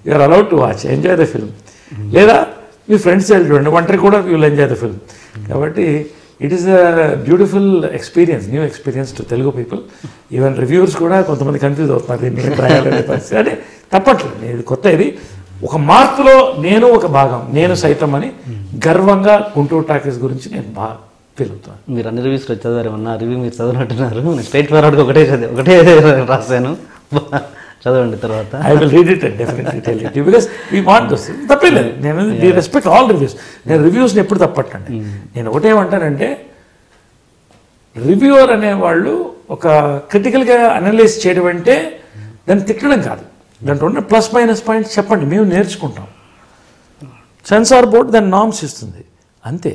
you are allowed to watch, enjoy the film. లేదా మీ ఫ్రెండ్స్ వెళ్ళి చూడండి, ఒంటరి కూడా you will enjoy the film. కాబట్టి it is a beautiful experience, new experience to Telugu people. Even reviewers కూడా కొంతమంది కన్ఫ్యూజ్ అవుతున్నారు, దీన్ని రాయాలనే పరిస్థితి. అంటే తప్పట్లేదు, ఇది కొత్త. ఇది ఒక మార్పులో నేను ఒక భాగం, నేను సైతం అని గర్వంగా గుంటూరు టాకీస్ గురించి నేను బాగా ఫీల్ అవుతాను. మీరు అన్ని రివ్యూస్ చదివారు, ఏమన్నా రివ్యూ మీరు చదివినట్టున్నారు. నేను స్ట్రైట్ ఫార్వర్డ్గా ఒకటే రాశాను, చదవండి తర్వాత. I will read it and definitely tell it you, because we want this. తప్పలేదు, నేను వి రెస్పెక్ట్ ఆల్ రివ్యూస్. నేను రివ్యూస్ని ఎప్పుడు తప్పట్టండి. నేను ఒకటేమంటానంటే, రివ్యూవర్ అనేవాళ్ళు ఒక క్రిటికల్గా అనలైజ్ చేయడం అంటే దాన్ని తిట్టడం కాదు, దాంట్లో ఉన్న ప్లస్ మైనస్ పాయింట్స్ చెప్పండి, మేము నేర్చుకుంటాం. సెన్సార్ బోర్డు దాని నామ్స్ ఇస్తుంది, అంతే.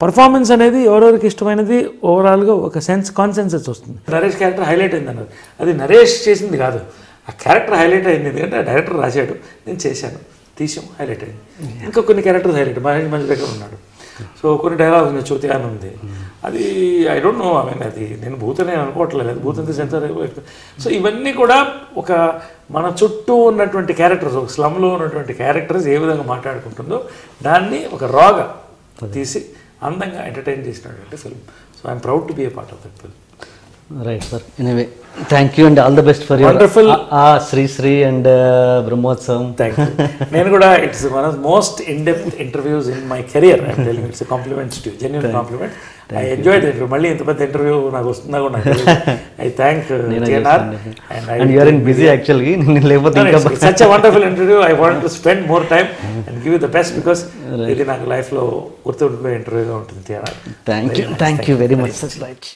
పర్ఫార్మెన్స్ అనేది ఎవరెవరికి ఇష్టమైనది ఓవరాల్గా ఒక కాన్సెన్సస్ వస్తుంది. నరేష్ క్యారెక్టర్ హైలైట్ అయింది అన్నారు, అది నరేష్ చేసింది కాదు, ఆ క్యారెక్టర్ హైలైట్ అయింది. ఎందుకంటే ఆ డైరెక్టర్ రాశాడు, నేను చేశాను, తీసాం, హైలైట్ అయింది. ఇంకా కొన్ని క్యారెక్టర్స్ హైలైట్, మహేష్ మంచి దగ్గర ఉన్నాడు. సో కొన్ని డైలాగ్స్ ఉన్నాయి, చ్యోతి అని ఉంది, అది I don't no, I mean అది నేను భూతనే అనుకోవట్లేదు, అది భూతంతో సెన్సార్. సో ఇవన్నీ కూడా ఒక మన చుట్టూ ఉన్నటువంటి క్యారెక్టర్స్, ఒక స్లమ్లో ఉన్నటువంటి క్యారెక్టర్స్ ఏ విధంగా మాట్లాడుకుంటుందో దాన్ని ఒక రాగా తీసి అందంగా ఎంటర్టైన్ చేసినటువంటి film. So I'm proud to be a part of that film. Right sir. Anyway thank you and all the best for your wonderful Sri and Brahmotsavam. Thank you. నేను కూడా it's one of most in-depth interviews in my career. I'm telling it's compliments to genuine compliment. I enjoy the interview. మళ్ళీ ఇంత పెద్ద interview నాకు వస్తుందా కూడా నాకు I thank TNR and you are in busy actually. నేను లేకపోతే ఇంకా such a wonderful interview. I want to spend more time and give the best, because ఇది నాకు లైఫ్లో గుర్తుండిపోయే ఇంటర్వ్యూగా ఉంటుంది. TNR, thank you very much. Right.